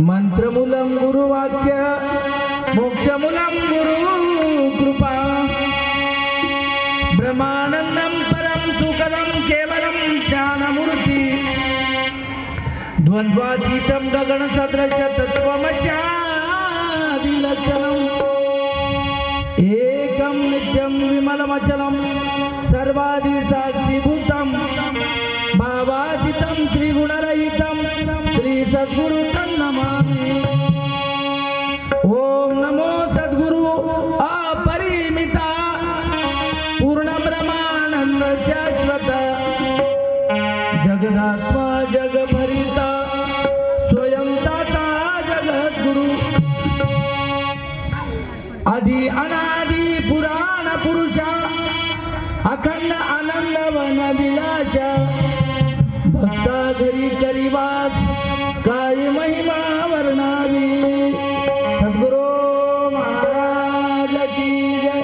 मंत्रमूलं गुरुवाक्य मोक्षमूलं गुरुकृपा ब्रह्मानन्दं परं सुखदं केवलं ज्ञानमूर्ति द्वन्द्वातीतं गगनसदृश तत्त्वमस्यादिलक्षणम् एकं नित्यं विमलमचलं सर्वादिसाक्षिभूतं भावातीतं त्रिगुणरहितं श्री सद्गुरु तन्नमामि। ओम नमो सद्गुरु अपरिमिता पूर्ण ब्रह्मानंद शाश्वत जगदात्मा जगभरिता स्वयं दाता जगद्गुरु आदि अनादि पुराण पुरुषा अखंड आनंद वन विलासा भक्ता घरी करीवास काय महिमा वर्णावी। सद्गुरु महाराज की जय।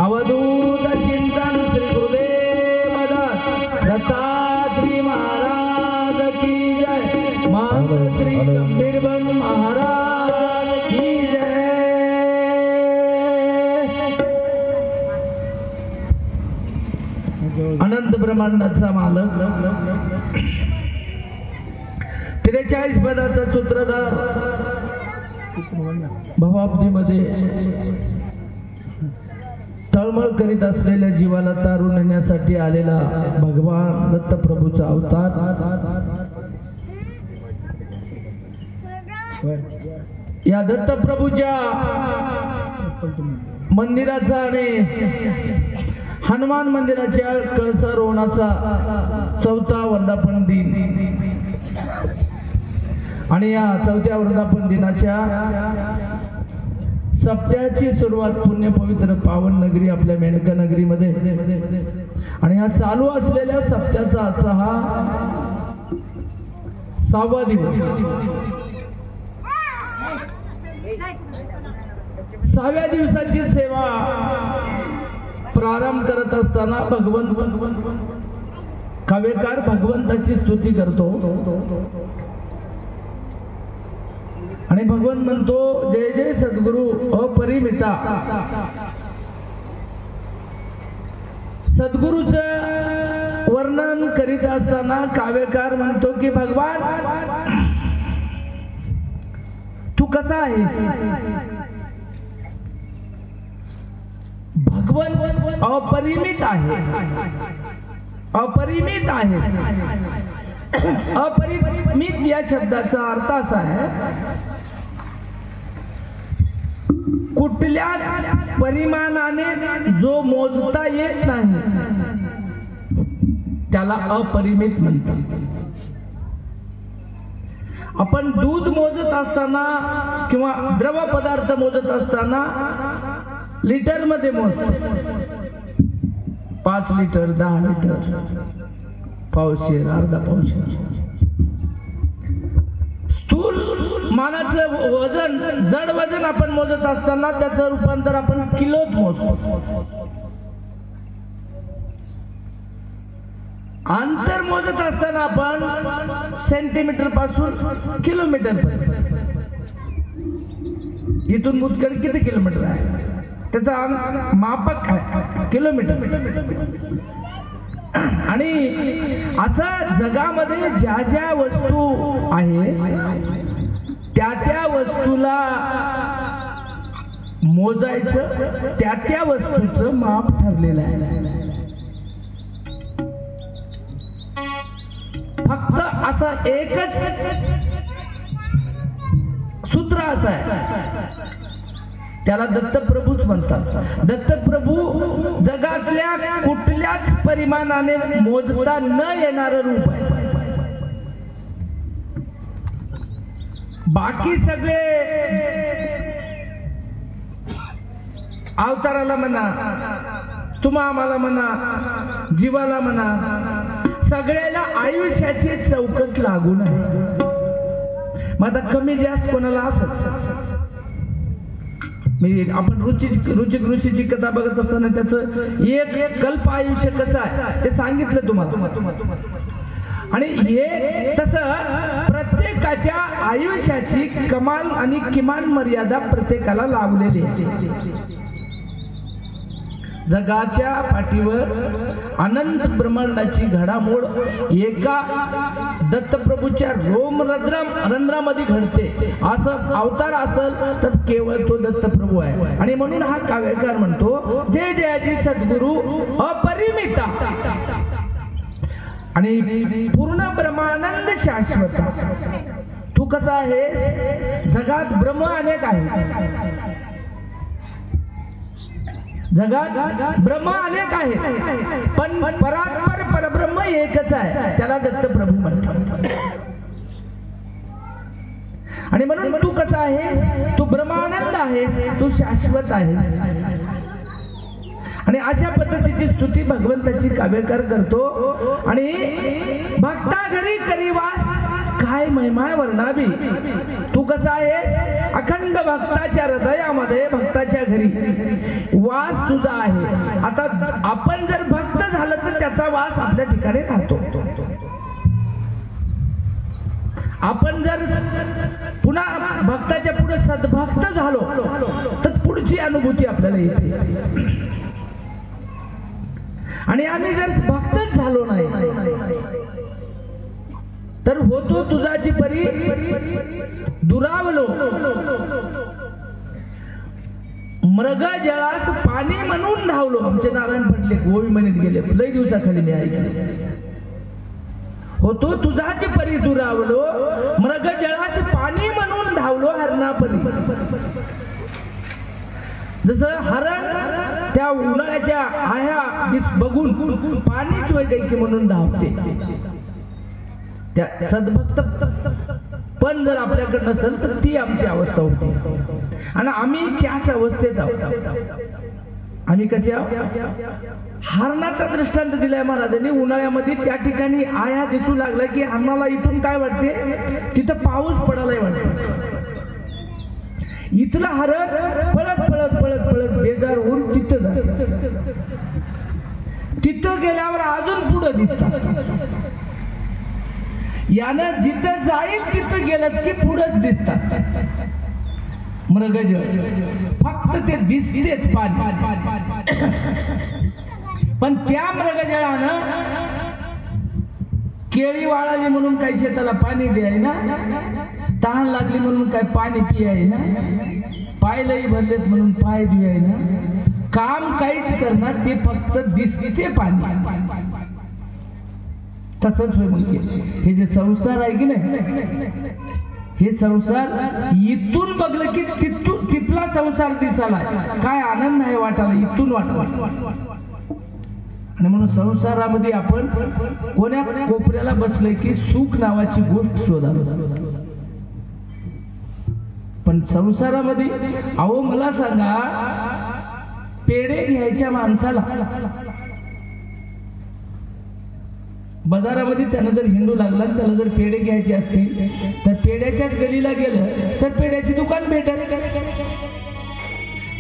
अवधूत चिंतन श्री गुरुदेव दत्तात्री महाराज की जय। मंगल श्री गंभीर बन महाराज की जय। अनंत ब्रह्मांडाचा मालक 43 पदाचा सूत्रधार भवाब्दीमध्ये तळमळ करीत असलेल्या जीवाला तारून नेण्यासाठी आलेला भगवान दत्तप्रभूचा अवतार या दत्तप्रभूच्या मंदिराचा आणि हनुमान मंदिराच्या कळसारोहणाचा 4था वर्धापन दिन आणि या 4थ्या वर्धापन दिनाच्या सप्त्याची सुरुवात पुण्य पवित्र पावन नगरी आपल्या मेणका नगरीमध्ये आणि या चालू असलेल्या सप्त्याचा आजचा हा 6वा दिवस 6व्या दिवसाची सेवा प्रारंभ करत असताना काव्यकार भगवंताची स्तुती करतो आणि भगवंत म्हणतो जय जय सद्गुरु अपरिमिता। सद्गुरूचं वर्णन करीत असताना काव्यकार म्हणतो की भगवान तू कसा आहेस। भगवंत अपरिमित आहे अपरिमित आहे। अपरिमित या शब्दाचा अर्थ असा आहे कुठल्याच परिमाणाने जो मोजता येत नाही त्याला अपरिमित म्हणतात। आपण दूध मोजत असताना किंवा द्रव पदार्थ मोजत असताना लिटर मध्ये मोजतो 5 लिटर 10 लिटर पावशेर अर्धा पावशेर। स्थूल मानाचं वजन जड वजन आपण मोजत असताना त्याचं रूपांतर आपण किलोत मोजतो। अंतर मोजत असताना आपण सेंटीमीटर पासून किलोमीटर पर्यंत इथून मुतकड किती किलोमीटर आहे त्याचा मापक आहे किलोमीटर। आणि असं जगामध्ये ज्या ज्या वस्तू आहे त्या त्या वस्तूला मोजायचं त्या त्या वस्तूचं माप ठरलेलं आहे। फक्त असं एकच सूत्र असं आहे त्याला दत्तप्रभूच म्हणतात। दत्तप्रभू जगातल्या कुठल्याच परिमाणाने मोजता न येणारं रूप आहे। बाकी सगळे अवताराला म्हणा तुम्हा आम्हाला म्हणा जीवाला म्हणा सगळ्याला आयुष्याची चौकट लागून आहे। मग आता कमी जास्त कोणाला असत मी आपण ऋषीची कथा बघत असताना त्याचं एक कल्प आयुष्य कसं आहे ते सांगितलं तुम्हाला। आणि हे तसं प्रत्येक स्वतःच्या आयुष्याची कमाल आणि किमान मर्यादा प्रत्येकाला लावलेली आहे. जगाच्या पाठीवर अनंत ब्रह्मांडाची घडामोड एका दत्तप्रभूच्या रंध्रामध्ये घडते. असं अवतार असेल तर केवळ तो दत्तप्रभू आहे. आणि म्हणून हा काव्यकार म्हणतो, जय जयाची सद्गुरु अपरिमिता आणि पूर्ण ब्रह्मानंद शाश्वत. तू कसा आहेस? जगात ब्रह्म अनेक आहे, जगात ब्रह्म अनेक आहे, पण परात्पर परब्रह्म एकच आहे, त्याला दत्तप्रभू म्हणतात. आणि म्हणून तू कसा आहेस? तू ब्रह्मानंद आहेस, तू शाश्वत आहेस. आणि अशा पद्धतीची स्तुती भगवंताची काव्यकार करतो. आणि भक्ता घरी करी वास काय महिमा वर्णावी. तू कसा आहेस? अखंड भक्ताच्या हृदयामध्ये, भक्ताच्या घरी वास तुझा आहे. आता आपण जर भक्त झालं तर त्याचा वास आपल्या ठिकाणी राहतो. आपण जर पुन्हा भक्ताच्या पुढे सद्भक्त झालो तर पुढची अनुभूती आपल्याला येते. आणि आम्ही जर भक्तच झालो नाही तर होतो तुझाची परी दुरावलो. मृग जळास पाणी म्हणून धावलो. आमचे नारायण पडले गोवी म्हणत गेले, लई दिवसाखाली मी ऐकले. होतो तुझाची परी दुरावलो, मृग जळास पाणी म्हणून धावलो हरणापरी. जसं हरण त्या उन्हाळ्याच्या आया बघून पाणीच वैद्यकी म्हणून धावते, त्या सद्भक्त पण जर आपल्याकडे नसेल तर ती आमची अवस्था होती. आणि आम्ही त्याच अवस्थेत आहोत. आम्ही कसे आहोत? हरणाचा दृष्टांत दिलाय महाराजांनी. उन्हाळ्यामध्ये त्या ठिकाणी आया दिसू लागला की आम्हाला इथून काय वाटते, तिथं पाऊस पडायला वाटते. इथलं हरण पळत पळत पळत पळत बेजार होऊन तिथं जात. तिथं गेल्यावर अजून पुढे दिसतात. यानं जिथं जाईल तिथं गेलं की पुढेच दिसतात मृगजळ. फक्त ते दिसतेच पाणी. पण त्या मृगजळानं केळी वाळाली म्हणून काही शेताला पाणी द्यायला, तहान लागली म्हणून काय पाणी पियायला, पाय लई भरलेत म्हणून पाय द्यायला, काम काहीच करणार, ते फक्त दिसते पाणी. तसंच हे जे संसार आहे की नाही, हे संसार इथून बघलं की तिथला संसार दिसाला काय आनंद आहे वाटायला, इथून वाटला. आणि म्हणून संसारामध्ये आपण कोण्या कोपऱ्याला बसलोय की सुख नावाची गोष्ट शोधावी. पण संसारामध्ये अहो मला सांगा, पेढे घ्यायच्या माणसाला बाजारामध्ये त्यानं जर हिंडू लागला, त्याला जर पेढे घ्यायचे असतील तर पेढ्याच्याच गलीला गेलं तर पेढ्याची दुकान भेटेल.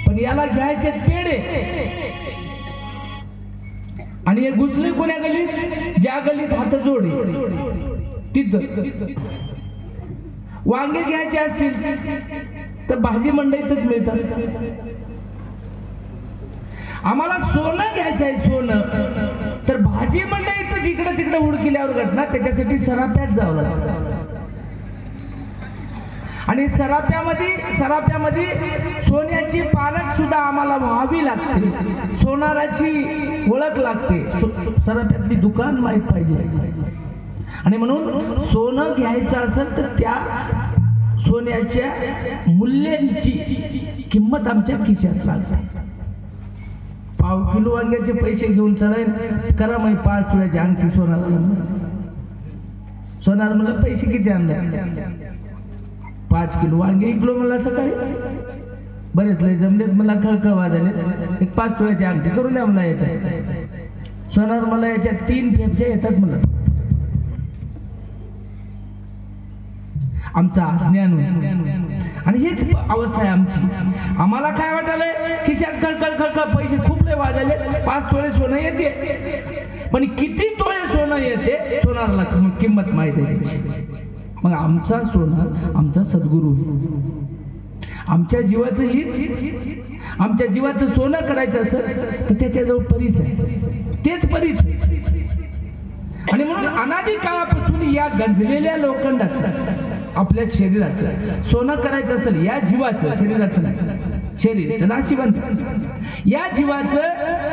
पण याला घ्यायचे पेढे, आणि हे घुसले कोण्या गलीत? ज्या गलीत हात जोडे तिथं. वांगे घ्यायचे असतील तर भाजी मंडईतच मिळतात. आम्हाला सोनं घ्यायचं आहे, सोनं, तर भाजी मंडईतच इकडे तिकडे हुडकिल्यावर घटना, त्याच्यासाठी सराप्यात जावं लागतं. आणि सराप्यामध्ये सोन्याची पारख सुद्धा आम्हाला व्हावी लागते, सोनाराची ओळख लागते, सराप्यातली दुकान माहित पाहिजे. आणि म्हणून सोनं घ्यायचं असेल तर त्या सोन्याच्या मूल्यांची किंमत आमच्या खिशात लागते. पाव किलो वांग्याचे पैसे घेऊन चला करा मग 5 तोळ्याची अंगठी सोनाला. सोनार मला पैसे किती आणले? 5 किलो वांगे इकलो मला सकाळी, बरेच लय जमलेत मला, खळखळ वाजले, एक 5 तोळ्याची अंगठी करून द्या मला याच्या. सोनार मला याच्या 3 फेफच्या येतात मला. आमचा ज्ञान. आणि हीच अवस्था आहे आमची. आम्हाला काय वाटलंय, खिशात खळखळ खळखळ पैसे खूप लय वाजले, 5 तोळे सोनं येते, पण किती तोळे सोनं येते सोनारला किंमत माहिती आहे. मग आमचा सोना आमचा सद्गुरू. आमच्या जीवाचं हित, आमच्या जीवाचं सोनं करायचं असेल तर त्याच्याजवळ परीस आहे, तेच परीस. आणि म्हणून अनादी काळापासून या गंजलेल्या लोखंडाचं आपल्या शरीराचं सोनं करायचं असेल, या जीवाचं, शरीराचं नाही, शरीर नाशिवंत, या जीवाचं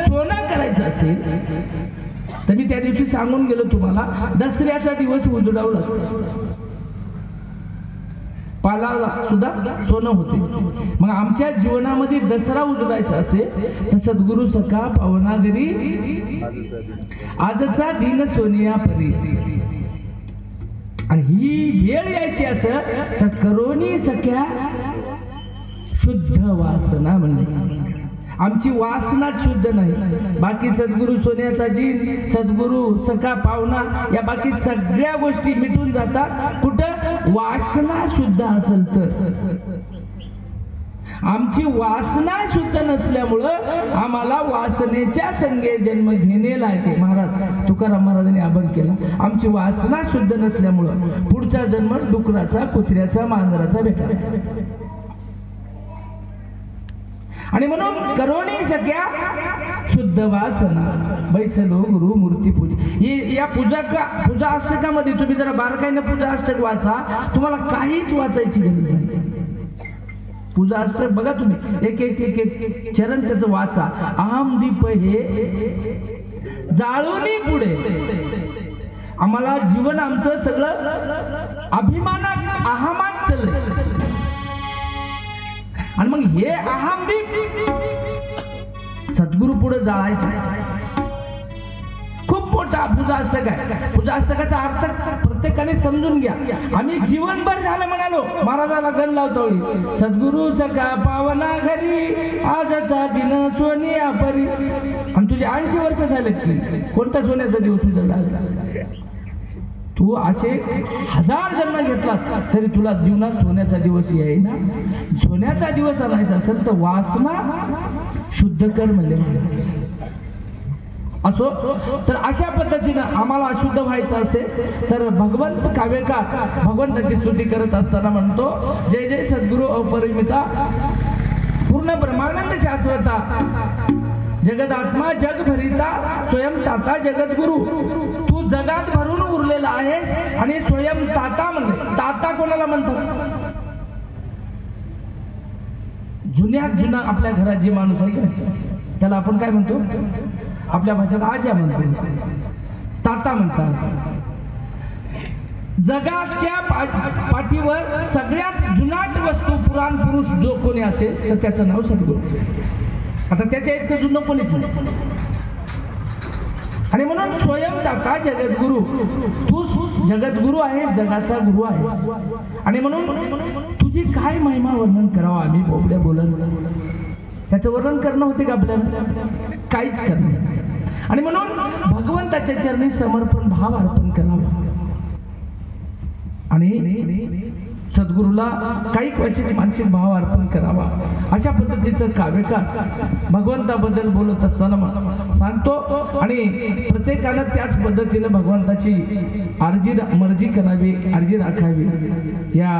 सोनं करायचं असेल तर मी त्या दिवशी सांगून गेलो तुम्हाला, दसऱ्याचा दिवस उजडावला, पालाला सुद्धा सोनं होते. मग आमच्या जीवनामध्ये दसरा उजवायचा असेल तर सद्गुरु सखा पावनागरी आजचा दिन सोनिया परी. आणि ही वेळ यायची असं तर करोनी सख्या शुद्ध वासना म्हणले. आमची वासना शुद्ध नाही. बाकी सद्गुरु सोन्याचा दिन, सद्गुरु सखा पावना, या बाकी सगळ्या गोष्टी मिटून जातात कुठं वासना शुद्ध असेल तर. आमची वासना शुद्ध नसल्यामुळं आम्हाला वासनेच्या संगे जन्म घेणे लागते. महाराज तुकाराम महाराजांनी अभंग केला, आमची वासना शुद्ध नसल्यामुळं पुढचा जन्म डुकराचा, कुत्र्याचा, मांजराचा भेटा. आणि म्हणून करोनी सगळ्या शुद्ध वासना बैसलो गुरु मूर्ती पूजा. ही या पूजा अष्टकामध्ये तुम्ही जरा बारकाईनं पूजा अष्टक वाचा, तुम्हाला काहीच वाचायची गरज नाही. पूजा अष्टक बघा तुम्ही, एक एक एक एक चरण त्याचं वाचा. अहम दीप हे जाळूनी पुढे. आम्हाला जीवन आमचं सगळं अभिमानात, अहमात चाललंय. आणि मग हे अहमदीप सद्गुरु पुढे जाळायचं. खूप मोठा पूजा अष्टक आहे. पूजा अष्टकाचा अर्थ प्रत्येकाने समजून घ्या. आम्ही जीवनभर झालं म्हणालो, महाराजाला गण लावतो, सद्गुरु सखा पावना घरी आजचा दिन सोनिया परी. आणि तुझे 80 वर्ष झाले की कोणता सोन्याचा दिवस तुझा झाला? तू असे 1000 जन्म घेतलास तरी तुला जीवनात सोन्याचा दिवस येईना. सोन्याचा दिवस आणायचा असेल तर वासना शुद्ध कर म्हणले. असो तर अशा पद्धतीनं आम्हाला अशुद्ध व्हायचं असेल तर भगवंत काव्यकार भगवंताची स्तुती करत असताना म्हणतो, जय जय सद्गुरु अपरिमिता पूर्ण ब्रह्मानंद शाश्वता जगदात्मा जग भरिता स्वयं ताता जगद्गुरु. तू जगात भरून उरलेला आहेस आणि स्वयं ताता म्हणले. ताता कोणाला म्हणतात? जुन्यात जुना आपल्या घरात जे माणूस आहे त्याला आपण काय म्हणतो? आपल्या भाषेत आज्या म्हणतो, ताता म्हणतात. जगाच्या पाठीवर सगळ्यात जुनाट वस्तू पुराण पुरुष जो कोणी असेल तर त्याचं नाव सद्गुरू. आता त्याच्या इतकं जुनं कोणीच नाही. आणि म्हणून स्वयंदाता जगद्गुरु, तू जगद्गुरु आहे, जगाचा गुरु आहे. आणि म्हणून तुझी काय महिमा वर्णन करावं आम्ही बोबड्या बोलत. त्याचं वर्णन करणं होते का आपल्याला? काहीच करणं. आणि म्हणून भगवंताच्या चरणी समर्पण भाव अर्पण करावा. आणि सद्गुरूला काही क्वचित मानसिक भाव अर्पण करावा. अशा पद्धतीचं काव्यकार भगवंताबद्दल बोलत असताना सांगतो. आणि प्रत्येकानं त्याच पद्धतीनं भगवंताची मर्जी करावी, अर्जी राखावी. या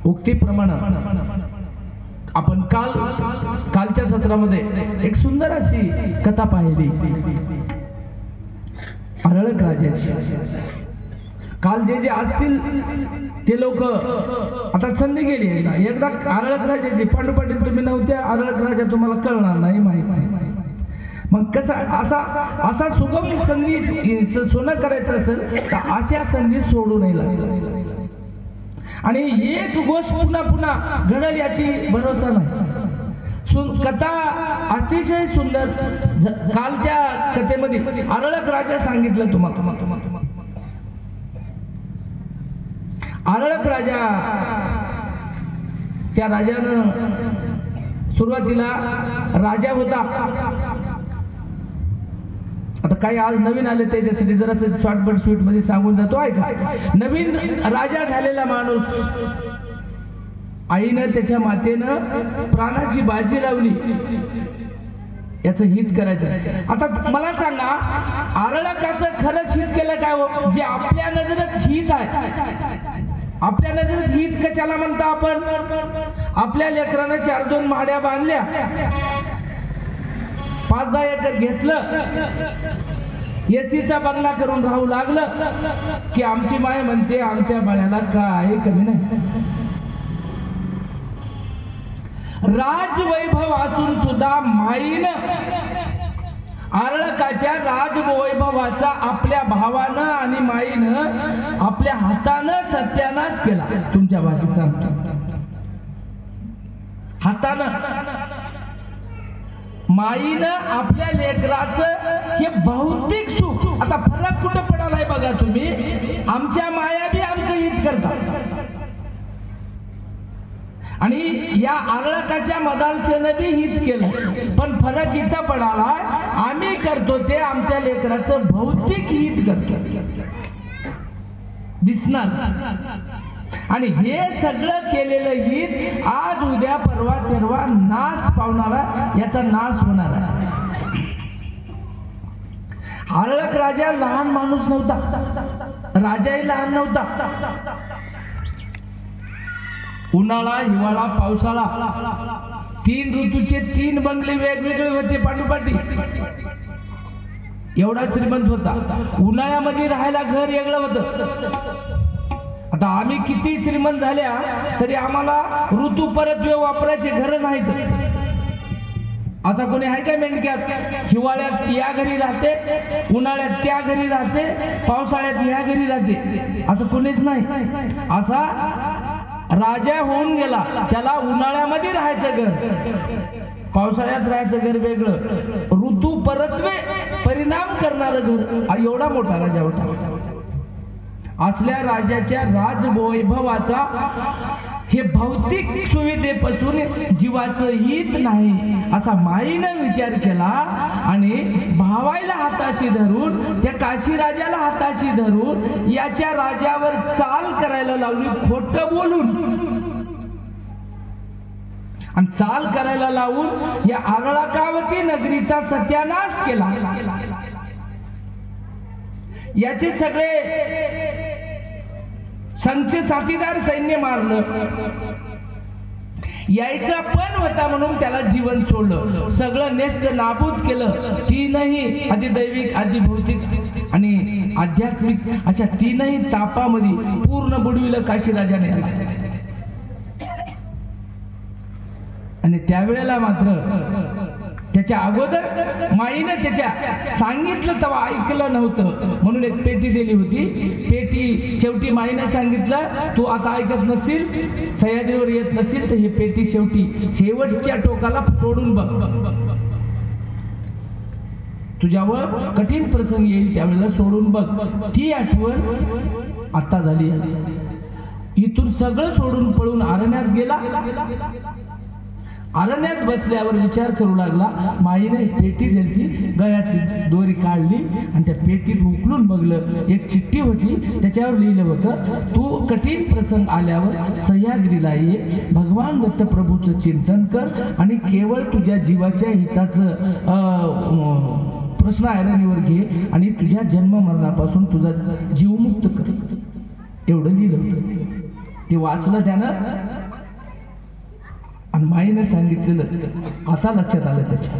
उक्तीप्रमाणे आपण कालच्या सत्रामध्ये एक सुंदर अशी कथा पाहिली आरळक राजाची. काल जे जे असतील ते लोक आता संधी गेली. एकदा आरळक राजाची पांडुपाटील तुम्ही नव्हत्या, आरळक राजा तुम्हाला कळणार नाही, माहित नाही. मग कसं असा सुगम संधी सोनं करायचं असेल तर अशा संधी सोडू नये लागेल. आणि एक गोष्ट पुन्हा पुन्हा घडल याची भरोसा नाही. कथा अतिशय सुंदर. कालच्या कथेमध्ये आरळक राजा सांगितलं तुम्हाला. आरळक राजा, त्या राजानं सुरुवातीला राजा होता. आता काही आज नवीन आले त्याच्यासाठी जरासं शॉर्टकट स्वीट मध्ये सांगून जातो ऐका. नवीन राजा झालेला माणूस, आईनं त्याच्या मातेनं प्राणाची बाजी लावली. याचं हित करायचं. आता मला सांगा, आरळकाचं खरंच हित केलं काय हो? जे आपल्या नजरेत हित आहे, आपल्या नजरेत हित कशाला म्हणता आपण? आपल्या लेकरानं 4-2 माड्या बांधल्या, 5-10 एकर घेतलं, एसीचा बंगला करून राहू लागलं की आमची माय म्हणते आमच्या बाळ्याला काय कमी नाही. राजवैभव असून सुद्धा माईनं आरळकाच्या राजवैभवाचा आपल्या भावानं आणि माईनं आपल्या हातानं सत्यानाश केला. तुमच्या भाषेत सांगतो, हातानं. माईनं आपल्या लेकराचं हे भौतिक सुख, आता फरक कुठं पडालाय बघा तुम्ही. आमच्या माया बी आमचं हित करतात आणि या आरळकाच्या मदालसेनं बी हित केलं, पण फरक इथं पडाला, आम्ही करतो ते आमच्या लेकराचं भौतिक हित करतो दिसणार. आणि हे सगळं केलेलं हित आज उद्या परवा तेरवा नाश पावणारा, याचा नाश होणार आहे. आरळक राजा लहान माणूस नव्हता, राजाही लहान नव्हता. उन्हाळा, हिवाळा, पावसाळा, 3 ऋतूचे 3 बंगले वेगवेगळे होते पाठोपाठी. एवढा श्रीमंत होता. उन्हाळ्यामध्ये राहायला घर वेगळं होतं. आता आम्ही किती श्रीमंत झाल्या तरी आम्हाला ऋतू परत वापरायचे घर नाहीत. असा कोणी आहे का मेंढक्यात? हिवाळ्यात या घरी राहते, उन्हाळ्यात त्या घरी राहते, पावसाळ्यात या घरी राहते, असं कोणीच नाही. असा राजा होऊन गेला, त्याला उन्हाळ्यामध्ये राहायचं घर, पावसाळ्यात राहायचं घर वेगळं, ऋतू परत्वे परिणाम करणारं घर. एवढा मोठा राजा होता. असल्या राजाच्या राजवैभवाचा हे भौतिक सुविधेपासून जीवाचं हित नाही असा माईनं विचार केला आणि भावायला हाताशी धरून, त्या काशी राजाला हाताशी धरून याच्या राजावर चाल करायला लावली, खोटं बोलून. आणि चाल करायला लावून या आरळकावती नगरीचा सत्यानाश केला. याचे सगळे संच साथीदार सैन्य मारलं. यायचा पण होता म्हणून त्याला जीवन सोडलं, सगळं नेस्त नाबूद केलं. तीनही अधिदैविक, अधिभौतिक आणि आध्यात्मिक अशा 3ही तापामध्ये पूर्ण बुडविलं काशीराजाने. आणि त्यावेळेला मात्र त्याच्या अगोदर माईनं त्याच्या सांगितलं तेव्हा ऐकलं नव्हतं म्हणून एक पेटी दिली होती. पेटी शेवटी माईनं सांगितलं, तू आता ऐकत नसशील, सह्याद्रीवर येत नसशील तर ही पेटी शेवटच्या टोकाला सोडून बघ, तुझ्यावर कठीण प्रसंग येईल त्यावेळेला सोडून बघ. ती आठवण आता झाली. इथून सगळं सोडून पळून अरण्यात गेला. अरण्यात बसल्यावर विचार करू लागला. माईने पेटी दिली, गळ्यातली दोरी काढली आणि त्या पेटीत उकलून बघलं. एक चिठ्ठी होती, त्याच्यावर लिहिलं होतं, तू कठीण प्रसंग आल्यावर सह्याद्रीला ये, भगवान दत्त प्रभूचं चिंतन कर आणि केवळ तुझ्या जीवाच्या हिताचं प्रश्न ऐरणीवर घे आणि तुझ्या जन्म मरणापासून तुझा जीव मुक्त कर. एवढं लिहिलं होतं. ते वाचलं त्यानं आणि माईनं सांगितलेलं आता लक्षात आलं. त्याच्या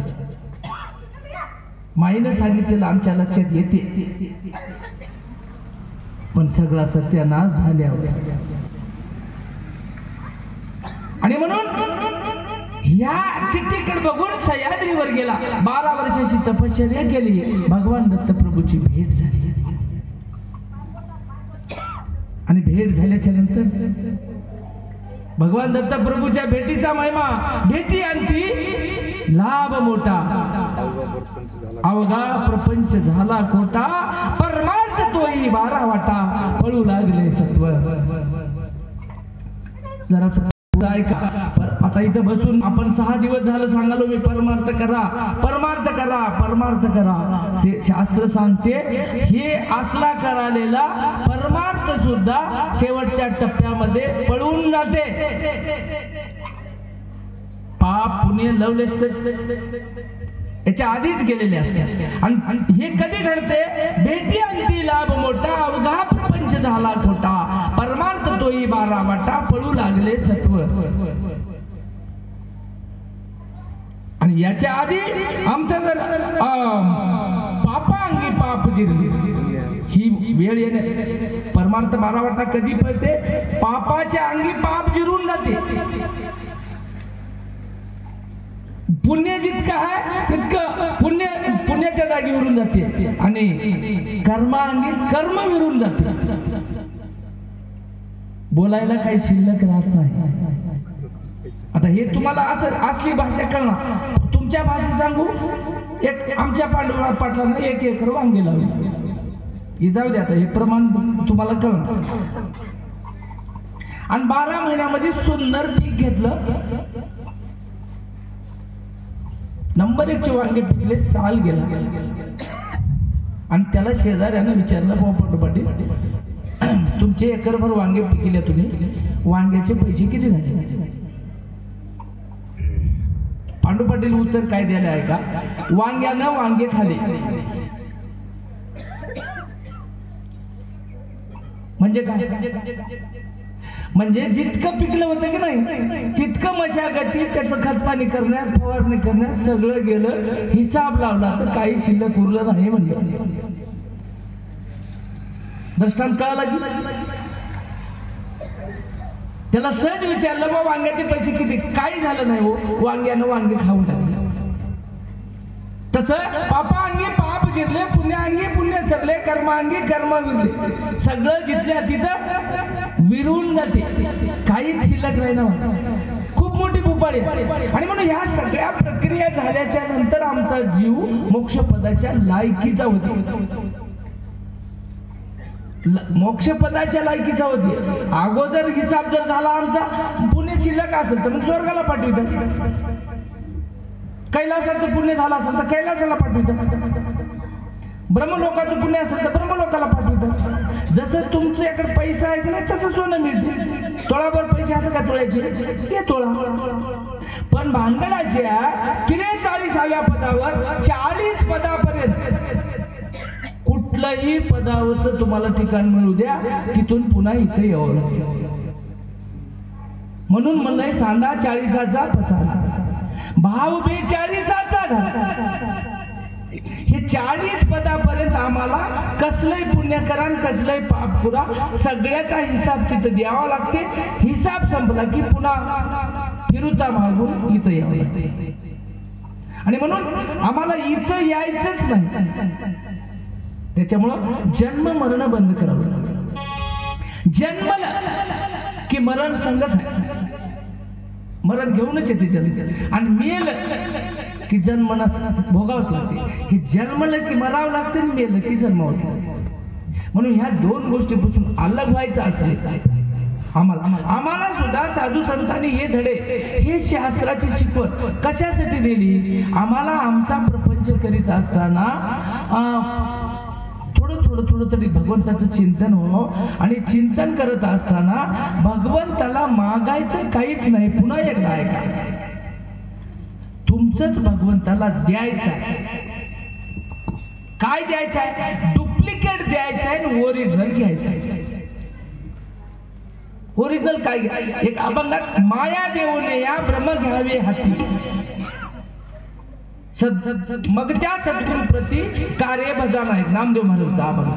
माईनं सांगितलेलं आमच्या लक्षात येते, पण सगळा सत्यानाश झाल्यावर. आणि म्हणून ह्या चिठ्ठीकडे बघून सह्याद्रीवर गेला. 12 वर्षाची तपश्चर्या केली, भगवान दत्त प्रभूची भेट झाली. आणि भेट झाल्याच्या नंतर भगवान दत्त प्रभूच्या भेटीचा महिमा, भेटी अंती लाभ मोठा, अवघा प्रपंच झाला खोटा, परमार्थ तोही 12 वाटा, पळू लागले सत्व. जरा ऐका. आता इथं बसून आपण 6 दिवस झालं सांगालो मी, परमार्थ करा, परमार्थ करा, परमार्थ करा. शास्त्र सांगते हे असला करालेला परमार्थ सुद्धा शेवटच्या टप्प्यामध्ये पळून जाते. पाप पुण्य लवलेस याच्या आधीच गेलेले असतात. आणि हे कधी घडते? भेटी अंती लाभ मोठा, अवघा प्रपंच झाला खोटा, परमार्थ तोही 12 वाटा, पळू लागले सत्व. आणि याच्या आधी आमचा जर पापा अंगी पाप जिरले, ही वेळ येणे परमार्थ 12 वाटा कधी पळते? पापाच्या अंगी पाप जिरून जाते. पुण्य जितकं आहे तितकं पुण्याच्या जागी विरून जाते आणि कर्मांगी कर्म विरून जाते. बोलायला काही शिल्लक राहत नाही. आता हे तुम्हाला असली भाषा कळणार. तुमच्या भाषेत सांगू, एक आमच्या पांडुरंग पाटलांना 1 एकर वांगे लावले. हे जाऊ द्या, आता हे प्रमाण तुम्हाला कळणार. आणि 12 महिन्यामध्ये सुंदर पीक घेतलं. नंबर 1चे वांगे पिकले, साल गेला. आणि त्याला शेजाऱ्यानं विचारलं, पोपट पाटील तुमचे एकरभर वांगे पिकले, तुम्ही वांग्याचे पैसे किती झाले? पांडू पाटील उत्तर काय द्यायला आहे का? वांग्यानं वांगे खाले. म्हणजे काय? म्हणजे जितकं पिकलं होतं की नाही तितकं मशागती, त्याचं खतपाणी करण्यास, फवारणी करण्यास सगळं गेलं. हिसाब लावला तर काही शिल्लक उरलं नाही म्हणलं. दृष्टांत कळाला की? त्याला सहज विचारलं, बा वांग्याचे पैसे किती? काही झालं नाही हो, वांग्यानं वांगे खाऊन टाकले. तसं पापा अंगी पाप जिरले, पुण्याअंगी पुण्य सरले, कर्मांगी कर्म विरले. सगळं जिथल्या तिथं विरून जाते, काहीच शिल्लक नाही ना. खूप मोठी भूपाळी. आणि म्हणून ह्या सगळ्या प्रक्रिया झाल्याच्या नंतर आमचा जीव मोक्षपदाच्या लायकीचा होती. मोक्षपदाच्या लायकीचा होती. अगोदर हिसाब जर झाला आमचा, पुण्य शिल्लक असेल तर मग स्वर्गाला पाठवितात. कैलासाचं पुण्य झालं असेल तर कैलासाला पाठवितात. ब्रह्मलोकाचं पुण्य असेल तर ब्रह्मलोकाला पाठवितात. जसं तुमच्याकडे पैसा आहे की नाही तसं सोनं मिळते. तोळाभर पैसे आहेत का तोळ्याचे? ते तोळा. पण भानगडाची 43व्या पदावर 40 पदापर्यंत कुठलंही पदावरचं तुम्हाला ठिकाण मिळू द्या, तिथून पुन्हा इथे यावं लागतं. म्हणून म्हणलंय, सांदा 40चा पसारा, भाव 42चा घाला. हे 40 पदापर्यंत आम्हाला कसलंही पुण्य करा, कसलंही पाप करा, सगळ्याचा हिसाब तिथं द्यावा लागते. हिसाब संपला की पुन्हा फिरुता मागून इथं यावं लागते. आणि म्हणून आम्हाला इथं यायचंच नाही. त्याच्यामुळं जन्म मरण बंद करावं. जन्मलं की मरण संगच आहे. मरण घेऊनच येते जन्म. आणि मेल की जन्म भोगावंच लागते. हे जन्मलं की मरावं लागतं, मेलं की जन्मावं लागतं. म्हणून ह्या 2 गोष्टीपासून अलग व्हायचं असेल आम्हाला सुद्धा साधू संतांनी हे धडे, हे शास्त्राची शिकवण कशासाठी दिली? आम्हाला आमचा प्रपंच करीत असताना थोडं तरी भगवंताचं चिंतन व्हावं. आणि चिंतन करत असताना भगवंताला मागायचं काहीच नाही. पुन्हा एकदा ऐका, तुमचंच भगवंताला द्यायचं. काय द्यायचं आहे? डुप्लिकेट द्यायचं आहे आणि ओरिजिनल घ्यायचं आहे. ओरिजिनल काय? एक अभंगात, माया देऊने या ब्रह्म घ्यावे हाती, मग त्या सद्गुरु प्रती कार्य भजाना. आहे नामदेव महाराजचा अभंग.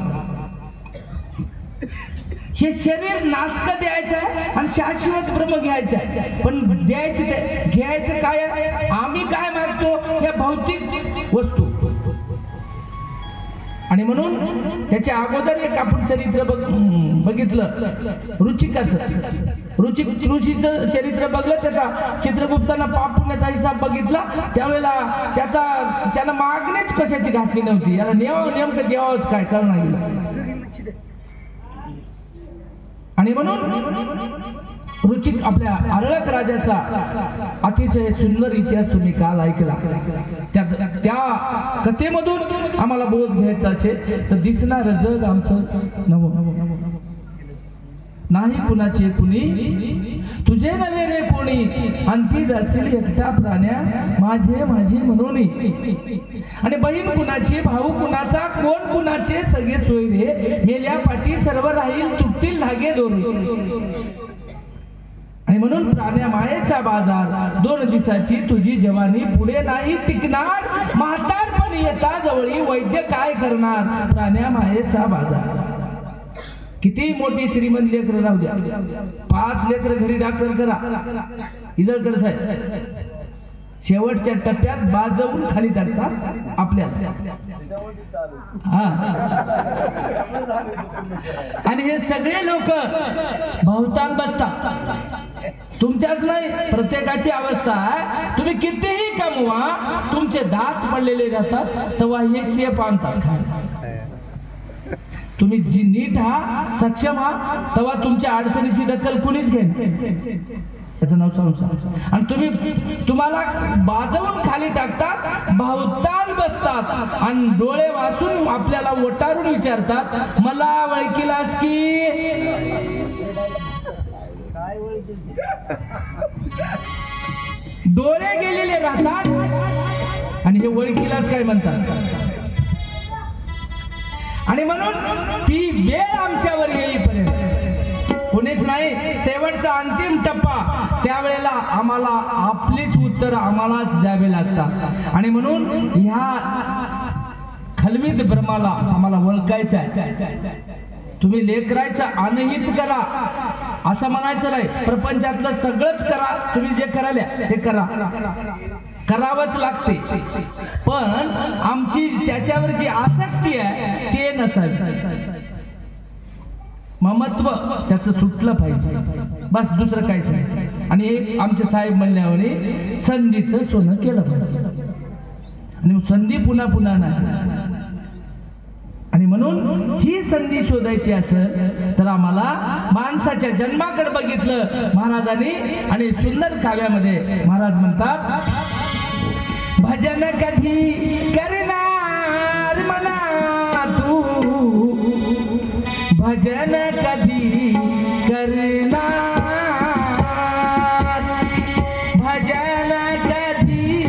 हे शरीर नासक द्यायचं आहे आणि शाश्वत ब्रह्म घ्यायचं आहे. पण द्यायचं ते घ्यायचं काय? आम्ही काय मागतो? या भौतिक वस्तू. आणि म्हणून त्याच्या अगोदर एक आपण चरित्र बघितलं रुचिकाचं. ऋषीचं चरित्र बघलं, त्याचा चित्रगुप्तानं पाप पुण्याचा हिसाब बघितला. त्यावेळेला त्याला मागणीच कशाची घातली नव्हती. याला नेमकं द्यावंच काय कळणार गेलं. आणि म्हणून रुचिक आपल्या आरळक राजाचा अतिशय सुंदर इतिहास तुम्ही काल ऐकला. त्या कथेमधून आम्हाला बोध घ्यायचा असेल तर दिसणार जग आमचं नवं नाही कुणाचे कुणी तुझे नवे रे कोणी अंती जाशील एकटा प्राण्या माझे माझे म्हणून. आणि बहीण कुणाची भाऊ कुणाचा कोण कुणाचे सगळे सोय रे मेल्या पाठी सर्व राहील तुटतील धागे दोरे. आणि म्हणून प्राण्या मायेचा बाजार 2 दिवसाची तुझी जवानी पुढे नाही टिकणार. म्हातारपण येता जवळी वैद्य काय करणार. प्राण्या मायेचा बाजार. किती मोठी श्रीमंत लेकर राहू द्या 5 लेकर घरी डॉक्टर करा इजळकर साहेब शेवटच्या टप्प्यात बाजवून खाली टाकतात आपल्याला. आणि हे सगळे लोक भोवताल बसतात. तुमच्याच नाही प्रत्येकाची अवस्था आहे. तुम्ही कितीही कमवा तुमचे दात पडलेले राहतात तेव्हा हे शेप आणतात. तुम्ही जी नीट हा सक्षम हा तेव्हा तुमच्या अडचणीची दखल कुणीच घेत त्याचं नाव संसार. आणि तुम्हाला बाजवून खाली टाकतात भावताल बसतात आणि डोळे वाचून आपल्याला ओटारून विचारतात मला ओळखीलास की. डोळे गेलेले राहतात आणि हे ओळखीलाच काय म्हणतात. आणि म्हणून ती वेळ आमच्यावर येईपर्यंत कोणीच नाही. शेवटचा अंतिम टप्पा त्यावेळेला आम्हाला आपलीच उत्तर आम्हालाच द्यावे लागतात. आणि म्हणून ह्या खलवीत ब्रह्माला आम्हाला ओळखायचं आहे. तुम्ही लेकरायचं अनहित करा असं म्हणायचं नाही. प्रपंचातलं सगळंच करा. तुम्ही जे करायला ते करा करावंच लागते. पण आमची त्याच्यावर जी आसक्ती आहे ते नसावी. ममत्व त्याचं सुटलं पाहिजे बस दुसरं काहीच नाही. आणि आमचे साहेब म्हणल्यावर संधीचं सोनं केलं पाहिजे. आणि संधी पुन्हा पुन्हा नाही. आणि म्हणून ही संधी शोधायची असेल तर आम्हाला माणसाच्या जन्माकडे बघितलं महाराजांनी. आणि सुंदर काव्यामध्ये महाराज म्हणतात भजन कधी करणार मना तू भजन कधी करणार भजन कधी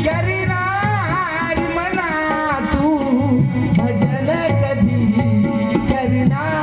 करणार मना तू भजन कधी करणार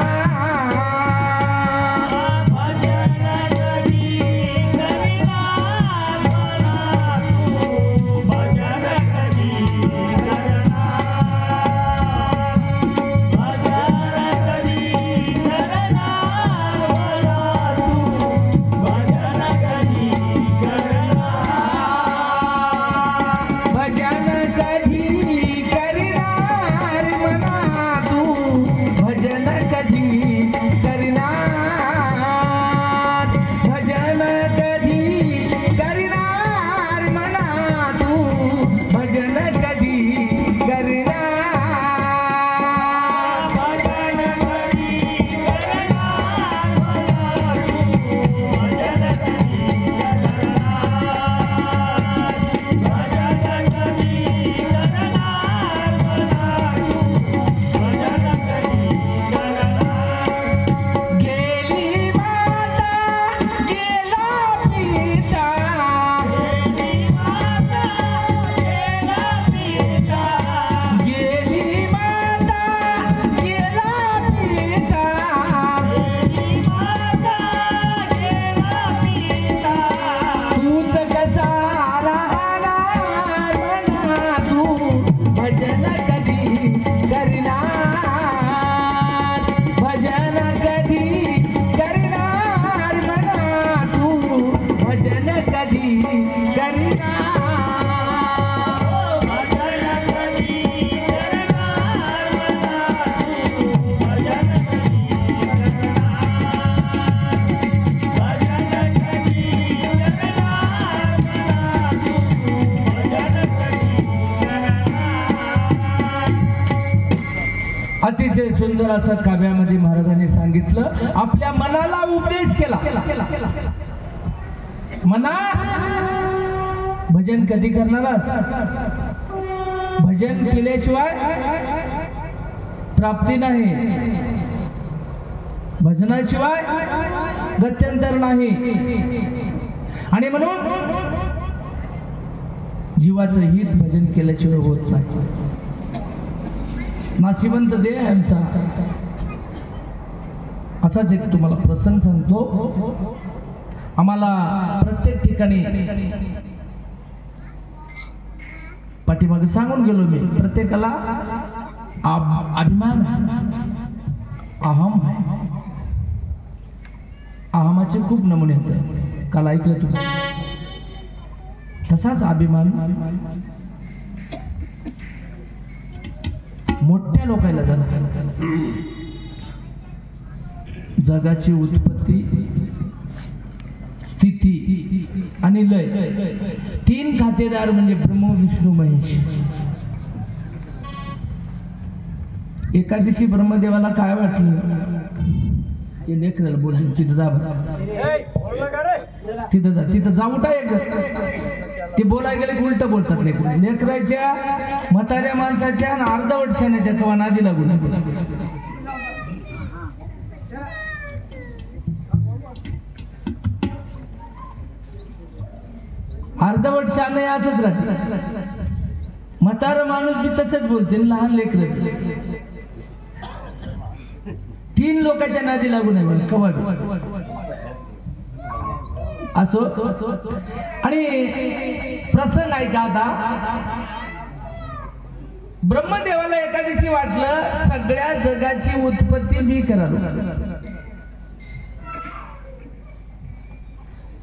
अतिशय सुंदर असं काव्यामध्ये महाराजांनी सांगितलं. आपल्या मनाला उपदेश केला. मना भजन कधी करणारच. भजन केल्याशिवाय प्राप्ती नाही. भजनाशिवाय गत्यंतर नाही. आणि म्हणून जीवाचं हित भजन केल्याशिवाय होत नाही. नाशिवंत देह यांचा असाच एक तुम्हाला प्रसंग सांगतो. आम्हाला प्रत्येक ठिकाणी पाठीमागे सांगून गेलो मी, प्रत्येकाला अभिमान अहम आहे. अहमाचे खूप नमुने आहेत, काल ऐकलं तुम्ही. तसाच अभिमान मोठ्या लोकांना झाला. जगाची उत्पत्ती, स्थिती आणि लय, तीन खातेदार म्हणजे ब्रह्म विष्णू महेश. एका दिवशी ब्रह्मदेवाला काय वाटलं, ते लेकराला बोलून तिथं जा, तिथं जा, तिथं जा, उठा एक. ते बोलायला गेले उलट बोलतात लेकर. लेकराच्या, म्हाताऱ्या माणसाच्या आणि अर्धवट शाण्याच्या कवा नादी लागून. अर्धवट शाने असंच राहते. म्हातारा माणूस बी तसंच बोलते, लहान लेकर. तीन लोकांच्या नादी लागू नये कवा असो. आणि प्रसंग ऐका आता. ब्रह्मदेवाला एका दिवशी वाटलं सगळ्या जगाची उत्पत्ती मी करालो.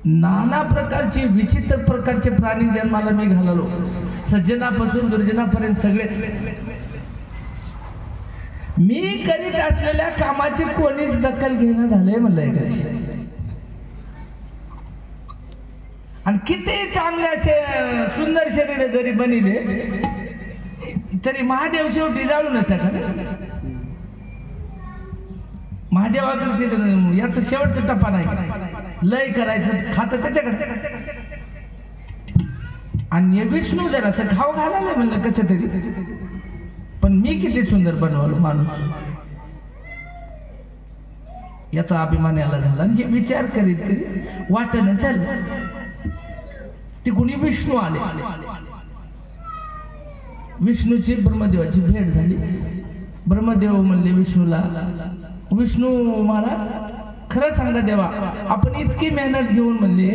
नाना प्रकारचे विचित्र प्रकारचे प्राणी जन्माला मी घाललो. सज्जनापासून दुर्जनापर्यंत सगळे. मी करीत असलेल्या कामाची कोणीच दखल घेणं झालंय म्हणलंय. आणि किती चांगले असे सुंदर शरीर जरी बनिले तरी महादेव शेवटी जाळून टाका. महादेवाकडे याच शेवटचा टप्पा नाही. लय करायचं खातं त्याच्याकडे. आणि विष्णू जरासं खाऊ घालायला म्हणलं कसं तरी. पण मी किती सुंदर बनवलो माणूस, याचा अभिमान याला झाला. आणि हे विचार करीत करीत वाटणं चाललं. ते कुणी विष्णू आले. विष्णूची ब्रह्मदेवाची भेट झाली. ब्रह्मदेव म्हणले विष्णूला, विष्णू महाराज खरं सांगा देवा, आपण इतकी मेहनत घेऊन म्हणले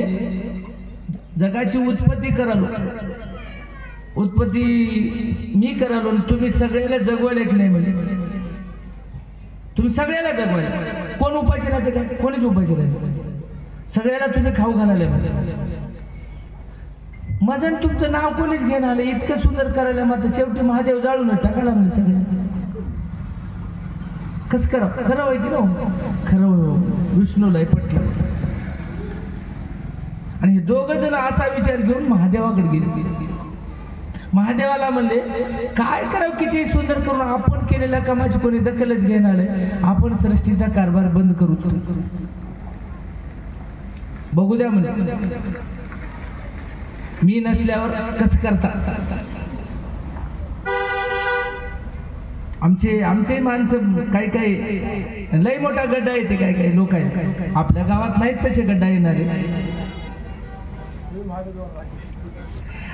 जगाची उत्पत्ती करालो, उत्पत्ती मी करालो, तुम्ही सगळ्याला जगवायला की नाही म्हणजे. तुम्ही सगळ्याला जगवायला. कोण उपाशी राहते का? कोणीच उपाशी राहते. सगळ्याला तुम्ही खाऊ घालायला म्हणजे. माझं तुमचं नाव कोणीच घेणं आलं. इतकं सुंदर करायला मात्र शेवटी महादेव जाळून टाकायला म्हणजे सगळं. कस करा खरं व्हायची ना. खरं विष्णूला पटलं. आणि हे दोघं जण असा विचार घेऊन महादेवाकडे गेले. महादेवाला म्हणले काय करावं, किती सुंदर करून आपण केलेल्या कामाची कोणी दखलच घेणार आहे. आपण सृष्टीचा कारभार बंद करू, बघू द्या म्हणजे. मी नसल्यावर कसं करता. आमचे माणसं काही काही लय मोठा गड्डा येते. काही काही लोक आहेत आपल्या गावात नाहीत तसे गड्डा येणारे.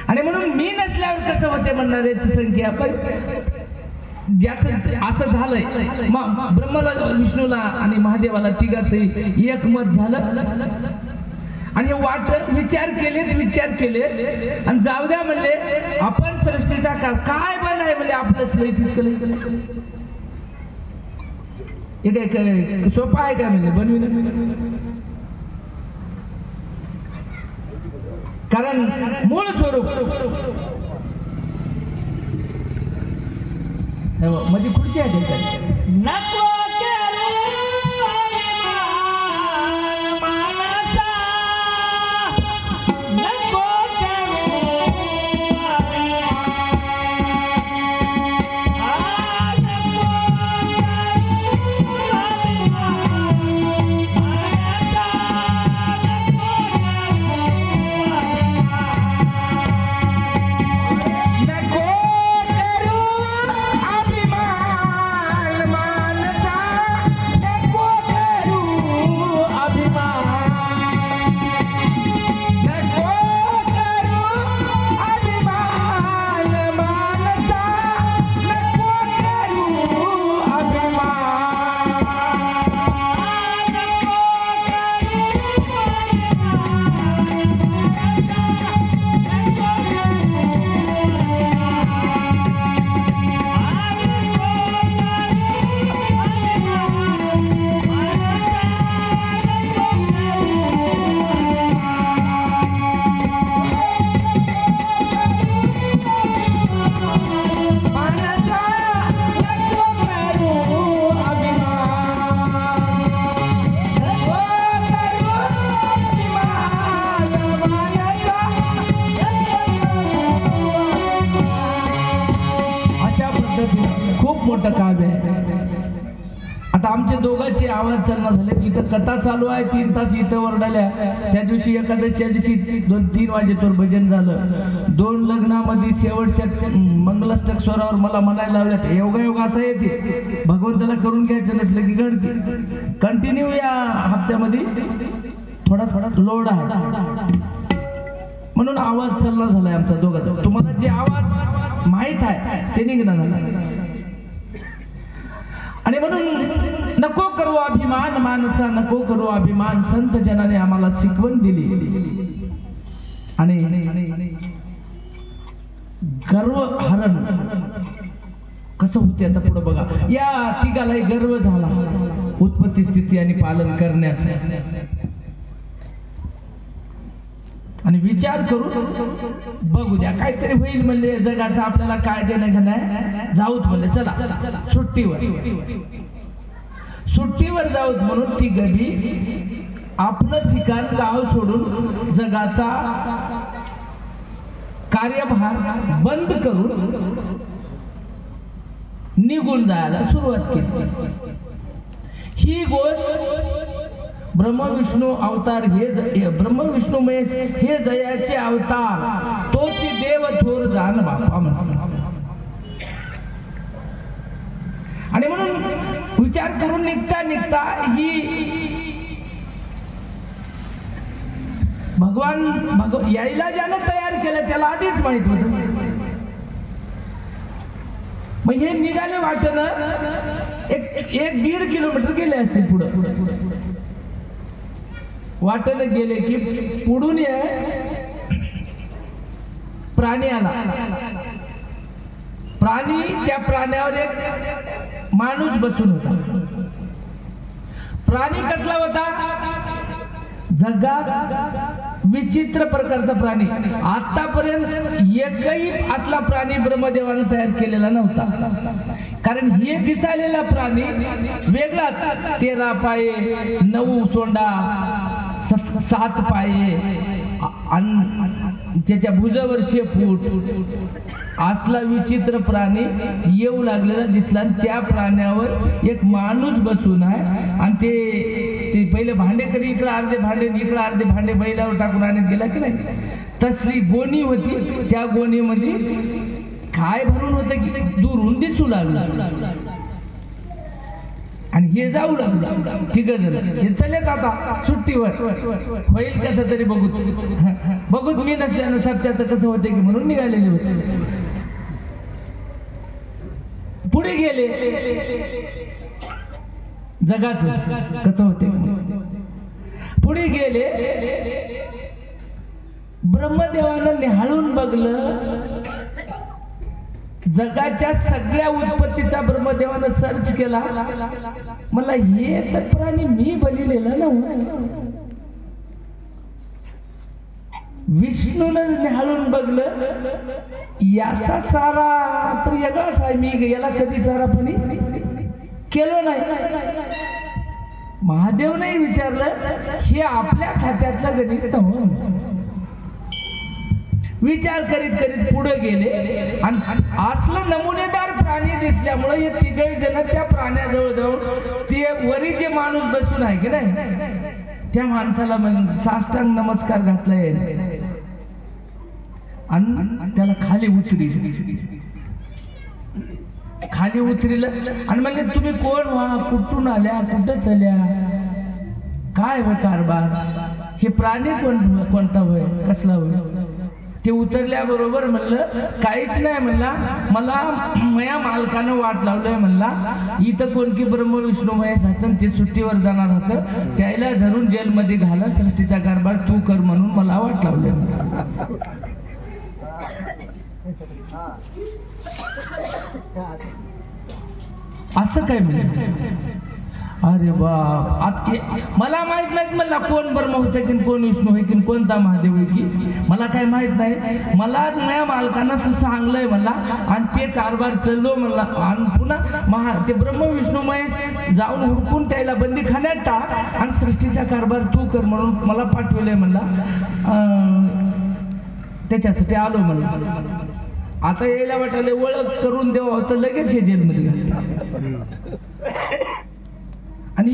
आणि म्हणून मी नसल्यावर कसं होते म्हणणाऱ्याची संख्या. पण ज्याचं असं झालंय ब्रह्माला, विष्णूला आणि महादेवाला तिघाचं एक मत झालं. आणि वाट विचार केले आणि जाऊ द्या म्हणले आपण सृष्टीचा काय बन आहे म्हणजे आपलंच लय तितकं. हे काय सोपं आहे का म्हणजे बनविणं. कारण मूळ स्वरूप मध्ये खुर्ची आहे. नको मोठं काव्य आहे. आता आमचे दोघांचे आवाज चालना झाले. इथं कथा चालू आहे, 3 तास इथं ओरडल्या. त्या दिवशी एकादशीच्या दिवशी 2-3 वाजेतोवर भजन झालं. 2 लग्नामध्ये शेवटच्या मंगलाष्टक स्वरावर मला म्हणायला लावल्यात. योगा असं येते, भगवंताला करून घ्यायचं नसलं की घडते. कंटिन्यू या हप्त्यामध्ये थोडा लोड आहे, म्हणून आवाज चालना झालाय आमचा दोघांचा. तुम्हाला जे आवाज माहित आहे ते निघणार झाला. आणि म्हणून नको करू अभिमान मानसा, नको करू अभिमान. संत जनाने आम्हाला शिकवण दिली. आणि गर्व हरण कसं होते आता पुढे बघा. या तिघालाही गर्व झाला उत्पत्ती स्थिती आणि पालन करण्याचा. आणि विचार करून बघू द्या, काहीतरी होईल म्हणले जगाचं. आपल्याला काय देणं का नाही, जाऊत म्हणले चला सुट्टीवर जाऊत. म्हणून ती गबी आपलं ठिकाण गाव सोडून जगाचा कार्यभार बंद करून निघून जायला सुरुवात केली. ही गोष्ट ब्रह्म विष्णू अवतार, हे ब्रह्म विष्णू महेश हे जयाचे अवतार, तोची देव थोर जाण बापा म्हणून. आणि म्हणून विचार करून निघता ही भगवान यायला ज्यानं तयार केलं त्याला आधीच माहित होतं. मग हे निघाले वाटणं 1-1.5 किलोमीटर गेले असतील पुढं. वाटेनं गेले की पुढून प्राणी आला. प्राणी, त्या प्राण्यावर एक माणूस बसून होता. प्राणी कसला होता, जगात विचित्र प्रकारचा प्राणी. आतापर्यंत एकही असला प्राणी ब्रह्मदेवाने तयार केलेला नव्हता. कारण हे दिसायलेला प्राणी वेगळाच. 13 पाये, 9 सोंडा, 7 पाये, त्याच्या भुजावर शेपूट असला विचित्र प्राणी येऊ लागलेला दिसला. त्या प्राण्यावर एक माणूस बसून आहे. आणि ते पहिले भांडे कधी इकडे अर्धे भांडे, इकडे अर्धे भांडे बैलावर टाकून आणत गेला की नाही, तसली गोणी होती. त्या गोणीमध्ये काय भरून होतं की दुरून दिसू लागलं. आणि हे जाऊ लागलं. ठीक आहे, हे चलेत आता सुट्टीवर, होईल कसं तरी बघूत मी नसल्यानं सत्याचं कसं होते की म्हणून निघालेले होते. पुढे गेले, जगाचं कसं होते पुढे गेले. ब्रह्मदेवानं निहाळून बघलं. जगाच्या सगळ्या उत्पत्तीचा ब्रह्मदेवानं सर्च केला. मला हे तर प्राणी मी बलिलेला ना. विष्णूनं निहाळून बघलं, याचा चारा तर वेगळाच आहे. मी याला कधी चारा पण केलो नाही. महादेवने विचारलं, हे आपल्या खात्यातलं गणित नव्हतं. विचार करीत करीत पुढे गेले. आणि असलं नमुनेदार प्राणी दिसल्यामुळे हे तिघे जण त्या प्राण्याजवळ जाऊन ते वरी जे माणूस बसून आहे की नाही त्या माणसाला साष्टांग नमस्कार घातलाय आणि त्याला खाली उतरिलं आणि म्हणले, तुम्ही कोण व्हा, कुठून आल्या, कुठं चल्या, काय होय कारभार, हे प्राणी कोणता होय, कसला होय. ते उतरल्याबरोबर म्हणलं, काहीच नाही म्हणला, मला मया मालकानं वाट लावलंय म्हणला. इथं कोणकी ब्रह्म विष्णू महेश हातन ते सुट्टीवर जाणार होतं, त्याला धरून जेलमध्ये घाला, सृष्टीचा कारभार तू कर म्हणून मला वाट लावलंय. असं काय म्हणजे, अरे बाप, मला माहित नाही म्हणला कोण ब्रह्म होते की कोण विष्णू होय की कोणता महादेव होय की, मला काय माहित नाही. मला माझ्या मालकांना सांगलंय म्हणला आणि ते कारभार चाललो म्हणला. आणि पुन्हा ते ब्रह्म विष्णू महेश जाऊन हुडकून त्याला बंदीखान्यात टाक आणि सृष्टीचा कारभार तू कर म्हणून मला पाठवलंय म्हणला. त्याच्यासाठी आलो म्हणला. आता यायला वाटायला ओळख करून देवा तर लगेच हे जेलमध्ये आणि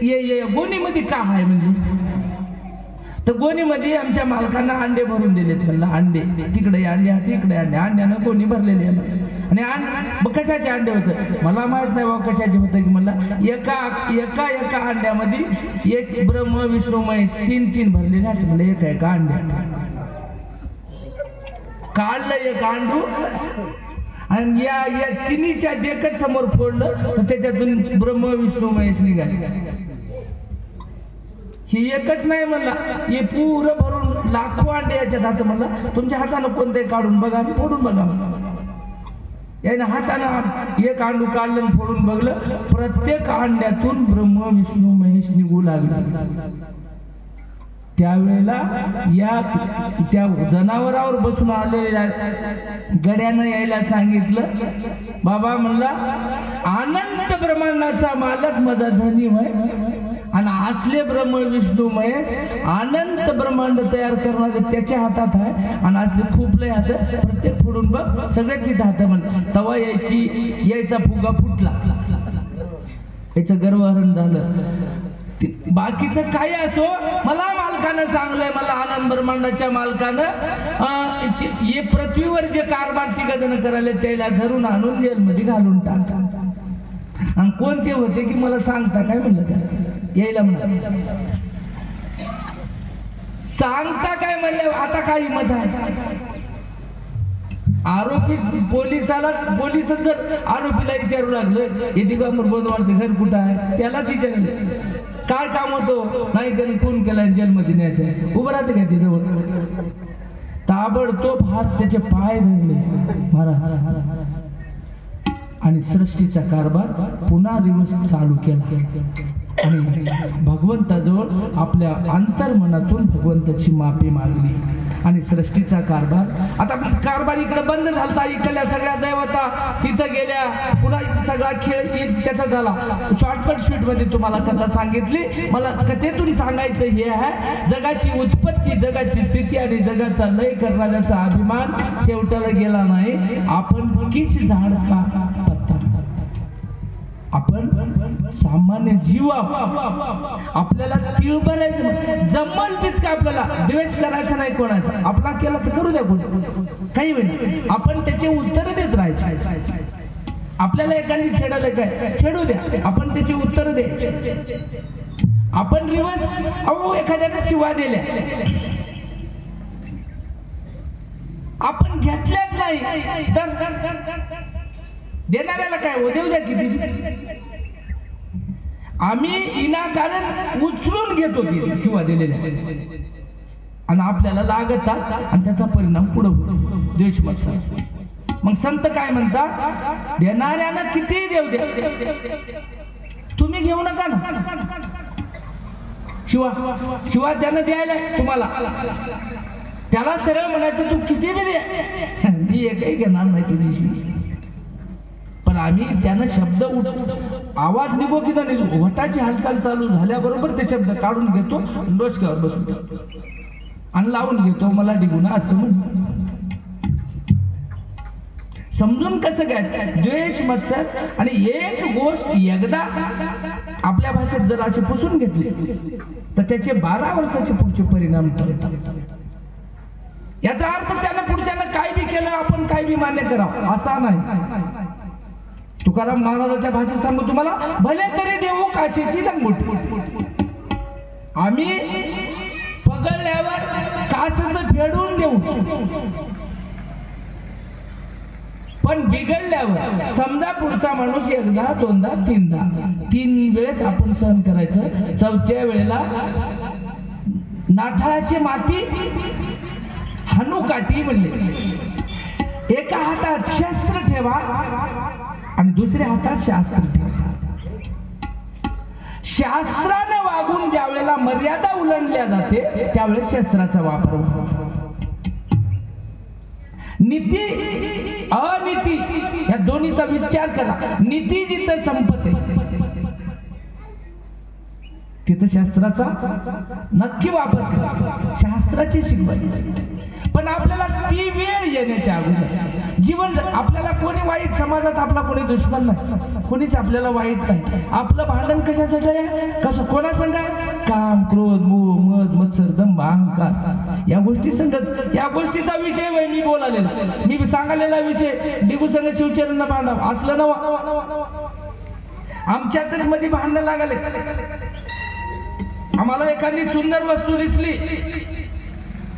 हे गोणीमध्ये का आहे म्हणजे तर गोणीमध्ये आमच्या मालकांना अंडे भरून दिलेत म्हणलं अंडे तिकडे अंडे तिकडे अंडे अंड्यानं गोणी भरलेली आणि कशाचे अंडे होते मला माहित नाही बाबा कशाचे होते की म्हणलं एका अंड्यामध्ये एक ब्रह्म विष्णू महेश तीन भरलेले आहेत म्हणलं एका अंड्या काढलं एक अंडू आणि या तिन्हीच्या देखत समोर फोडलं तर त्याच्यातून ब्रह्म विष्णू महेश निघाले ही एकच नाही म्हणला हे पुरं भरून लाखो अंडे याच्यात हात म्हणला तुमच्या हातानं कोणते काढून बघा फोडून बघा याने हातानं एक अंडू काढलं आणि फोडून बघलं प्रत्येक अंड्यातून ब्रह्म विष्णू महेश निघू लागला त्यावेळेला त्या जनावरावर बसून आलेल्या गड्यानं यायला सांगितलं बाबा म्हणला अनंत ब्रह्मांडाचा मालक माझा धनी होय आणि असले ब्रह्म विष्णू महेश अनंत ब्रह्मांड तयार करणारे त्याच्या हातात आहे आणि असले खूप लय हात प्रत्येक फोडून बघ सगळे तिथे हात म्हणतात तवा यायचा फुगा फुटला याचं गर्वहरण झालं बाकीचं काही असो मला मालकानं सांगलंय मला आनंद ब्रह्मांडाच्या मालकानं हे पृथ्वीवर जे कारभार तिघजण करायला त्याला धरून आणून जेलमध्ये घालून टाकतात आणि कोणते होते की मला सांगता काय म्हणलं त्या यायला म्हणा सांगता काय म्हणलं आता काय हिंमत आहे आरोपी पोलिसच जर आरोपीला विचारू लागलं हे दिगंबर बोधवाडचं घर कुठं आहे त्यालाच विचारलं काय काम होतो नाही त्यांनी खून केला जेलमध्ये न्यायचं उभं राहते काय ते जवळ ताबडतोब हात त्याचे पाय धरले महाराज आणि सृष्टीचा कारभार पुन्हा दिवस चालू केला आणि भगवंताजवळ आपल्या अंतर्मनातून भगवंताची माफी मागली आणि सृष्टीचा कारभार आता कारभार इकडे बंद झाला इकडल्या सगळ्या दैवता तिथं गेल्या पुन्हा सगळा खेळ त्याचा झाला शॉर्टकट स्वीट मध्ये तुम्हाला कथा सांगितली मला कथेतून सांगायचं हे आहे जगाची उत्पत्ती जगाची स्थिती आणि जगाचा लय करणाऱ्याचा अभिमान शेवटाला गेला नाही आपण किस झाड का पत्ता आपण सामान्य जीव आपल्याला तीळ बनायचं जमल तितकं आपल्याला द्वेष करायचा नाही कोणाचा आपला केला तर करू द्या कोण काही वेळ आपण त्याचे उत्तर देत राहायचे आपल्याला एखादी छेडायला काय छेडू द्या आपण त्याची उत्तर द्यायचे आपण रिवर्स एखाद्याने शिवा दिल्या आपण घेतल्याच नाही तर देणाऱ्याला काय हो देऊ द्या किती आम्ही विनाकारण उचलून घेतो की शिवा दिलेल्या आणि आपल्याला लागतात आणि त्याचा परिणाम पुढे होतो देशभक्त मग संत काय म्हणतात देणाऱ्याला किती देऊ द्या तुम्ही घेऊ नका ना शिवा त्यानं द्यायला तुम्हाला त्याला सरळ म्हणायचं तू किती बी दे मी एकही घेणार नाही तुझी शिवी पण आम्ही त्यानं शब्द आवाज निघो की नाही वटाची हालचाल चालू झाल्याबरोबर ते शब्द काढून घेतो डोसक्यावर बसून आणि लावून घेतो मला डिगुना असं म्हणून समजून कसं घ्यायचं द्वेष मत्सर आणि एक गोष्ट एकदा आपल्या भाषेत जर असे पुसून घेतले तर त्याचे 12 वर्षाचे पुढचे परिणाम ठरतात याचा अर्थ त्यानं पुढच्यानं काय बी केलं आपण काय बी मान्य करावं असा नाही तुकाराम महाराजांच्या भाषेत सांगू तुम्हाला भले तरी देऊ काशीची लंगोट आम्ही पगळल्यावर कासच फेडून देऊ पण बिघडल्यावर समजा पुढचा माणूस एकदा दोनदा तीन वेळेस आपण सहन करायचं चौथ्या वेळेला नाठाळाची माती हनुकाठी म्हणले एका हातात शस्त्र ठेवा आणि दुसऱ्या हातात शास्त्र ठेवा शास्त्राने वागून ज्या वेळेला मर्यादा उल्लंघल्या जाते त्यावेळेस शस्त्राचा वापर होतो नीती अनिती या दोन्हीचा विचार करा नीती जिथं संपते तिथं शास्त्राचा नक्की वापर करा शास्त्राची शिकवण पण आपल्याला ती वेळ येण्याच्या अगोदर जीवन आपल्याला कोणी वाईट समाजात आपला कोणी दुश्मन नाही, कोणीच आपल्याला वाईट नाही. आपलं भांडण कशासाठी आहे? कसं कोणा संग आहे? काम, क्रोध, मोह, मद, मत्सर, दंभ, अहंकार या गोष्टी संगत. या गोष्टीचा विषय वय मी बोलालेला, मी सांगालेला विषय डिगू संघ शिवचरण भांडव असलं ना. आमच्यातच मध्ये भांडण लागले. आम्हाला एखादी सुंदर वस्तू दिसली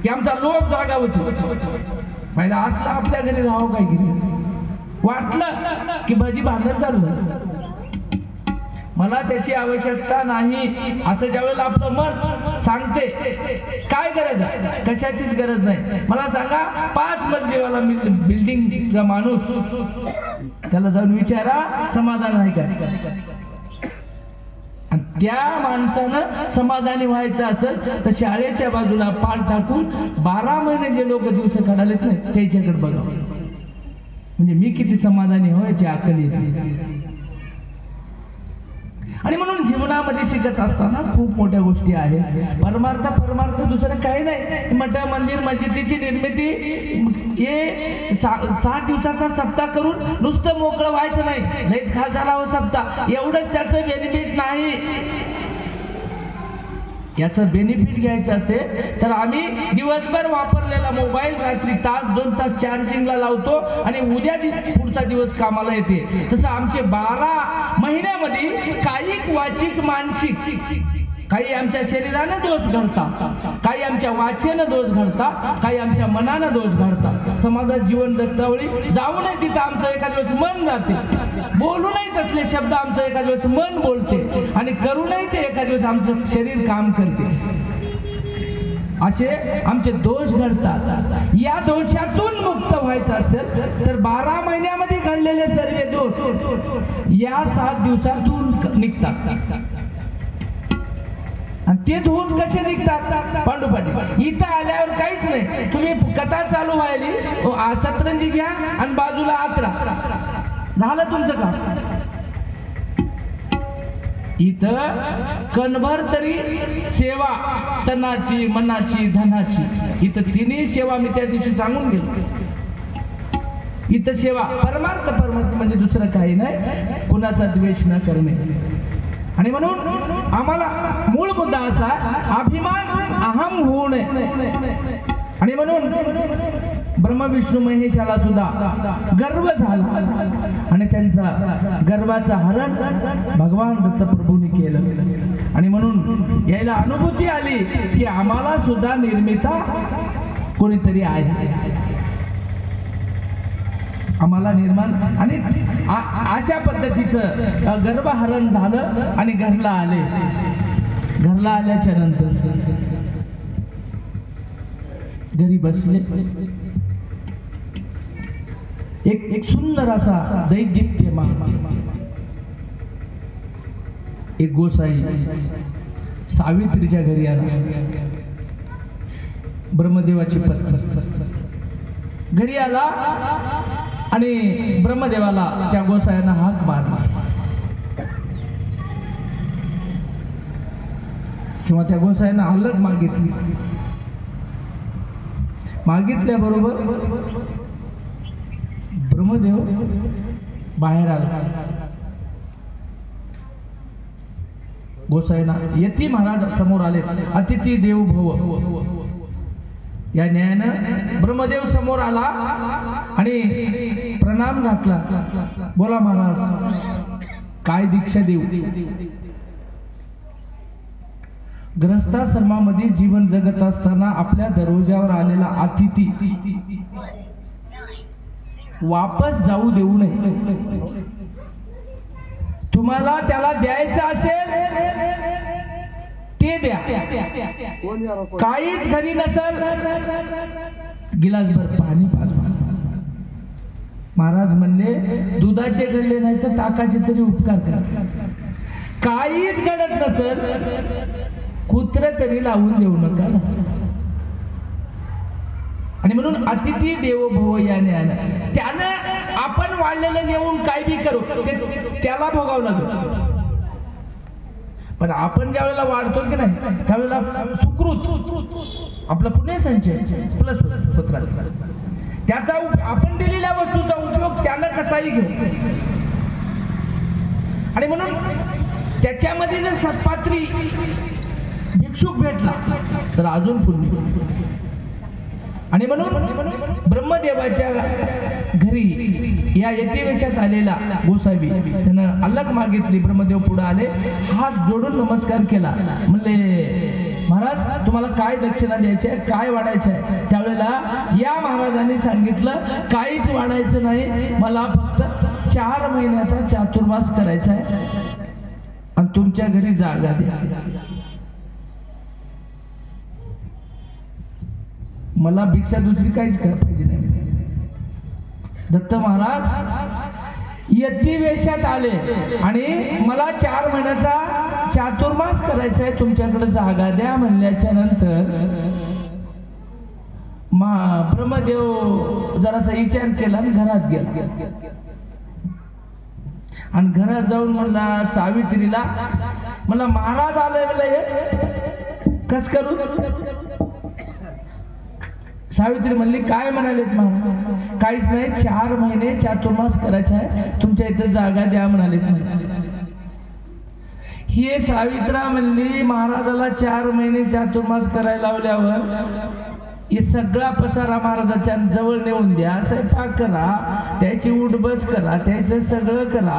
की आमचा लोभ जागा होतो. पहिला असला आपल्या घरी राहावं काय घरी वाटलं की माझी भांडण चालू झालं. मला त्याची आवश्यकता नाही असं ज्यावेळेला आपलं मन सांगते, काय गरज आहे? कशाचीच गरज नाही. मला सांगा, 5 मजलीवाला बिल्डिंगचा माणूस, त्याला जाऊन विचारा समाधान आहे का? त्या माणसानं समाधानी व्हायचं असेल तर शाळेच्या बाजूला पाल टाकून 12 महिने जे लोक दिवस काढालेत नाही त्याच्याकडे बघा. म्हणजे मी किती समाधानी व्हायची अक्कल येते. आणि म्हणून जीवनामध्ये शिकत असताना खूप मोठ्या गोष्टी आहेत. परमार्थ दुसरं काही नाही. मठ, मंदिर, मस्जिदीची निर्मिती हे 6 दिवसाचा सप्ताह करून नुसतं मोकळं व्हायचं नाही. लयच खास झाला हो सप्ताह, एवढंच त्याचं बेनिफिट नाही. याचं बेनिफिट घ्यायचं असेल तर आम्ही दिवसभर वापरलेला मोबाईल रात्री तास 2 तास चार्जिंगला लावतो आणि उद्या पुढचा दिवस कामाला येते. तसं आमचे 12 महिन्यामध्ये कायिक, वाचिक, मानसिक काही आमच्या शरीरानं दोष घडतात, काही आमच्या वाचेनं दोष घडतात, काही आमच्या मनानं दोष घडतात. समाजात जीवन जगतावळी जाऊ नये तिथं आमचं एका दिवस मन जाते, बोलू नये तसले शब्द आमचं एका दिवस मन बोलते, आणि करू नये ते एका दिवस आमचं शरीर काम करते. असे आमचे दोष घडतात. या दोषातून मुक्त व्हायचं असेल तर 12 महिन्यामध्ये घडलेले सर्व दोष या 7 दिवसातून निघतात. ते धुवून कसे निघतात? पांडुपाटी इथं आल्यावर काहीच नाही. तुम्ही कथा चालू व्हायली, सतरंजी घ्या आणि बाजूला 11 झालं तुमचं काम. इथं कणभर तरी सेवा, तनाची, मनाची, धनाची, इथं तिन्ही सेवा मी त्या दिवशी सांगून गेलो. इथं सेवा परमार्थ म्हणजे दुसरं काही नाही, कुणाचा द्वेष न करणे. आणि म्हणून आम्हाला मूळ मुद्दा असा, अभिमान अहम होऊ नये. आणि म्हणून ब्रह्म विष्णू महेशाला सुद्धा गर्व झाला आणि त्यांचा गर्वाचा हरण भगवान दत्तप्रभूंनी केलं. आणि म्हणून यायला अनुभूती आली की आम्हाला सुद्धा निर्मिता कोणीतरी आहे, आम्हाला निर्माण. आणि अशा पद्धतीचं गर्भहरण झालं आणि घरला आले. घरला आल्याच्या नंतर घरी बसले. एक सुंदर असा दैदिप्यमान एक गोसाई सावित्रीच्या घरी आला. ब्रह्मदेवाची पत्नी घरी आला आणि ब्रह्मदेवाला त्या गोसायांना हाक मारला किंवा त्या गोसायांना अलग मागितली. मागितल्याबरोबर ब्रह्मदेव बाहेर आला. गोसाईंना यती महाराज समोर आले. अतिथी देव भव या न्यायानं ब्रह्मदेव समोर आला आणि प्रणाम घातला. बोला महाराज, काय दीक्षा देऊ? ग्रस्ताश्रमामध्ये जीवन जगत असताना आपल्या दरवाजावर आलेला अतिथी वापस जाऊ देऊ नये. तुम्हाला त्याला द्यायचं असेल ते द्या. काहीच घरी नसेल, गिलासभर पाणी पाजवा. महाराज म्हणले, दुधाचे घडले नाही तर ताकाचे तरी उपकार करा. काहीच घडत नसेल, कुत्र तरी लावून देऊ नका. आणि म्हणून अतिथी देवो भव याने त्यानं आपण वाढलेलं नेऊन काय बी करू त्याला भोगावं लागलं. पण आपण ज्या वेळेला वाढतो की नाही त्यावेळेला सुकृत आपला पुण्य संचय प्लस होत राहतो. त्याचा आपण दिलेल्या वस्तूचा उपयोग त्यानं कसाही घेऊ आणि म्हणून त्याच्यामध्ये जर सत्पात्री भिक्षुक भेटला तर अजून पुण्य. आणि म्हणून ब्रह्मदेवाच्या घरी या यतिवेशात आलेला गोसावी त्यानं अलग मागितली. ब्रह्मदेव पुढे आले, हात जोडून नमस्कार केला, म्हणले महाराज तुम्हाला काय दक्षिणा द्यायची आहे, काय वाढायचं आहे. त्यावेळेला या महाराजांनी सांगितलं काहीच वाढायचं नाही, मला फक्त 4 महिन्याचा चातुर्मास करायचा आहे आणि तुमच्या घरी जागा द्या. मला भिक्षा दुसरी काहीच पाहिजे नाही. दत्त महाराज यतिवेशात आले आणि मला 4 महिन्याचा चातुर्मास करायचा आहे, तुमच्याकडे जागा द्या म्हणल्याच्या नंतर ब्रह्मदेव जरासा विचार केला आणि घरात गेला. आणि घरात जाऊन म्हणला सावित्रीला, मला महाराज आले कस करू. सावित्री म्हणली काय म्हणालेत महाराज, काहीच नाही, 4 महिने चातुर्मास करायचा आहे, तुमच्या इथे जागा द्या म्हणालेत. ही सावित्रा म्हणली महाराजाला 4 महिने चातुर्मास करायला लावल्यावर हे सगळा पसारा महाराजाच्या जवळ नेऊन द्या, स्वयंपाक करा, त्याची उठबस करा, त्याचं सगळं करा,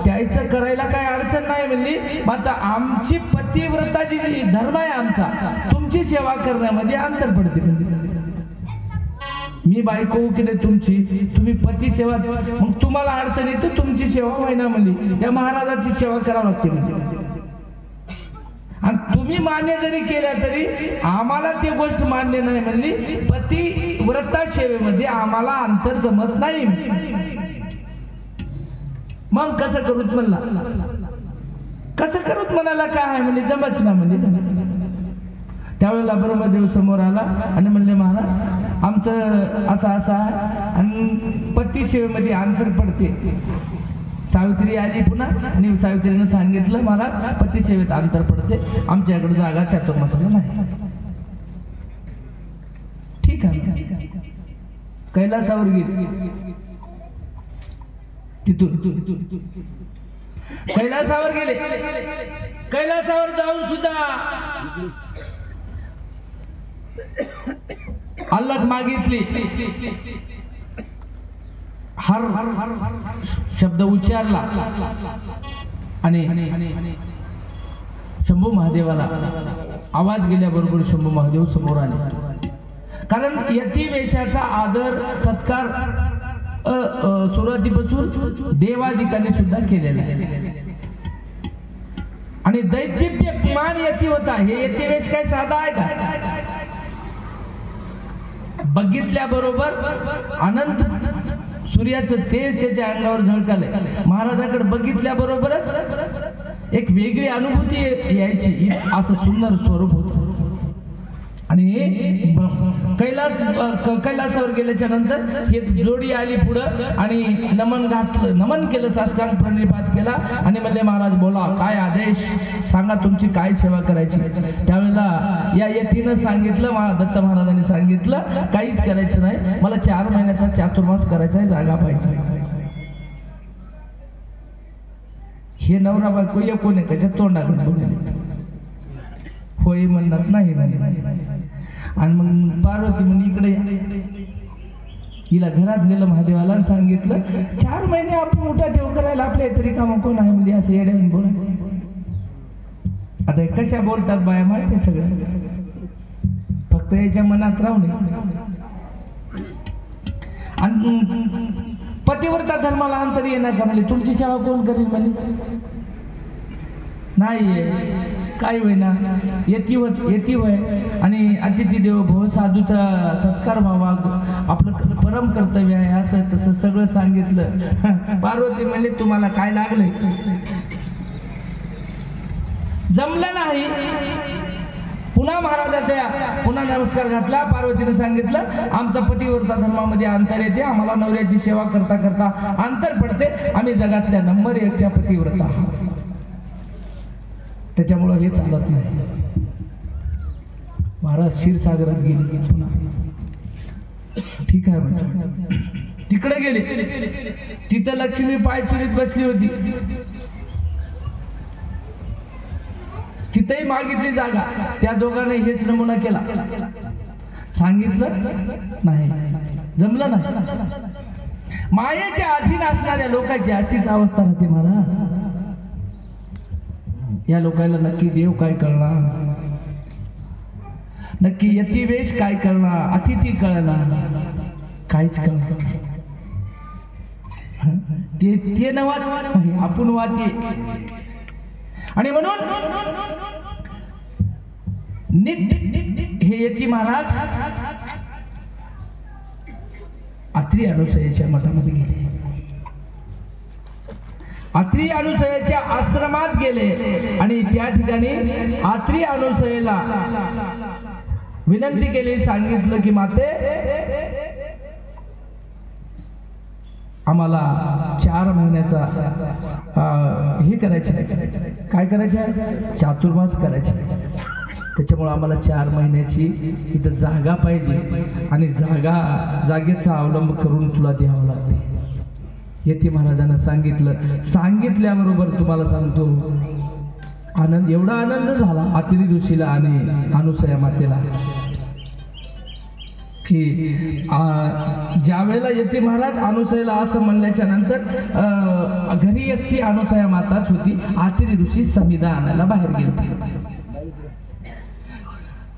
त्याचं करायला काही अडचण नाही म्हणली. मात्र आमची पतिव्रताची जी धर्म आहे आमचा, तुमची सेवा करण्यामध्ये अंतर पडते. मी बायको की नाही तुमची, तुम्ही पती सेवा, मग तुम्हाला अडचण येते, तुमची सेवा होईना म्हणली, या महाराजाची सेवा करावी लागते. आणि तुम्ही मान्य जरी केल्या तरी आम्हाला ती गोष्ट मान्य नाही म्हणली. पतिव्रता सेवेमध्ये आम्हाला अंतर जमत नाही. मग कसं करूत म्हणला, कसं करूत म्हणाला, काय आहे म्हणजे जमच ना म्हणजे. त्यावेळेला ब्रह्मदेव समोर आला आणि म्हणले महाराज आमचं असं असं आहे आणि पती सेवेमध्ये अंतर पडते. सावित्री आली पुन्हा आणि सावित्रीनं सांगितलं महाराज पती सेवेत अंतर पडते, आमच्याकडे जागा चातुर्मासाला नाही. ठीक आहे, कैलासावर गेली. तिथून कैलासावर गेले. कैलासावर जाऊन सुद्धा अलग मागितली. हर शब्द उच्चारला आणि शंभू महादेवाला आवाज गेल्याबरोबर शंभू महादेव समोर आले. कारण यतिवेशाचा आदर सत्कार सुरुवातीपासून देवादिकांनी सुद्धा केलेला आहे. आणि दैत्यमान यती होता. हे यतिवेश काय साधा आहे का. बघितल्याबरोबर अनंत सूर्याचं तेज त्याच्या अंगावर झळकालंय. महाराजाकडे बघितल्याबरोबरच एक वेगळी अनुभूती यायची, असं सुंदर स्वरूप होतं. आणि कैलासावर गेल्याच्या नंतर हे जोडी आली पुढं आणि नमन केलं, साष्टांग प्रणिपात केला आणि म्हणले महाराज बोला काय आदेश सांगा, तुमची काय सेवा करायची. त्यावेळेला या यतीनं सांगितलं, दत्त महाराजांनी सांगितलं काहीच करायचं नाही, मला 4 महिन्याचा चातुर्मास करायचा आहे, जागा पाहिजे. हे नवरा बायको कोण आहे त्याच्या तोंडाकडे होय म्हणत नाही. आणि मग पार्वती म्हणजे इकडे हिला घरात नेलं महादेवाला आणि सांगितलं 4 महिने आपण मोठा ठेव करायला आपल्या तरी काम कोण आहे म्हणजे असं येड्याने बोल. आता कशा बोलतात बाया माहिती सगळं, फक्त याच्या मनात राहू नये. आणि पतिव्रता धर्माला अंतर येणार का म्हणजे, तुमची सेवा कोण करेल म्हणजे नाही काय होईना. येती होय आणि अतिथी देव भव, साधूचा सत्कार व्हावा, आपलं परम कर्तव्य आहे, असं तसं सगळं सांगितलं. पार्वती म्हणले तुम्हाला काय लागलंय, जमलं नाही. पुन्हा महाराजाच्या पुन्हा नमस्कार घातला. पार्वतीने सांगितलं आमचा पतिव्रता धर्मामध्ये अंतर येते, आम्हाला नवऱ्याची सेवा करता करता अंतर पडते, आम्ही जगातल्या नंबर 1च्या पतिव्रता. त्याच्यामुळं हे चालत नाही. महाराज क्षीरसागरात गेले पुन्हा. ठीक आहे म्हणजे तिकडे गेले. तिथं लक्ष्मी पाय चुलीत बसली होती. तिथेही मागितली जागा. त्या दोघांनी हेच नमुना केला. सांगितलं नाही, जमलं नाही. मायेच्या अधीन असणाऱ्या लोकांची अशीच अवस्था होती महाराज. या लोकांना नक्की देव काय करणार, नक्की यतिवेश काय करणार, अतिथी कळणार, काहीच कळणार. ते नवा आपण वाटे. आणि म्हणून हे यती महाराज आत्री अनुसयाच्या मठामध्ये गेले. आत्री अनुसयाच्या आश्रमात गेले आणि त्या ठिकाणी आत्री अनुसयेला विनंती केली. सांगितलं की माते, आम्हाला 4 महिन्याचा हे करायचं, काय करायचं, चातुर्मास करायचे. त्याच्यामुळे आम्हाला 4 महिन्याची इथं जागा पाहिजे आणि जागेचा अवलंब करून तुला द्यावं लागते. यती महाराजांना सांगितलं. सांगितल्याबरोबर तुम्हाला सांगतो आनंद, एवढा आनंद झाला आत्री ऋषीला आणि अनुसया मातेला की ज्या वेळेला यती महाराज अनुसयाला असं म्हणल्याच्या नंतर घरी एकटी अनुसया माताच होती. आत्री ऋषी समिधा आणायला बाहेर गेले.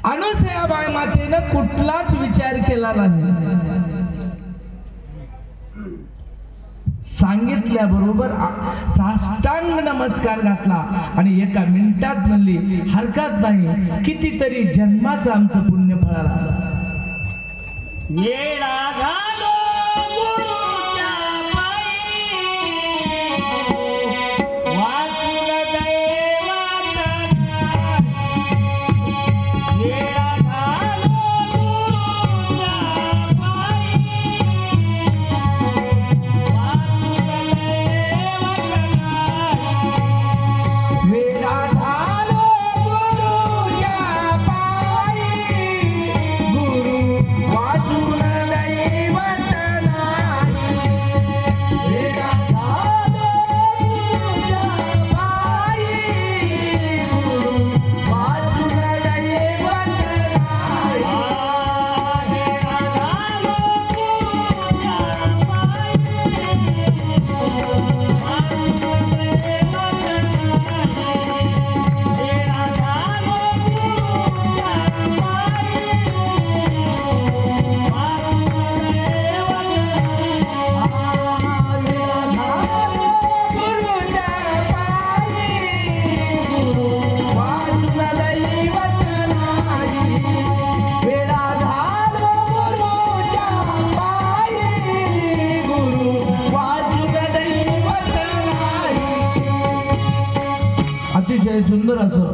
अनुसयाबाई मातेनं कुठलाच विचार केला नाही. सांगितल्याबरोबर साष्टांग नमस्कार घातला आणि एका मिनिटात म्हणली, हरकत नाही, कितीतरी जन्माचं आमचं पुण्य फळाला. येडा झालो गुरुच्या पायी, वाचून दैवाचा. येडा झालो गुरुच्या पायी, वाचून दैवाचा. वेडा झालो गुरुच्या पायी, गुरु वाचून दैवत नाही. वेडा झालो गुरुच्या पायी, गुरु वाचून दैवत नाही. येडा झालो गुरुच्या पायी, वाचून दैवाचा. येडा झालो गुरुच्या अतिशय सुंदर असं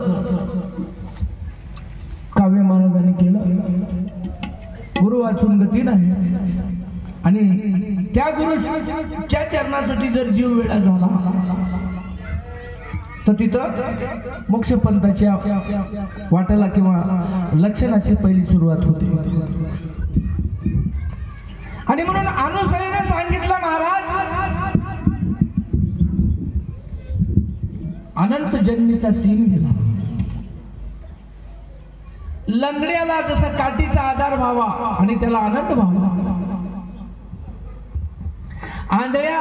काव्य महाराजांनी केलं. गुरु वाचून गती नाही. आणि त्या गुरुच्या चरणासाठी जर जीव वेळा झाला तर तिथं मोक्षपंथाच्या वाटेला किंवा लक्षणाची पहिली सुरुवात होते. आणि म्हणून अनुसयाने सांगितलं, महाराज अनंत जन्मीचा सीन गेला. लंगड्याला जसा काठीचा आधार व्हावा आणि त्याला आनंद व्हावा, आंधळ्या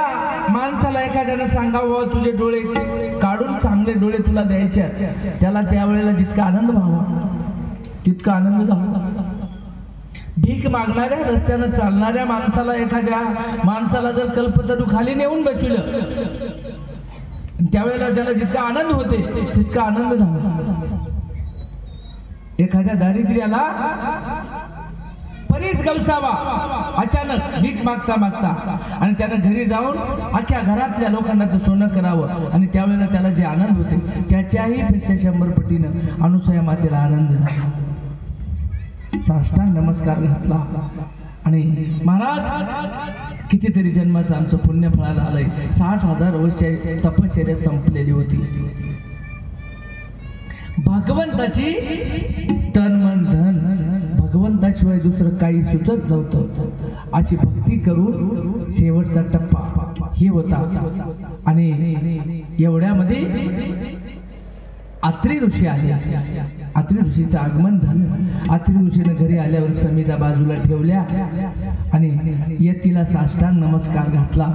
माणसाला एखाद्यानं सांगावं तुझे डोळे काढून चांगले डोळे तुला द्यायचे, त्याला त्यावेळेला जितका आनंद व्हावा तितका आनंद झाला. भीक मागणाऱ्या रस्त्यानं चालणाऱ्या माणसाला, एखाद्या माणसाला जर कल्पतरू खाली नेऊन बसविलं त्यावेळेला त्याला जितका आनंद होते तितका आनंद झाला. एखाद्या दारिद्र्याला परीस गवसावा अचानक भीक मागता मागता आणि त्यानं घरी जाऊन अख्ख्या घरातल्या लोकांना सोनं करावं आणि त्यावेळेला त्याला जे आनंद होते त्याच्याही पेक्षा 100 पटीनं अनुसया मातेला आनंद झाला. साष्टांग नमस्कार घातला आणि महाराज कितीतरी जन्माचं आमचं पुण्य फळाला आलंय. 60,000 वर्ष तपश्चर्या संपलेली होती. भगवंताची तन मन धन भगवंताशिवाय दुसरं काही सुचत नव्हतं. अशी भक्ती करून शेवटचा टप्पा हे होता. आणि एवढ्यामध्ये अत्री ऋषी आले. अत्री ऋषीचं आगमन झालं. अत्री ऋषीने घरी आल्यावर समिधा बाजूला ठेवल्या आणि यतीला साष्टांग नमस्कार घातला.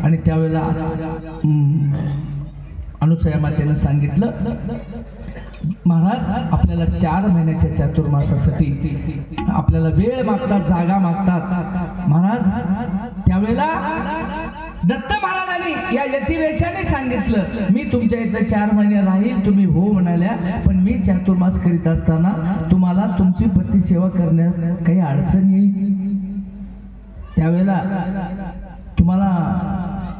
आणि त्यावेळेला अनुसया मातेनं सांगितलं, महाराज आपल्याला 4 महिन्याच्या चातुर्मासासाठी आपल्याला वेळ मागतात, जागा मागतात. महाराज त्यावेळेला दत्त महाराजांनी या यतिवेशाने सांगितलं, मी तुमच्या इथे 4 महिने राहील. तुम्ही हो म्हणाल्या, पण मी चातुर्मास करीत असताना तुम्हाला तुमची पती सेवा करण्यात काही अडचण येईल. त्यावेळेला तुम्हाला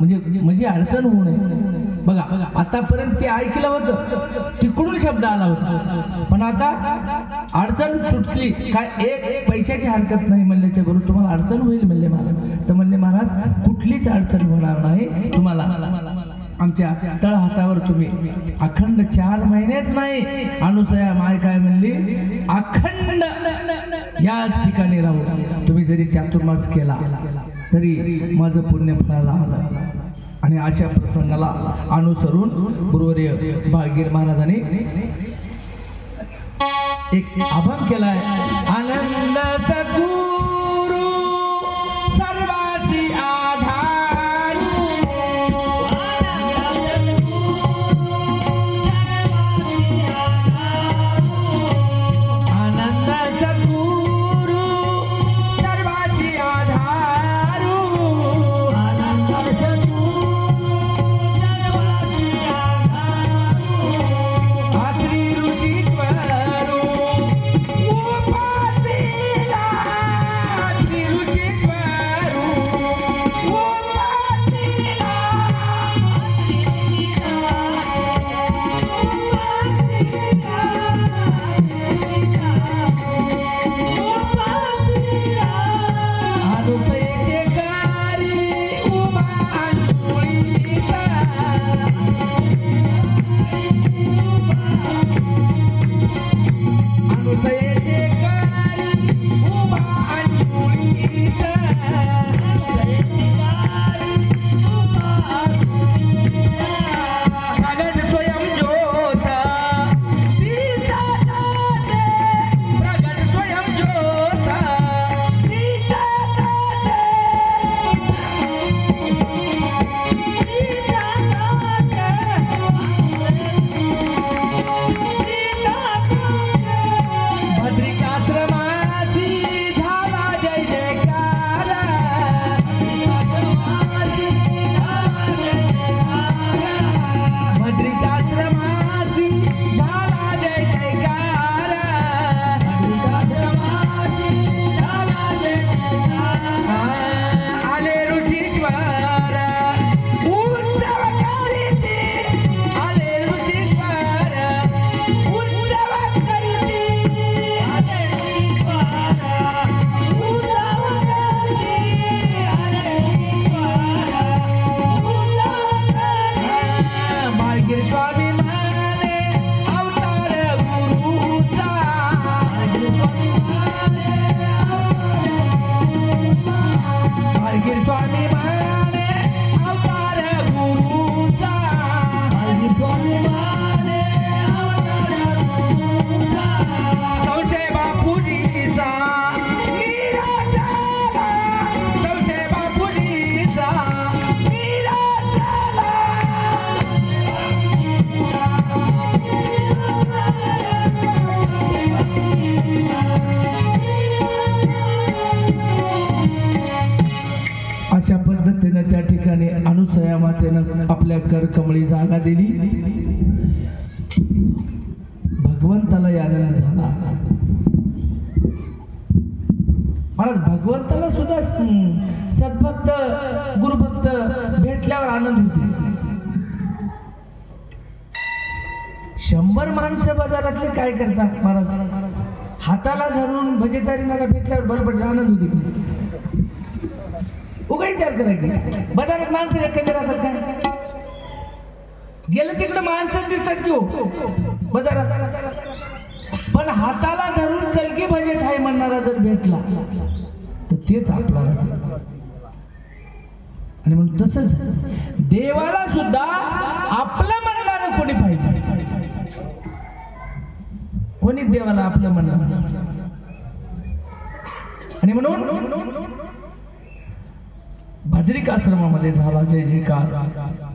म्हणजे अडचण होऊ नये. बघा आतापर्यंत ते ऐकलं होतं, तिकडून शब्द आला होता, पण आता अडचण सुटली. काय एक पैशाची हरकत नाही म्हणल्याच्या बरोबर तुम्हाला अडचण होईल म्हणले मला. तर म्हणले महाराज कुठलीच अडचण होणार नाही तुम्हाला. आमच्या तळहातावर तुम्ही अखंड 4 महिनेच नाही, अनुसया माय काय म्हणली, अखंड याच ठिकाणी राहू. तुम्ही जरी चातुर्मास केला तरी माझं पुण्य फळाला आलं. आणि अशा प्रसंगाला अनुसरून गुरुवर्य भागीर महाराजांनी एक अभंग केलाय. आनंद सद्गुरु सर्वासी आधार, आनंद सद्गुरु सर्वासी आधार, आनंद सद्गुरु अत्री ऋषीश्वरू उपासीला, अत्री ऋषीश्वरू उपासीला, अनुसयेचे कारी उभा अंकुळीचा, अनुसयेचे कारी उभा अंकुळीचा, प्रगट स्वयं ज्योत सीता दाते, प्रगट स्वयं ज्योत सीता दाते, सीता दाते, भद्रिकाश्रमासी झाला जय जयकार, भद्रिकाश्रमासी झाला जय जयकार, भद्रिकाश्रमासी झाला जय जयकार. आले ऋषीश्वर उत्सव करीती, आले ऋषीश्वर उत्सव करीती, आले ऋषीश्वर उत्सव करीती, आले ऋषीश्वर उत्सव करीती. भागीर स्वामी म्हणे अवतार गुरुचा, भागीर स्वामी म्हणे अवतार गुरुचा, भागीर स्वामी म्हणे अवतार गुरुचा. संशय बापूजीचा मीरा झाला, संशय बापूजीचा मीरा झाला. अशा पद्धतीने त्या ठिकाणी अनुसया मातेनं आपल्या करकमळी जागा दिली. भगवंताला आनंद झाला. महाराज भगवंताला सुद्धा सद्भक्त गुरुभक्त भेटल्यावर आनंद होते. 100 माणसं बाजारातले काय करतात महाराज, हाताला धरून भजेतारीनाला भेटल्यावर बरोबर आनंद होते. उगाच विचार करायचे बाजारात माणसं कमी राहतात काय, गेलं तिकडे माणसं दिसतात की हो बाजारात, पण हाताला धरून चलकी भजे खाय म्हणणारा जर भेटला तर तेच आपला. आणि म्हणून तसंच देवाला सुद्धा आपलं म्हणणारं कोणी पाहिजे. कोणीच देवाला आपलं म्हणणार. आणि म्हणून भद्रिक आश्रमामध्ये झाला जय जयकार.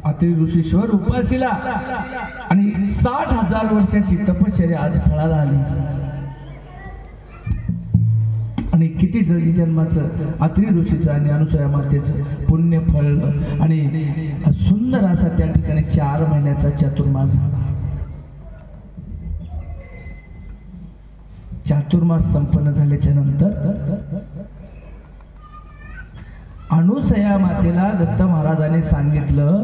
अति ऋषीश्वर उपासीला आणि 60,000 वर्षाची तपश्चर्या आज फळाला आली. आणि किती जन्माचं अत्रि ऋषीचं आणि अनुसूया मातेचं पुण्य फळलं. आणि सुंदर असा त्या ठिकाणी 4 महिन्याचा चातुर्मास झाला. चातुर्मास संपन्न झाल्याच्या नंतर अनुसूया मातेला दत्त महाराजांनी सांगितलं,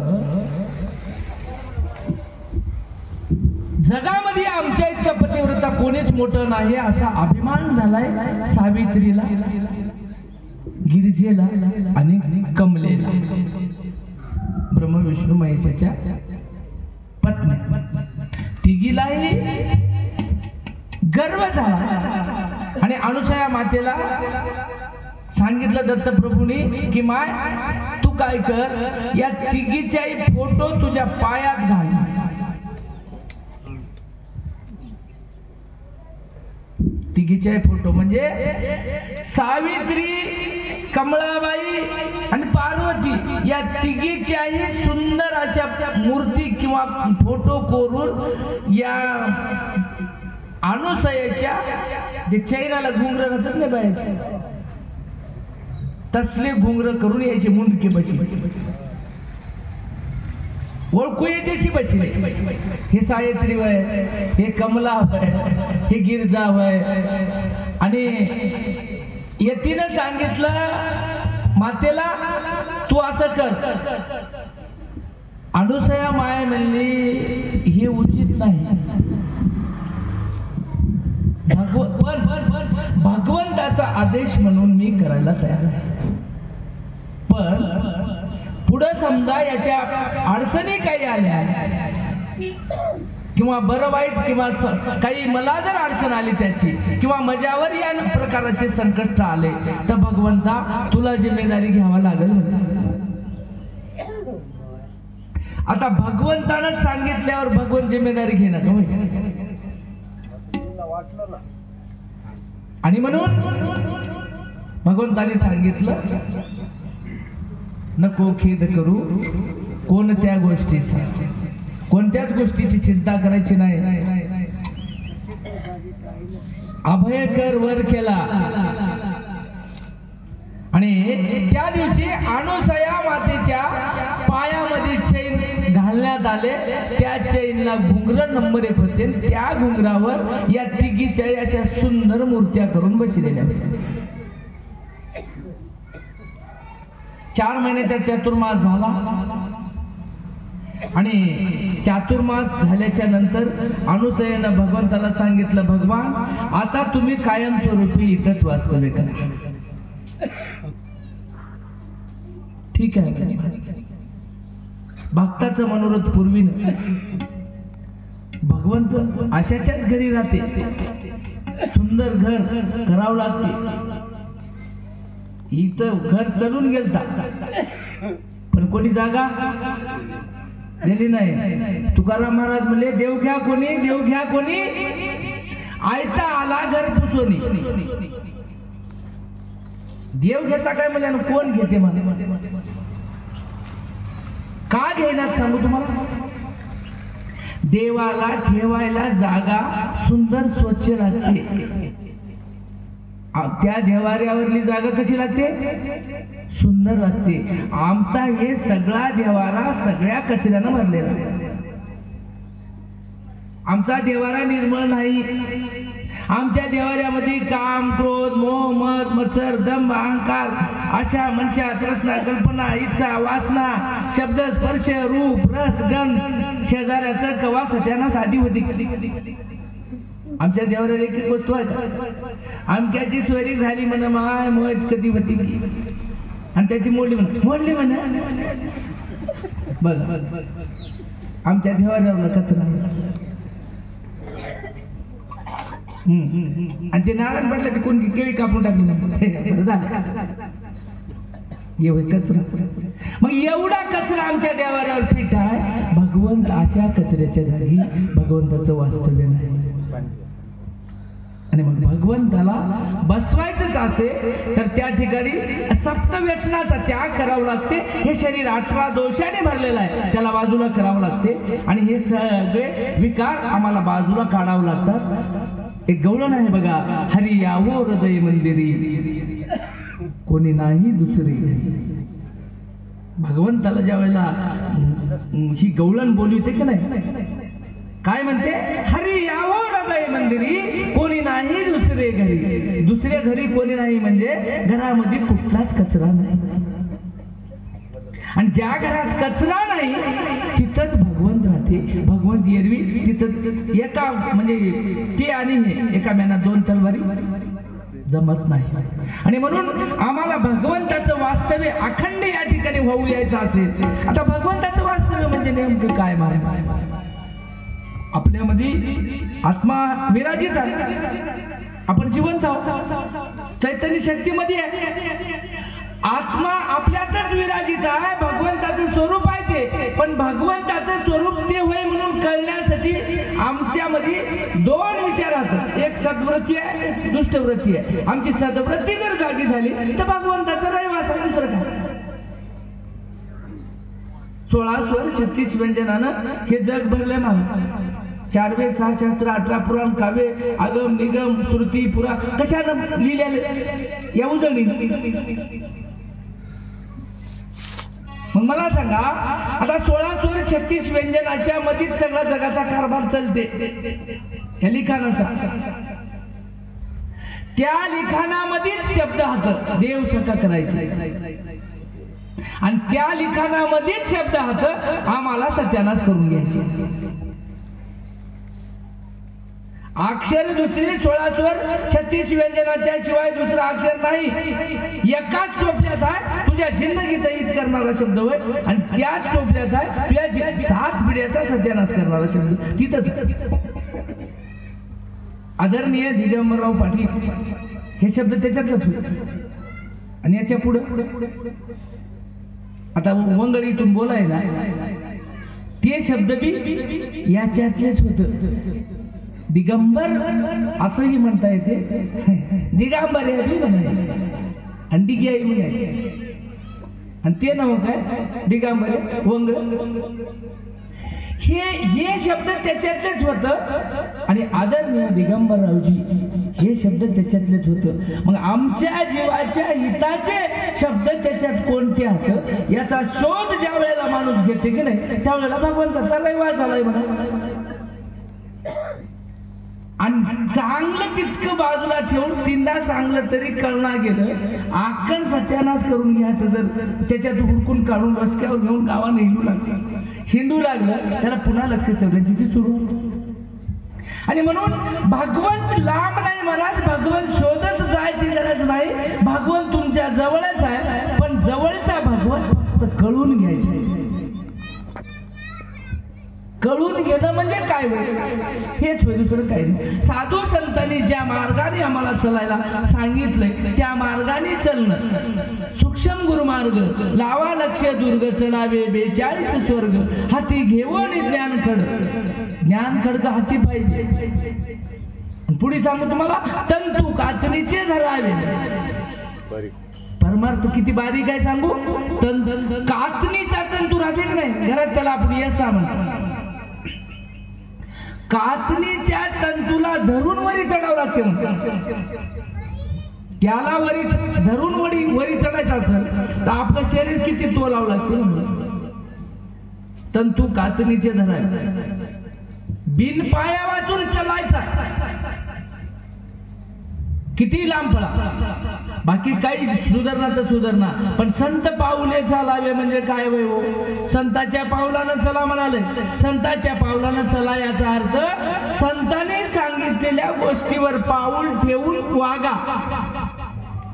जगामध्ये आमच्या इतका पतिव्रता कोणीच मोठं नाही असा अभिमान झालाय सावित्रीला, गिरिजेला आणि कमलेला, ब्रह्म विष्णू महेशाच्या पत्नी. तिघीलाही गर्व झाला. आणि अनुसूया मातेला सांगितलं दत्तप्रभूंनी की माय तू काय कर, या तिघीचाही फोटो तुझ्या पायात घाल. तिघीचाही फोटो म्हणजे सावित्री, कमळाबाई आणि पार्वती या तिघीच्याही सुंदर अशा मूर्ती किंवा फोटो कोरून या अनुसूयाच्या जे चैनाला घुंगर राहतात ना बायाचे तसले घुंगर करून यायचे मुंडके बची ओळखू येतेची बची. हे सावित्री वय, हे कमला वय, हे गिरजा वय. आणि यतीनं सांगितलं मातेला तू असं कर. अनुसूया माय म्हणली हे उचित नाही. भगवंताचा आदेश म्हणून मी करायला तयार आहे. पण पुढे समजा याच्या अडचणी काही आल्या किंवा बरं वाईट किंवा काही मला जर अडचण आली त्याची किंवा माझ्यावर या प्रकारचे संकट आले तर भगवंता तुला जिम्मेदारी घ्यावा लागेल. आता भगवंतानंच सांगितल्यावर भगवंत जिम्मेदारी घेणार का? आणि म्हणून भगवंताने सांगितलं नको खेद करू कोणत्या गोष्टीचा, कोणत्याच गोष्टीची चिंता करायची नाही. अभयकर वर केला. आणि त्या दिवशी अनुसूया मातेच्या पायामध्ये चैन घालण्यात आले. त्या चैनला घुंगर नंबर 1 होते. त्या घुंगरावर या तिघीच्या अशा सुंदर मूर्त्या करून बसलेल्या. 4 महिन्याचा चातुर्मास झाला. आणि चातुर्मास झाल्याच्या नंतर अनुसूयानं भगवंताला सांगितलं, भगवान आता तुम्ही कायमस्वरूपी इथंच वास्तव्य करा. ठीक आहे. भक्ताचं मनोरथ पूर्वीनं भगवंत अशाच्याच घरी राहते. सुंदर घर करावं लागते. इथं घर चलून गेलता पण कोणी जागा दिली नाही. तुकाराम महाराज म्हणले देव घ्या कोणी, देव घ्या कोणी, आयता आला घर पुसोनी. देव घेता काय म्हणजे कोण घेते मला का घेणार सांगू तुम्हाला. देवाला ठेवायला जागा सुंदर स्वच्छ लागते. त्या देवाऱ्यावरली जागा कशी लागते? सुंदर लागते. आमचा हे सगळा देवारा सगळ्या कचऱ्यानं भरलेला. आमचा देवारा निर्मळ नाही. आमच्या देवाऱ्यामध्ये काम, क्रोध, मोह, मद, मत्सर, दंभ, अहंकार अशा मनुष्या, तृष्णा, कल्पना, इच्छा, वासना, शब्द, स्पर्श, रूप, रस, गंध, शेजाऱ्याचं कवा सत्यानाच आधी होती. आमच्या देवाऱ्याला एक एक वस्तू आहे. आमक्याची सोयरी झाली म्हणा माय मज कधी होती आणि त्याची मोडली म्हणा बघ. आमच्या देवाऱ्यावरला कचरा आणि ते नारायण पडलं ते कोणी केळी कापून टाकली कचरा. मग एवढा कचरा आमच्या देवाऱ्यावर पीठ आहे. भगवंत अशा कचऱ्याच्या जागी भगवंताचं वास्तव्य नाही. आणि मग भगवंताला बसवायचंच असेल तर त्या ठिकाणी सप्तव्यसनाचा त्याग करावा लागते. हे शरीर 18 दोषाने भरलेलं आहे, त्याला बाजूला करावं लागते आणि हे सगळे विकार आम्हाला बाजूला काढावं लागतात. एक गवळण आहे बघा, हरी यावो हृदय मंदिरी कोणी नाही दुसरे. भगवंताला ज्या वेळेला ही गवळण बोलवते की नाही, काय म्हणते, हरी यावो हृदय मंदिरी कोणी नाही दुसरे घरी. दुसऱ्या घरी कोणी नाही म्हणजे घरामध्ये कुठलाच कचरा नाही. आणि ज्या घरात कचरा नाही तिथंच भगवंत राहते. भगवंत एरवी तिथं एका म्हणजे ते आणि हे एका मेनात 2 तलवारी जमत नाही. आणि म्हणून आम्हाला भगवंताचं वास्तव्य अखंड या ठिकाणी होऊ यायचं असेल. आता भगवंताचं वास्तव्य म्हणजे नेमकं काय मारायचं. आपल्यामध्ये आत्मा विराजित आहे, आपण जिवंत आहोत, चैतन्य शक्तीमध्ये आहे. आत्मा आपल्यातच विराजित आहे, भगवंताचं स्वरूप आहे ते. पण भगवंताचं स्वरूप ते होय म्हणून कळण्यासाठी आमच्यामध्ये 2 विचार आहेत. एक सद्वृत्ती आहे, दुष्टवृत्ती आहे. आमची सद्वृत्ती जर जागी झाली तर भगवंताचा रहिवास आहे, दुसरं काय. 16 स्वर 36 व्यंजनानं हे जग भरले माग. 4 वेद 6 शास्त्र 18 पुराण काव्य आगम निगम श्रुती पुरा कशानं लिहिलेले या उजळणी. मग मला सांगा, आता 16 स्वर 36 व्यंजनाच्या मधीच सगळा जगाचा कारभार चालते या लिखाणाचा. त्या लिखाणामध्येच शब्द हात देव सका करायचे आणि त्या लिखाणामध्येच शब्द हात आम्हाला सत्यानाश करून घ्यायचे. अक्षर दुसरे 16 स्वर 36 व्यंजनाच्या शिवाय दुसरा अक्षर नाही. एकाच टोपल्यात आहे तुझ्या जिंदगीचा हित करणारा शब्द होय आणि त्याच टोपल्यात आहे तुझ्या 7 पिढ्याचा सत्यानाश करणारा शब्द. तिथंच आदरणीय दिगंबरराव पाटील हे शब्द त्याच्यातच होते. आणि याच्या पुढे आता वंगळीतून बोलायला ते शब्द बी याच्यातलेच होत. दिगंबर असंही म्हणता येते, दिगंबर या बी म्हणाय अंडी आई म्हणाय आणि ते नाव काय दिगंबर वंग. हे शब्द त्याच्यातलेच होत आणि आदरणीय दिगंबररावजी हे शब्द त्याच्यातलेच होत. मग आमच्या जीवाच्या हिताचे शब्द त्याच्यात कोणते आहेत याचा शोध ज्या वेळेला माणूस घेते की नाही त्यावेळेला भगवंताचा रहिवास झालाय म्हणा. आणि चांगलं तितकं बाजूला ठेवून 3दा सांगलं तरी कळणार गेलं. आकण सत्यानाश करून घ्यायचं जर त्याच्यात हुडकून काढून रस्त्यावर घेऊन गावाने हिंडू लागलं त्याला पुन्हा लक्ष ठेवण्याची सुरू. आणि म्हणून भगवंत लांब नाही महाराज, भगवंत शोधत जायची गरज नाही. भगवंत तुमच्या जवळच आहे, पण जवळचा भगवंत फक्त कळून घ्यायचा. कळून घेणं म्हणजे काय होईल हेच होईल, दुसरं काही नाही. साधू संतांनी ज्या मार्गाने आम्हाला चलायला सांगितलंय त्या मार्गाने चलणं. सूक्ष्म गुरुमार्ग लावा लक्ष दुर्ग चढावे 42 स्वर्ग हाती घेऊन ज्ञान खड. ज्ञान खडक हाती पाहिजे. पुढे सांगू तुम्हाला, तंतू कातणीचे धरावे. परमार्थ किती बारीक आहे सांगू. कातणीचा तंतू राहते नाही घरात त्याला आपण यसा म्हणतो. कातणीच्या तंतूला धरून वरी चढावं लागते म्हणतात. त्याला वरी धरून वरी चढायचं असेल तर आपलं शरीर किती तोलावं लागते. तंतू कातणीचे धरायचे. बिन पाया वाचून चलायचा. किती लांब पळा बाकी काही सुधारणा तर सुधारणा, पण संत पाऊले चालावे म्हणजे काय वय हो. संताच्या पावलानं चला म्हणाले. संताच्या पावलानं चला याचा अर्थ संतांनी सांगितलेल्या गोष्टीवर पाऊल ठेवून वागा.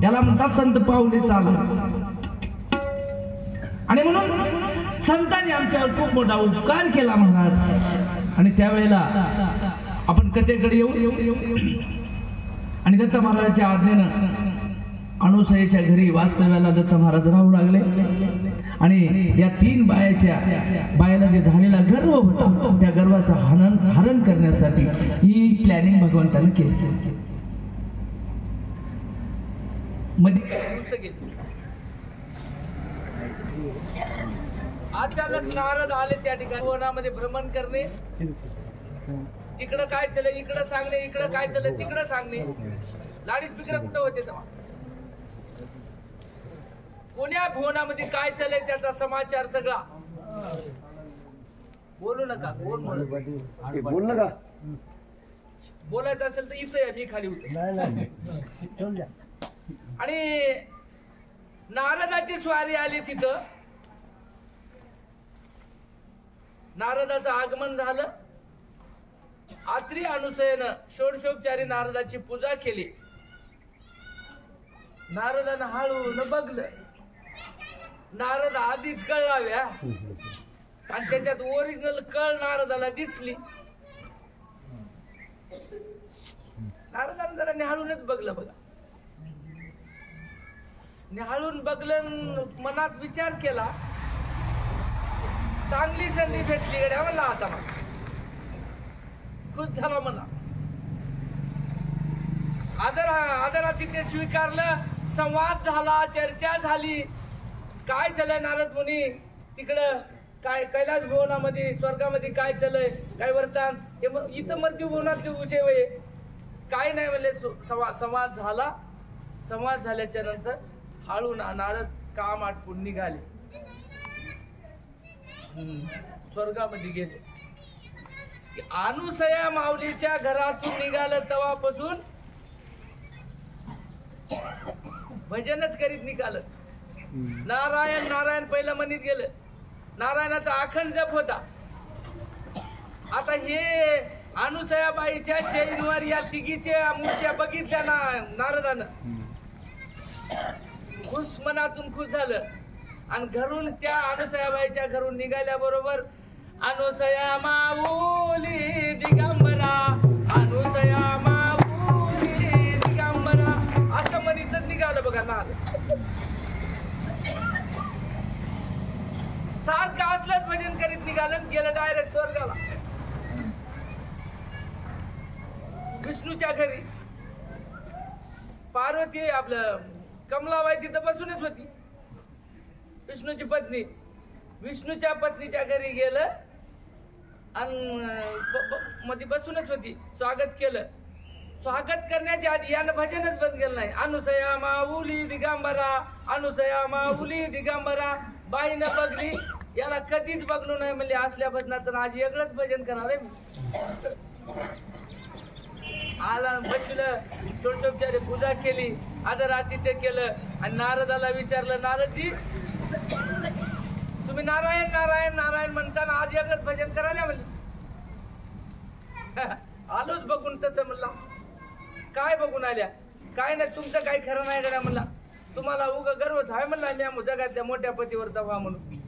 त्याला म्हणतात संत पाऊले चाला. आणि म्हणून संतांनी आमच्यावर खूप मोठा उपकार केला महाराज. आणि त्यावेळेला आपण कथेकडे येऊ. आणि दत्त महाराजांच्या आज्ञेनं अनुसयेच्या घरी वास्तव्याला दत्त महाराज राहू लागले. आणि या 3 बायाला जे झालेला गर्व होता त्या गर्वाचा हरण करण्यासाठी ही प्लॅनिंग भगवंताने केली. अचानक नारद आले त्या ठिकाणी. वनामध्ये भ्रमण करणे, इकडं काय चाललंय इकडं सांगणे, इकडं काय चाललंय तिकडं सांगणे. लाडीच बिकडं कुठं होते तेव्हा. कोण्या भुवनामध्ये काय चाललंय त्याचा समाचार सगळा. बोलू नका. बोल नका. बोलायचं असेल तर इथं या, मी खाली होतो. आणि नारदाची स्वारी आली तिथं. नारदाचं आगमन झालं. आत्री अनुसयेनं षोडशोपचारी नारदाची पूजा केली. नारदानं हळून बघलं. नारद आधीच कळलाव्या आणि त्याच्यात ओरिजिनल कळ नारदाला दिसली. नारदानं जरा निहाळूनच बघलं बघा. निहाळून बघलं, मनात विचार केला, चांगली संधी भेटली गड्या म्हणला. आता मला खुश झाला म्हणा. आदरातिथ्य स्वीकारलं. संवाद झाला, चर्चा झाली. काय चालय नारद मुनी तिकडं, काय कैलास भुवनामध्ये स्वर्गामध्ये काय चालय, काय वर्तान, हे इथं मृत्यू भुवनातले विषय वय काय नाही म्हणले. संवाद झाला. संवाद झाल्याच्या नंतर हळू नारद काम आटपून निघाले. स्वर्गामध्ये गेले. अनुसया माऊलीच्या घरातून निघालं तेव्हापासून भजनच करीत निघालं. नारायण नारायण पहिलं म्हणत गेलं. नारायणाचा अखंड जप होता. आता हे अनुसयाबाईच्या चैनवर या तिघीच्या मूर्त्या बघितल्या नारदानं. खुश मनातून खुश झालं. आणि घरून त्या अनुसयाबाईच्या घरून निघाल्या बरोबर अनुसया माऊली दिगंबरा, अनुसया माऊली दिगंबरा असं म्हणतच निघालं बघा नारद. सारखं असलंच भजन करीत निघालं. गेलं डायरेक्ट स्वर्गाला. विष्णूच्या घरी पार्वती आपलं कमलाबाई तिथं बसूनच होती. विष्णूची पत्नी. विष्णूच्या पत्नीच्या घरी गेलं आणि मध्ये बसूनच होती. स्वागत केलं. स्वागत करण्याच्या आधी यानं भजनच बंद केलं नाही. अनुसया माऊली दिगंबरा, अनुसया माऊली दिगंबरा. बाईनं बघली, याला कधीच बघलो नाही म्हणजे असल्या भजनात आज वेगळंच भजन करणार आहे. आला बसलं. षोडशोपचारी पूजा केली. आदरातिथ्य केलं. आणि नारदाला विचारलं, नारदजी तुम्ही नारायण नारायण नारायण म्हणताना आज वेगळंच भजन करायला म्हणले. आलोच बघून तसं म्हणला. काय बघून आल्या. काय नाही तुमचं काही खरं नाही गड्या म्हणला. तुम्हाला उग गर्वच आहे म्हणला मी जगातल्या मोठ्या पतीव्रता व्हा म्हणून.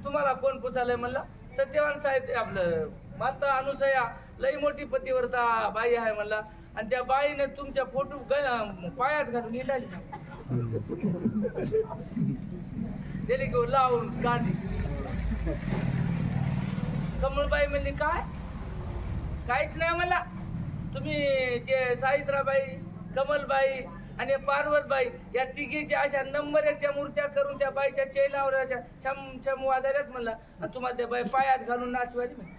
तुम्हाला कोण पुसालय म्हणला. सत्यवान साहेब आपलं माता अनुसया लई मोठी पतिव्रता बाई आहे म्हणला. आणि त्या बाईने तुमच्या फोटो पायात घालून हिंडाली दिली घेऊ लावून गांधी. कमळबाई म्हणली काय काहीच नाही म्हणला. तुम्ही जे सावित्राबाई, कमलबाई आणि पार्वतबाई या तिघीच्या अशा नंबर 1च्या मूर्त्या करून त्या बाईच्या चैनावर अशा छम छम वाजाल्यात म्हणला. आणि तुम्हाला त्या बाई पायात घालून नाचवायची म्हणली.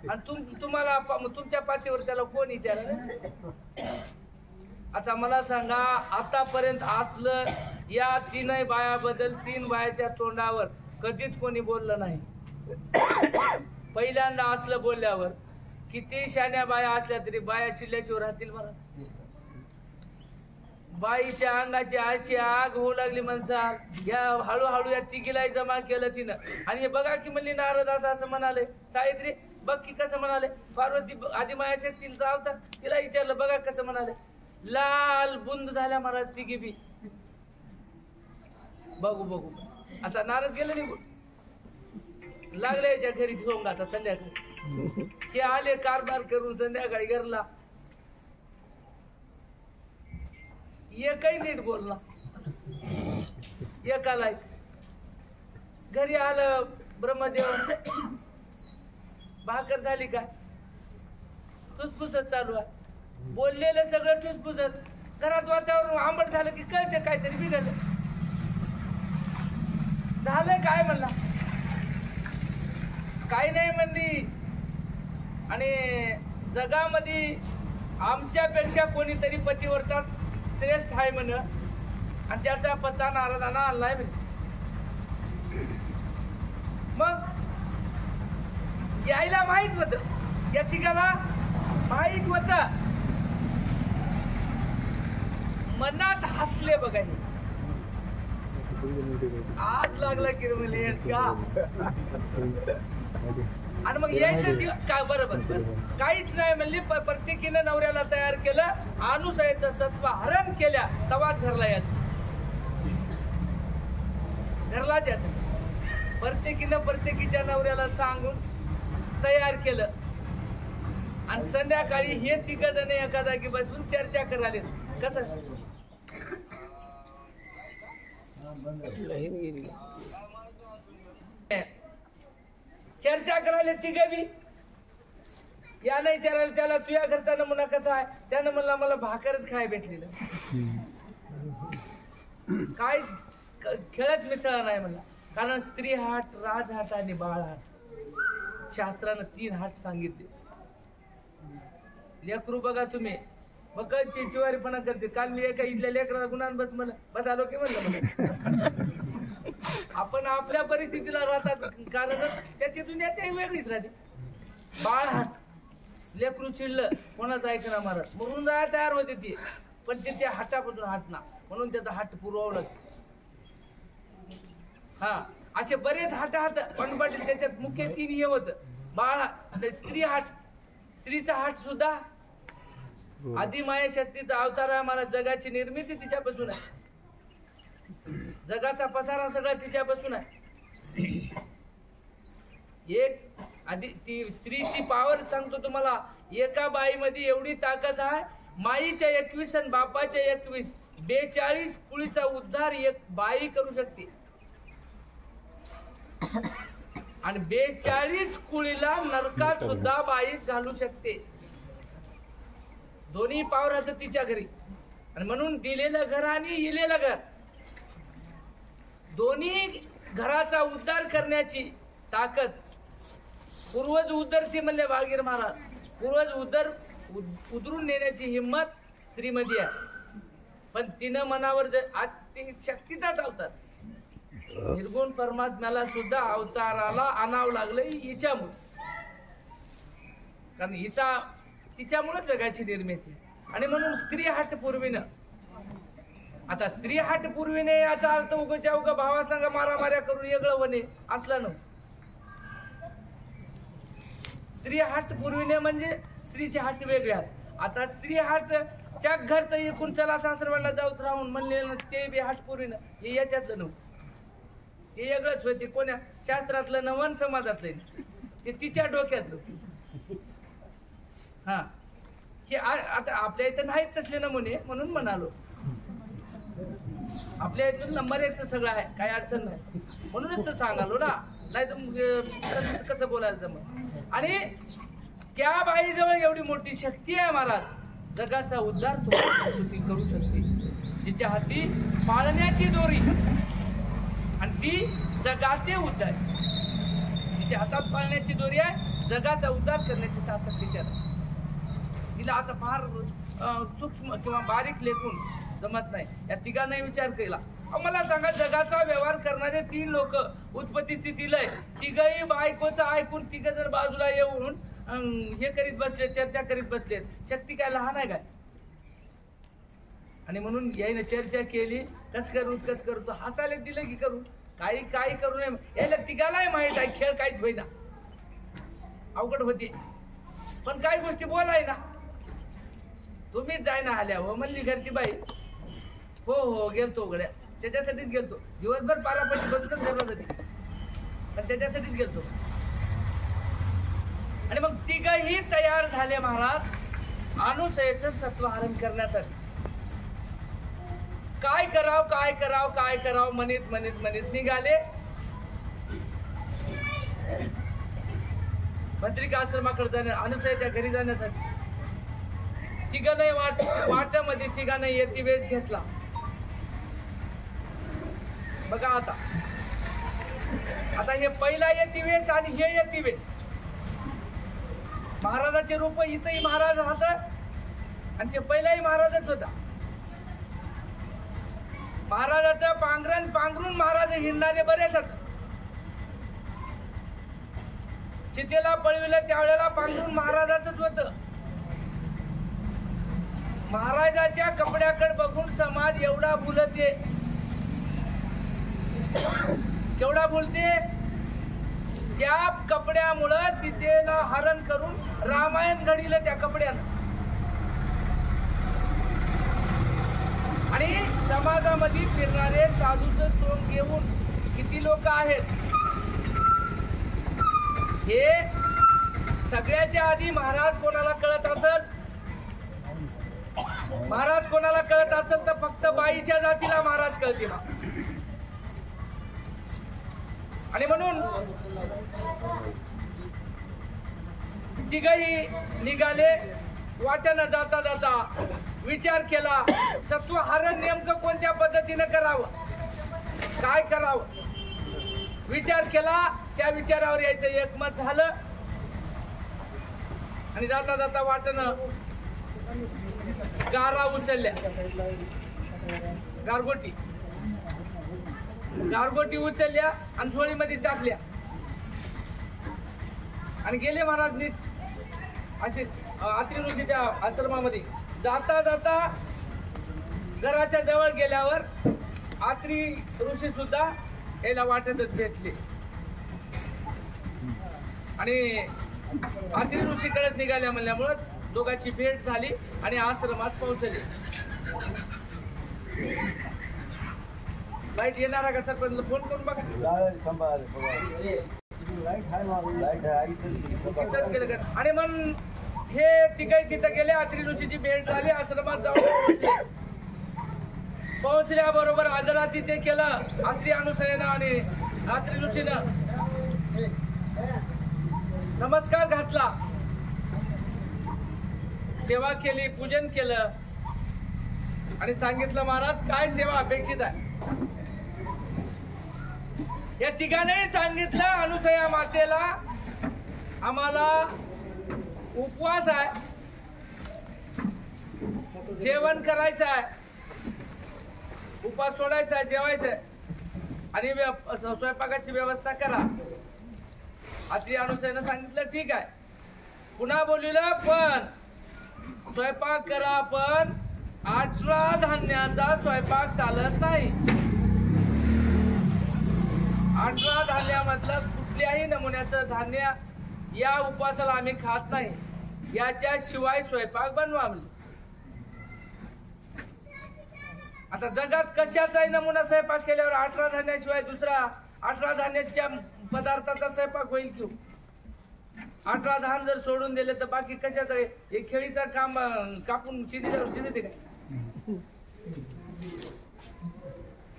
आणि तुम्हाला तुमच्या पाठीवर त्याला कोण विचारलं. आता मला सांगा आतापर्यंत असलं या 3 बायाबद्दल 3 बायाच्या तोंडावर कधीच कोणी बोललं नाही. पहिल्यांदा असलं बोलल्यावर किती शाण्या बाया असल्या तरी बाया चिल्ल्याशिवर राहतील मला. बाईच्या अंगाची आळची आग होऊ लागली माणसा. या हळूहळू या तिघीलाही जमा केलं तिनं. आणि हे बघा की म्हणली नारद असं म्हणाले. सावित्री बघ की कसं म्हणाले. पार्वती आधी माया शक्ती चालतात तिला विचारलं बघा कसं म्हणाले. लाल बुंद झाल्या महाराज तिघी बी. बघू बघू आता नारद गेलं निघून लागले याच्या घरी सोंग आता संध्याकाळी हे आले कारभार करून संध्याकाळी घरला एकही नीट बोलला एकाला घरी आलं ब्रह्मदेव भाकर झाली काय ठुसफुसत चालू आहे बोललेलं सगळं ठुसफुसत घरात वातावरण आंबट झालं की कळते काहीतरी बिघडलं झालं काय म्हणला काही नाही म्हणली आणि जगामध्ये आमच्यापेक्षा कोणीतरी पतिव्रता श्रेष्ठ आहे म्हण आणि त्याचा पत्ता नारदाना आणलाय मग यायला माहित होत या ठिकाणा माहित होत मनात हसले बघा आज लागला की म्हणजे का आणि मग यायचं काय बरोबर काहीच नाही म्हणली प्रत्येकीनं नवऱ्याला तयार केलं अनुसयाचं सत्व हरण केल्या तवाच घरला याच घरला याच प्रत्येकीनं प्रत्येकीच्या नवऱ्याला सांगून तयार केलं आणि संध्याकाळी हे तिघ जण एका जागी बसून चर्चा कराले कसं चर्चा करायला तिघ बी यानं विचारायला त्याला तुझ्या घरचा नमुना कसा आहे त्यानं म्हणला मला भाकरच खाय भेटलेलं काय खेळच मिसळा नाही म्हणला कारण स्त्री हाट राजहाट आणि बाळ हाट शास्त्रानं 3 हाट सांगितले लेकरू बघा तुम्ही मग चिवारीपणा करते काल मी एका इथल्या लेकराला गुन्हा बस म्हणलं बस आलो की म्हणलं आपण आपल्या परिस्थितीला राहतात कारण त्याची दुनिया काही वेगळीच राहते बाळ हाट लेकरू चिडलं कोणाचं ऐकणार महाराज म्हणून जायला तयार होते ती पण ते त्या हाटापासून हाटना म्हणून त्याचा हाट पुरवलं हा असे बरेच हाट हात पण पाटील त्याच्यात मुख्य 3 हे होत बाळ स्त्री हाट स्त्रीचा हाट सुद्धा आदिमाया शक्तीचा अवतार आहे मला जगाची निर्मिती तिच्यापासून आहे जगाचा पसारा सगळा तिच्यापासून आहे एक आधी ती स्त्रीची पावर सांगतो तुम्हाला एका बाईमध्ये एवढी ताकद आहे माईच्या 21 आणि बापाच्या 21 42 कुळीचा उद्धार एक बाई करू शकते आणि 42 कुळीला नरकात सुद्धा बाई घालू शकते दोन्ही पावर होत तिच्या घरी आणि म्हणून दिलेलं घर आणि इलेलं घर दोन्ही घराचा उद्धार करण्याची ताकद पूर्वज उद्धरती म्हणले वाळगीर महाराज पूर्वज उधरून नेण्याची हिंमत स्त्रीमध्ये आहे पण तिनं मनावर आज ती शक्तीचाच अवतार निर्गुण परमात्म्याला सुद्धा अवताराला आणावं लागलं हिच्यामुळे कारण हिचा तिच्यामुळे जगाची निर्मिती आणि म्हणून स्त्री हाट पूर्वीनं आता स्त्री हाट पूर्वीने याचा अर्थ उगच्या उगा भावासंग मारामाऱ्या करून वेगळं वने असला न स्त्री हाट पूर्वीने म्हणजे स्त्रीचे हाट वेगळ्या आता स्त्री हाटच्या घरचं एकूण चला सासरवाडला जाऊत राहून म्हणलेलं ते बी हाट पूर्वीनं हे याच्यातलं नव्हतं हे वेगळंच होते कोण्या शास्त्रातलं नवन समाजातलं ते तिच्या डोक्यातलं हा हे आता आपल्या इथं नाहीत तसले नमुने म्हणून म्हणालो आपल्या इथून नंबर 1 सगळं आहे काही अडचण नाही म्हणूनच तर सांगालो ना नाही तर कसं बोलायला जमत आणि त्या बाईजवळ एवढी मोठी शक्ती आहे महाराज जगाचा उद्धार ती करू शकते जिच्या हाती पाळण्याची दोरी आणि ती जगाचे उद्धार तिच्या हातात पाळण्याची दोरी आहे जगाचा उद्धार करण्याची ताकद तिच्यात तिला असं फार सूक्ष्म किंवा बारीक लेखून जमत नाही या तिघांनाही विचार केला मला सांगा जगाचा व्यवहार करणारे 3 लोक उत्पत्ती स्थितीला तिघही बायकोचं ऐकून तिघ जर बाजूला येऊन हे करीत बसले चर्चा करीत बसलेत शक्ती काय लहान आहे काय आणि म्हणून यायनं चर्चा केली कस करू तो हसायला दिलं की करू काही करू नये यायला तिघालाही माहित आहे खेळ काहीच होईना अवघड होते पण काही गोष्टी बोलाय ना तुम्हीच जाय ना आल्या हो म्हणली घरची बाई हो गेलतो गड्या त्याच्यासाठीच गेलतो. दिवसभर पारापट्टी बसूनच ठरवत होती, पण त्याच्यासाठीच गेलतो. आणि मग तिघही तयार झाले महाराज अनुसयेचं सत्वहरण करण्यासाठी. काय कराव काय कराव काय कराव म्हणत म्हणत म्हणत निघाले भद्रिका आश्रमाकडे जाण्या अनुसयाच्या घरी जाण्यासाठी. तिघांनाही वाट्यामध्ये तिघांनाही यतिवेश घेतला. बघा आता हे पहिला यतिवेश आणि हे यतिवेश. महाराजाचे रूप इथंही महाराज राहतात आणि ते पहिलाही महाराजच होता. महाराजाचं पांघरून महाराज हिंडणारे बरेच होते. सीतेला पळविलं त्यावेळेला पांघरून महाराजाचंच होतं. महाराजाच्या कपड्याकडे बघून समाज एवढा बोलते, केवढा बोलते. त्या कपड्यामुळं सीतेला हरण करून रामायण घडीलं त्या कपड्यानं. आणि समाजामध्ये फिरणारे साधूचं सोंग घेऊन किती लोक आहेत. हे सगळ्याच्या आधी महाराज कोणाला कळत असेल, महाराज कोणाला कळत असेल तर फक्त बाईच्या जातीला महाराज कळते. आणि म्हणून तिघही निघाले. वाट्यानं जाता जाता विचार केला सत्वहरण नेमकं कोणत्या पद्धतीनं करावं, काय करावं. विचार केला, त्या विचारावर यायचं एकमत झालं. आणि जाता जाता वाटणं गारा उचलल्या, गारगोटी उचलल्या आणि झोळीमध्ये टाकल्या आणि गेले महाराज नीट असे अत्रि ऋषीच्या आश्रमामध्ये. जाता जाता घराच्या जवळ गेल्यावर अत्रि ऋषी सुद्धा याला वाटतच भेटले आणि अत्रि ऋषीकडेच निघाल्या म्हणल्यामुळं दोघांची भेट झाली आणि आश्रमात पोहोचले. लाईट येणार का सरपंच फोन करून बघा. आणि मग हे तिघही तिथं गेले. अत्रि ऋषीची भेट झाली, आश्रमात जाऊन पोहोचल्याबरोबर आजरा तिथे केलं अत्रि अनुसयेनं आणि अत्रि ऋषीनं नमस्कार घातला, सेवा केली, पूजन केलं आणि सांगितलं महाराज काय सेवा अपेक्षित आहे. या तिघांनाही सांगितलं अनुसया मातेला आम्हाला उपवास आहे, जेवण करायचं आहे, उपवास सोडायचा आहे, जेवायचं आहे आणि स्वयंपाकाची व्यवस्था करा. अत्रि अनुसयानं सांगितलं ठीक आहे. पुन्हा बोललं पण स्वयंपाक करा, पण 18 धान्याचा स्वयंपाक चालत नाही. 18 धान्यामधलं कुठल्याही नमुन्याचं धान्य या उपवासाला आम्ही खात नाही, याच्याशिवाय स्वयंपाक बनवा. आता जगात कशाचाही नमुना स्वयंपाक केल्यावर 18 धान्याशिवाय दुसरा 18 धान्याच्या पदार्थाचा स्वयंपाक होईल किंवा 18 धान जर सोडून दिले तर बाकी कशाचं हे खेळीचा काम कापून शिजल्यावर शिजते काय.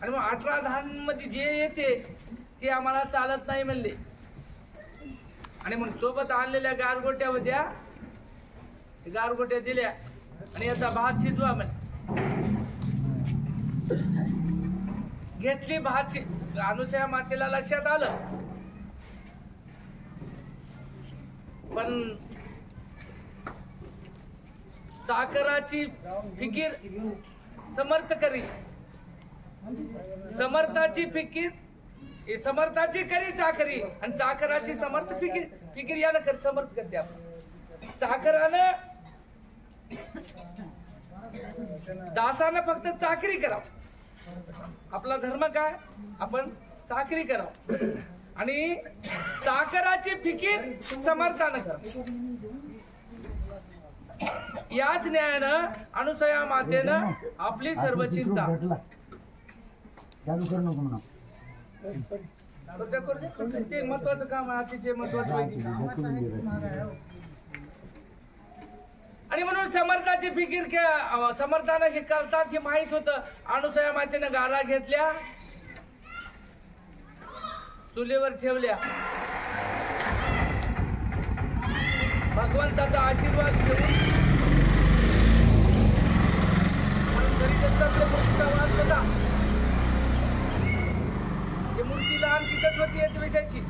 आणि मग 18 धान मध्ये जे येते ते आम्हाला चालत नाही म्हणले. आणि मग सोबत आणलेल्या गारगोट्या होत्या, गारगोट्या दिल्या आणि याचा भात शिजवा म्हणे. घेतली भात. अनुसया मातेला लक्षात आलं पण चाकराची फिकीर समर्थ करी, समर्थाची फिकीर समर्थाची करी चाकरी आणि चाकराची समर्थ फिकीर यानं कर समर्थ करते. आपण चाकरानं दासानं फक्त चाकरी करावं. आपला धर्म काय, आपण चाकरी करावं आणि चाकराची फिकीर समर्थानं करावं. याच न्यायानं अनुसया मातेनं आपली सर्व चिंता चालू करू नको म्हणा. ते महत्वाचं काम आहे, अतिशय महत्वाचं आहे. आणि म्हणून समर्थाची फिकीर समर्थानं हे करतात हे माहित होतं. अनुसया मातेनं गाला घेतल्या, चुलीवर ठेवल्या, भगवंताचा आशीर्वाद घेऊन. मूर्तीचा वास होता, ते मूर्ती लहान तिथंच होती एक विषयाची.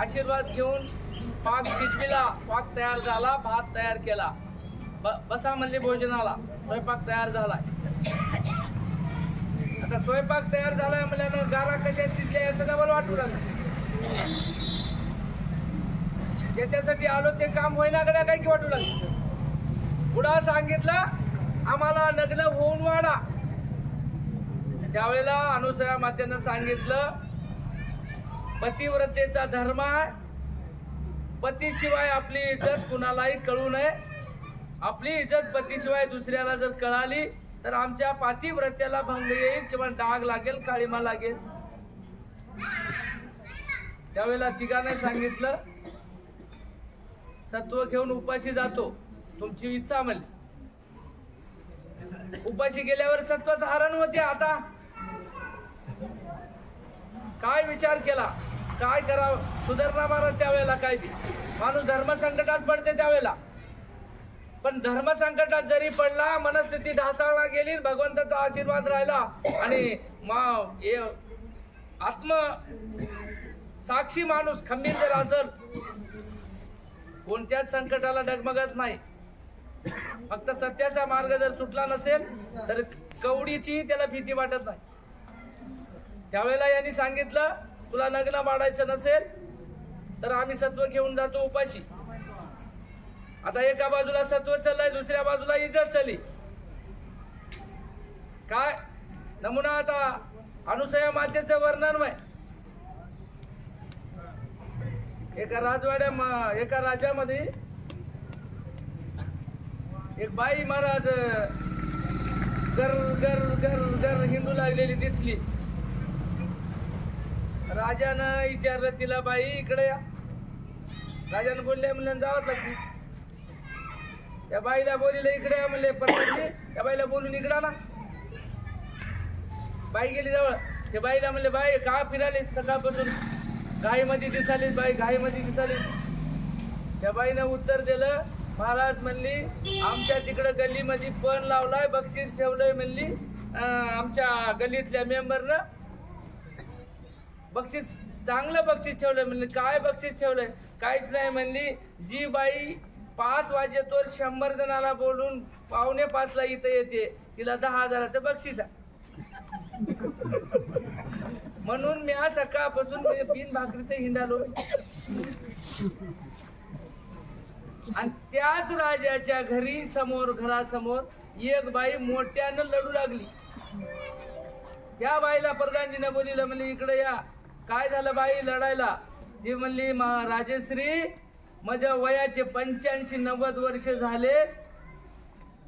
आशीर्वाद घेऊन पाक शिजविला, पाक तयार झाला, भात तयार केला. बसा म्हणले भोजनाला, स्वयंपाक तयार झालाय. आता स्वयंपाक तयार झालाय म्हणल्यानं गारा कशा शिजल्या याचं डबल वाटू लागलं. ज्याच्यासाठी आलो ते काम होईना गड्या काही वाटू लागलं. पुढा सांगितलं आम्हाला लग्न होऊन वाढा. त्यावेळेला अनुसया मातेनं सांगितलं पतिव्रतेचा धर्म आहे, पतीशिवाय आपली इज्जत कुणालाही कळू नये. आपली इज्जत पतीशिवाय दुसऱ्याला जर कळाली तर आमच्या पातिव्रत्याला भंग येईल किंवा डाग लागेल, काळीमा लागेल. त्यावेळेला तिघांनी सांगितलं सत्व घेऊन उपाशी जातो, तुमची इच्छा म्हणली. उपाशी गेल्यावर सत्वाचं हरण होते. आता काय विचार केला, काय करावं, सुधारणा मारत त्यावेळेला काय बी माणूस धर्म संकटात पडते त्यावेळेला. पण धर्म संकटात जरी पडला, मनस्थिती ढासळला गेली, भगवंताचा आशीर्वाद राहिला आणि आत्म साक्षी माणूस खंबीर जर असेल, कोणत्याच संकटाला डगमगत नाही. फक्त सत्याचा मार्ग जर सुटला नसेल तर कवडीची त्याला भीती वाटत नाही. त्यावेळेला यांनी सांगितलं तुला लग्न वाढायचं नसेल तर आम्ही सत्व घेऊन जातो उपाशी. आता एका बाजूला सत्व चाललंय, दुसऱ्या बाजूला इज्जत चालली. काय नमुना आता अनुसया मातेचं वर्णन आहे. एका राज्यामध्ये एक बाई महाराज गर गर गर गर हिंडू लागलेली दिसली. राजानं विचारलं तिला, बाई इकडे या. राजानं बोलले म्हणलं जावंच लागली. त्या बाईला बोलिलं इकडे या म्हणले, परत त्या बाईला बोलून इकडा ना. बाई गेली जवळ. त्या बाईला म्हणले बाई का फिराले सकाळपासून, घाईमध्ये दिसालीस बाई, घाईमध्ये दिसालीस. त्या बाईनं उत्तर दिलं, महाराज म्हणली आमच्या तिकडं गल्लीमध्ये पण लावलाय, बक्षीस ठेवलंय म्हणली. आमच्या गल्लीतल्या मेंबरनं बक्षीस, चांगलं बक्षीस ठेवलंय म्हणली. काय बक्षीस ठेवलंय? काहीच नाही म्हणली. जी बाई 5 वाजेतोवर 100 जणाला बोलून 4:45ला इथं येते, तिला 10,000चं बक्षीस आहे. म्हणून मी आज सकाळपासून बिन भाकरीत हिंडालो. आणि त्याच राजाच्या घरासमोर एक बाई मोठ्यानं लढू लागली. त्या बाईला प्रधानजीनं बोलिलं, म्हणली इकडे या. काय झालं बाई लढायला? ती म्हणली राजश्री माझ्या वयाचे 85-90 वर्ष झाले.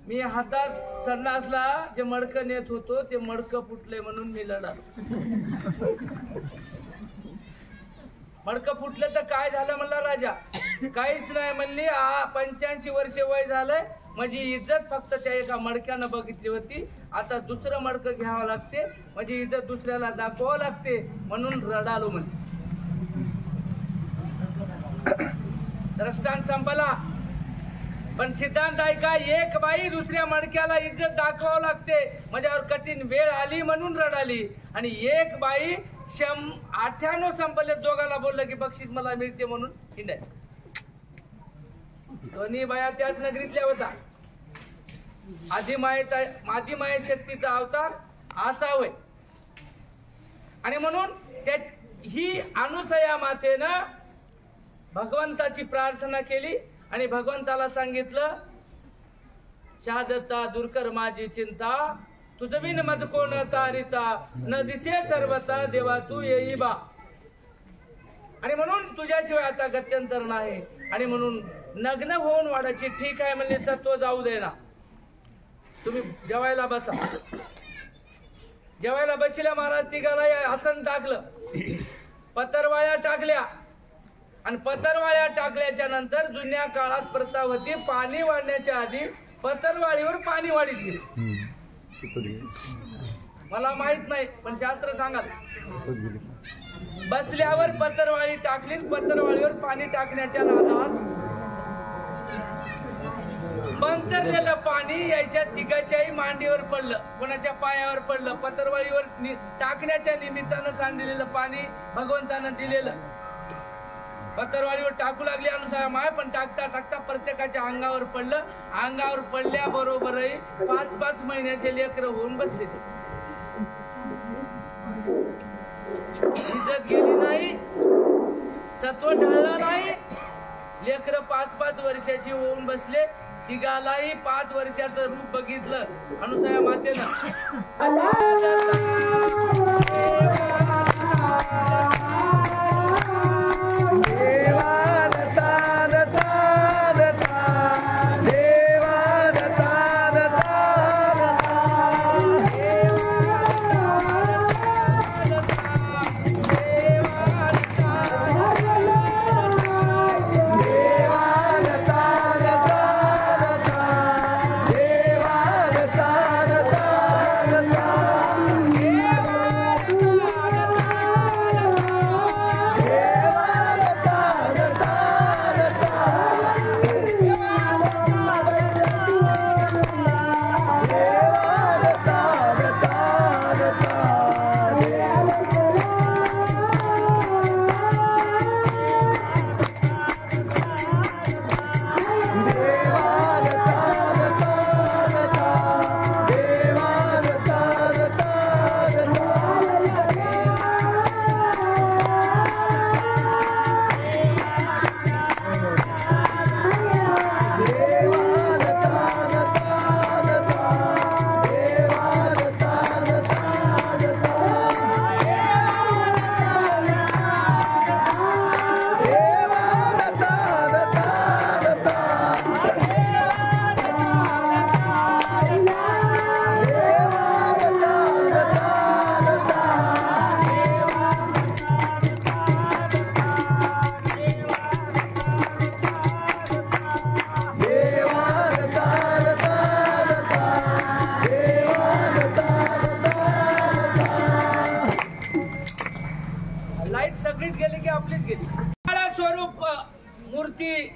मी हातात संडासला जे मडकं नेत होतो ते मडकं फुटले म्हणून मी लढा. मडकं फुटलं तर काय झालं म्हणला राजा? काहीच नाही म्हणली. 85 वर्ष वय झालंय, माझी इज्जत फक्त त्या एका मडक्यानं बघितली होती. आता दुसरं मडकं घ्यावं लागते, माझी इज्जत दुसऱ्याला दाखवावं लागते म्हणून रडालो म्हणते. दृष्टांत संपला. पण सिद्धांत ऐका, एक बाई दुसऱ्या मडक्याला इज्जत दाखवावं लागते, माझ्यावर कठीण वेळ आली म्हणून रडाली. आणि एक बाई 98 संपले, दोघाला बोललं की बक्षीस मला मिळते म्हणून हिंडाय. दोन्ही बाया त्याच नगरीतल्या होता. आदिमाये शक्तीचा अवतार असावय. आणि म्हणून ही अनुसया मातेनं भगवंताची प्रार्थना केली आणि भगवंताला सांगितलं, शहादत्ता दूर कर माझी चिंता, तुझं बिन मज कोण तारिता, न दिसे सर्वता देवा तू येई बा. आणि म्हणून तुझ्याशिवाय आता गत्यंतर नाही. आणि म्हणून नग्न होऊन वाढायची. ठीक आहे म्हणले, सत्व जाऊ दे ना, तुम्ही जेवायला बसा. जेवायला बसल्या महाराज तिघाला आसन टाकलं, पत्रवाळ्या टाकल्या आणि पत्रवाळ्या टाकल्याच्या नंतर जुन्या काळात प्रथा होती, पाणी वाढण्याच्या आधी पत्रवाळीवर पाणी वाढीत गेले. मला माहित नाही पण शास्त्र सांगाल. बसल्यावर पत्रवाळी टाकली, पत्रवाळीवर पाणी टाकण्याच्या नादात मंतरलेलं पाणी यायच्या तिघाच्याही मांडीवर पडलं, कोणाच्या पायावर पडलं. पत्रवाळीवर टाकण्याच्या निमित्तानं सांडलेलं पाणी भगवंतानं दिलेलं पत्रवाळीवर टाकू लागली अनुसार माय, पण टाकता टाकता प्रत्येकाच्या अंगावर पडलं. अंगावर पडल्याबरोबरही 5-5 महिन्याचे लेकरं होऊन बसले. ते इज्जत गेली नाही, सत्व ढळलं नाही. लेकरं 5-5 वर्षाची होऊन बसले. तिघालाही 5 वर्षाचं रूप बघितलं अनुसया मातेनं.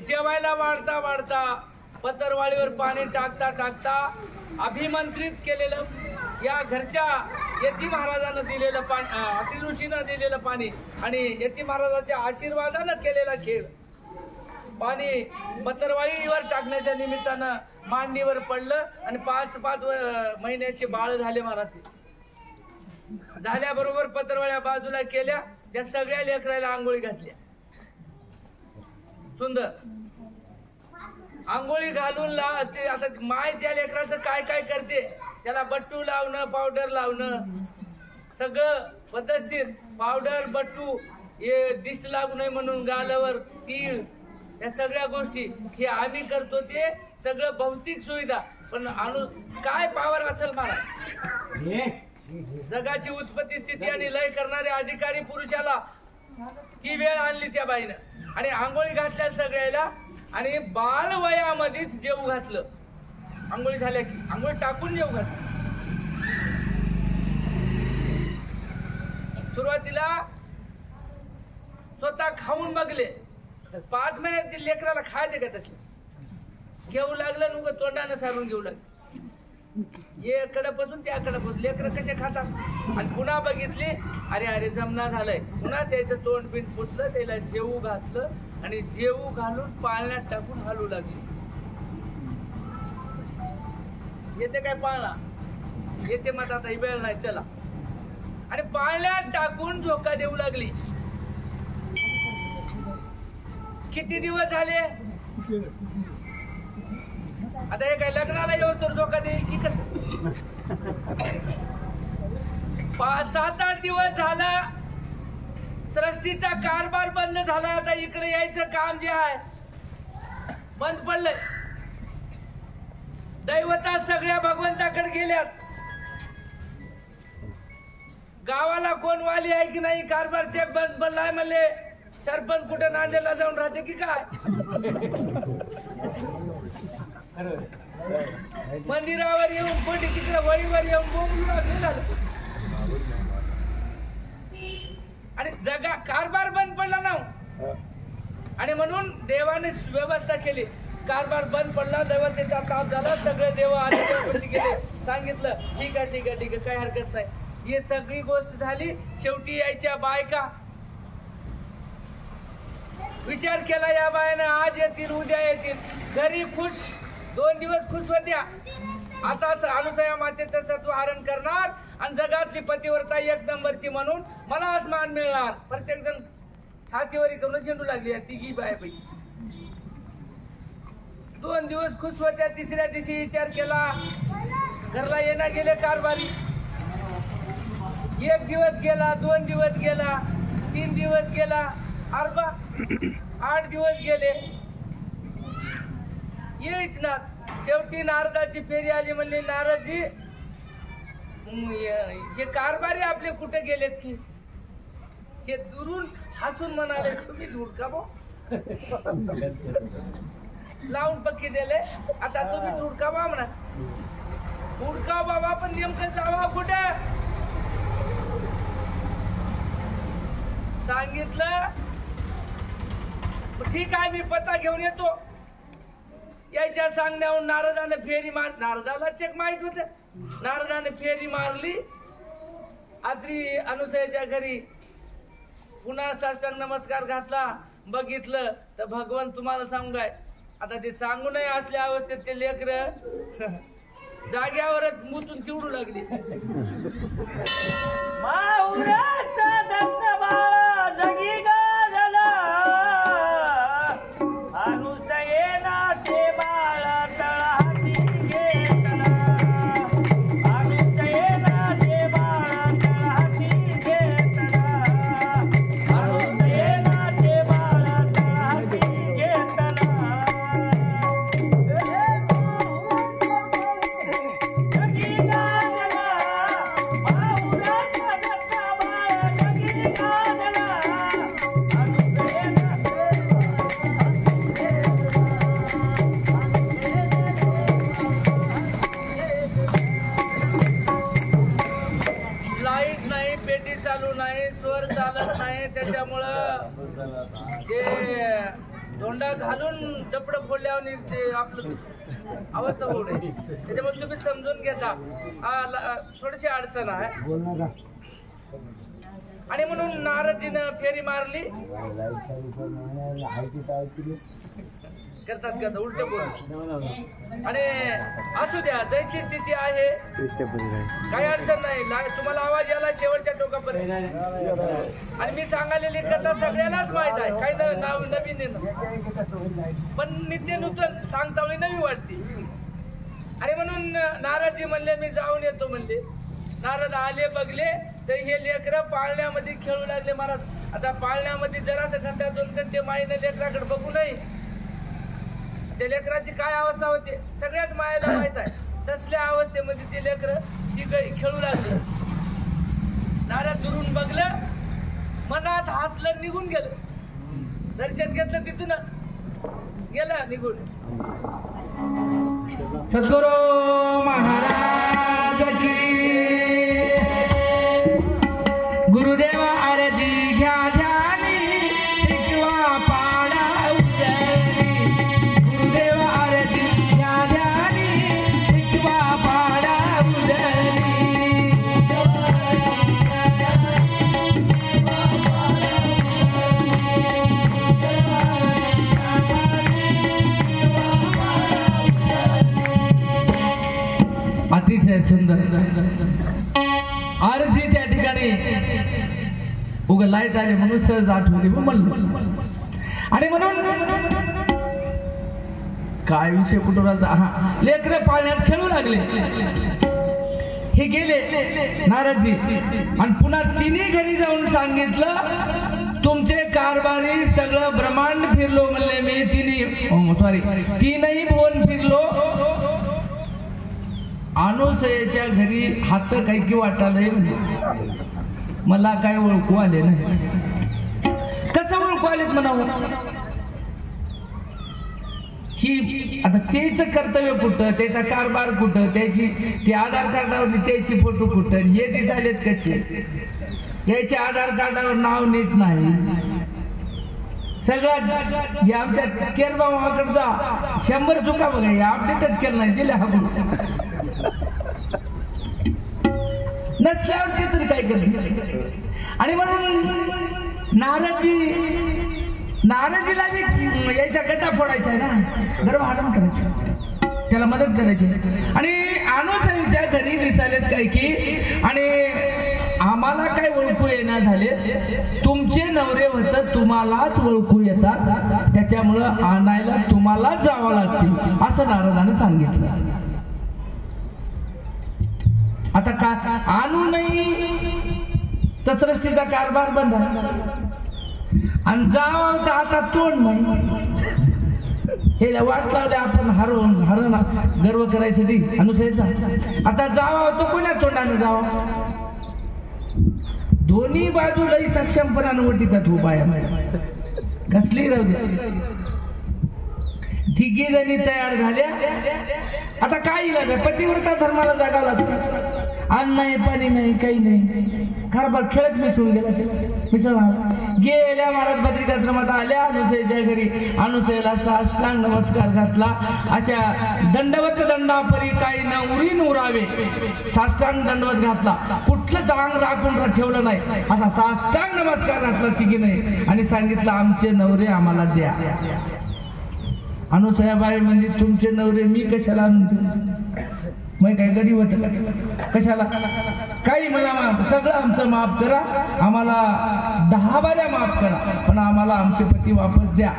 जेवायला वाढता वाढता पत्रवाळीवर पाणी टाकता टाकता अभिमंत्रित केलेलं या घरच्या यती महाराजांना दिलेलं पाणी, आशीर ऋषीनं दिलेलं पाणी आणि यती महाराजांच्या आशीर्वादानं केलेला खेळ. पाणी पत्रवाळीवर टाकण्याच्या निमित्तानं मांडीवर पडलं आणि 5-5 महिन्याचे बाळ झाले महाराज. झाल्याबरोबर पत्रवाळ्या बाजूला केल्या, त्या सगळ्या लेकराला आंघोळी घातल्या. सुंदर आंघोळी घालून आता माय त्या लेकराचं काय काय करते, त्याला बट्टू लावणं, पावडर लावणं, सगळं पद्धतशीर. पावडर बट्टू हे दिष्ट लागू नये म्हणून गालावर तीळ, या सगळ्या गोष्टी हे आम्ही करतो. ते सगळं भौतिक सुविधा, पण काय पावर असेल मला. जगाची उत्पत्ती स्थिती आणि लय करणाऱ्या अधिकारी पुरुषाला ही वेळ आणली त्या बाईनं आणि आंघोळी घातल्या सगळ्याला आणि बाळ वयामध्येच जेवू घातलं. आंघोळी झाल्या की आंघोळी टाकून जेवू घातलं. सुरुवातीला स्वतः खाऊन बघले. 5 महिन्यात ते लेकराला खायचे का तसलं घेऊ लागलं, नुक तोंडानं सारून घेऊ लागलं. एकडे पासून त्याकडे पासून लेकरं कसे खातात. आणि पुन्हा बघितली, अरे अरे जमना झालंय. पुन्हा त्याचं तोंड बिंड पुसलं, त्याला जेवू घातलं आणि जेवू घालून पाळण्यात टाकून हलू लागली. येते काय पाळणा येते, मग आता वेळ नाही चला. आणि पाळण्यात टाकून झोका देऊ लागली. किती दिवस झाले आता हे काय लग्नाला येऊ तर झोका देईल की कसं. 5-7-8 दिवस झाला सृष्टीचा कारभार बंद झाला. आता इकडे यायचं काम जे आहे बंद पडलंय. दैवता सगळ्या भगवंताकडे गेल्यात. गावाला कोण वाली आहे की नाही कारभार चेक बंद पडलाय म्हणले सरपंच कुठे नांदेडला जाऊन राहते की काय मंदिरावर येऊन कोणी तिकडे वळीवर येऊन बोंबलू लागले झालं आणि जगा कारभार बंद पडला ना आणि म्हणून देवाने व्यवस्था केली कारभार बंद पडला देवतेचा ताप झाला सगळे देव आले देवपाशी गेले सांगितलं ठीक आहे ठीक आहे ठीक आहे काही हरकत नाही ही सगळी गोष्ट झाली शेवटी यायच्या बायका विचार केला या बायानं आज येतील उद्या येतील घरी खुश 2 दिवस खुश होत्या आता अनुसया मातेचं सत्व हरण करणार आणि जगातली पतिव्रता 1 नंबरची म्हणून मला आज मान मिळणार प्रत्येक जण छातीवर करून झेंडू लागली तिघी बायापैकी 2 दिवस खुश होत्या तिसऱ्या दिवशी विचार केला घरला येणं गेले कारभारी 1 दिवस गेला 2 दिवस गेला 3 दिवस गेला 8 दिवस गेले येईच ना शेवटी नारदाची फेरी आली म्हणली नारदजी हे कारभारी आपले कुठे गेलेत की हे दुरून हसून म्हणाले तुम्ही धुडका बो लावून पक्की दिले आता तुम्ही धुडका बा म्हणा धुडका बाबा पण नेमकं जावा कुठे सांगितलं ठीक आहे मी पत्ता घेऊन येतो यायच्या सांगण्याहून नारदाने फेरी मार नारदाला चेक माहित होत नारदाने फेरी मारली आत्री अनुसयाच्या घरी पुन्हा साष्टांग नमस्कार घातला बघितलं तर भगवान तुम्हाला सांगू काय आता ते सांगू नये असल्या अवस्थेत ते लेकर जाग्यावरच मुतून चिवडू लागली माहुराचा धबधबा जगी गाजला अनुसयेना ते बाळा तळहाती घेतला अनुसयेना ते बाळा तळहाती घेतला अनुसयेना ते बाळा तळहाती घेतला जगी गाजला माहुराचा धबधबा जगी गाजला लाईट नाही पेटी चालू नाही स्वर चालत नाही त्याच्यामुळं ते धोंडा घालून डपड फोडल्यावर ते आपलं अवस्था होऊ नये त्याच्यामुळे तुम्ही समजून घेता थोडीशी अडचण आहे आणि म्हणून नारदजीनं फेरी मारली करतात उलट बोल आणि असू द्या जैसी स्थिती आहे काही अडचण नाही तुम्हाला आवाज याला शेवटच्या टोकापर्यंत आणि मी सांगालेली कथा सगळ्यालाच माहित आहे काही नवीन पण नित्य नूतन सांगता वेळी नवी वाटते आणि म्हणून नारदजी म्हणले मी जाऊन येतो म्हणले नारद आले बघले तर हे लेकरं पाळण्यामध्ये खेळू लागले महाराज आता पाळण्यामध्ये जरासं घंटा 2 घंटे माईने लेकराकडे बघू नये त्या लेकराची काय अवस्था होते सगळ्याच मायाला माहित आहे तसल्या अवस्थेमध्ये ते लेकरं खेळू लागले नारद दुरून बघलं मनात हसलं निघून गेलं दर्शन घेतलं तिथूनच गेला निघून सद्गुरु महाराज की गुरुदेव आरती घ्या ध्यानी शिकवा पाडा उजळी गुरुदेव आरती घ्या ध्यानी शिकवा पाडा उजळी अतिशय सुंदर आरती त्या ठिकाणी उग लाईट आली म्हणून सहज आठवली म्हणून आणि म्हणून काय विषय कुठून लेकरे पाळण्यात खेळू लागले हे गेले नारदजी आणि पुन्हा तिन्ही घरी जाऊन सांगितलं तुमचे कारभारी सगळं ब्रह्मांड फिरलो म्हणले मी तीनही भुवन फिरलो अनुसयेच्या घरी हात काही की वाटालंय म्हणजे मला काय ओळखू आले नाही. कसं ओळखू आलेत म्हणावं की आता त्याचं कर्तव्य कुठं, त्याचा कारभार कुठं, त्याची ते आधार कार्डावर त्याची फोटो कुठं, हे दिसालेत कसे, याच्या आधार कार्डावर नाव नीट नाही. सगळं हे आमच्या केरबाकडचा 100 चुका बघा, हे अपडेटच केलं नाही, दिले आपण नसल्यावर ते तरी काय करते. आणि म्हणून नारदजीला बी याच्या गटा फोडायचा आहे ना, गर्भधारण करायचं, त्याला मदत करायची. आणि अनुसयीच्या घरी दिसालेत काय की, आणि आम्हाला काय ओळखू येणार झाले, तुमचे नवरे होत तुम्हालाच ओळखू येतात, त्याच्यामुळं आणायला तुम्हालाच जावं लागते असं नारदाने सांगितलं. आता का आणू नाही तर सृष्टीचा कारभार बंद, आणि जावं तर आता तोंड नाही. हे वाट लावले आपण हरण गर्व करायसाठी अनुसयाचा. आता जावा तो कोण्या तोंडाने जावा, दोन्ही बाजूलाही सक्षमपणाने वटीतात उपाय कसली राहू द्या. तिघी जणी तयार झाल्या. आता काय इलाज आहे, पतिव्रता धर्माला जागा लागते. अन्न नाही, पाणी नाही, काही नाही, कारभार खेळत मिसळून गेला. गेल्या महाराज बद्रिकाश्रमात आल्या, अनुसयेच्या घरी अनुसयेला साष्टांग नमस्कार घातला. अशा दंडवत दंडापरी काही न उरी उरावे, साष्टांग दंडवत घातला, कुठलंच अंग राखून ठेवलं नाही, असा साष्टांग नमस्कार घातला तिघी नाही. आणि सांगितलं आमचे नवरे आम्हाला द्या. अनुसयाबाई म्हणजे तुमचे नवरे मी कशाला मग काय गडी वाटत कशाला, काही मला सगळं आमचं माफ करा, आम्हाला 10 बाऱ्या माफ करा, पण आम्हाला आमचे पती वापस द्या.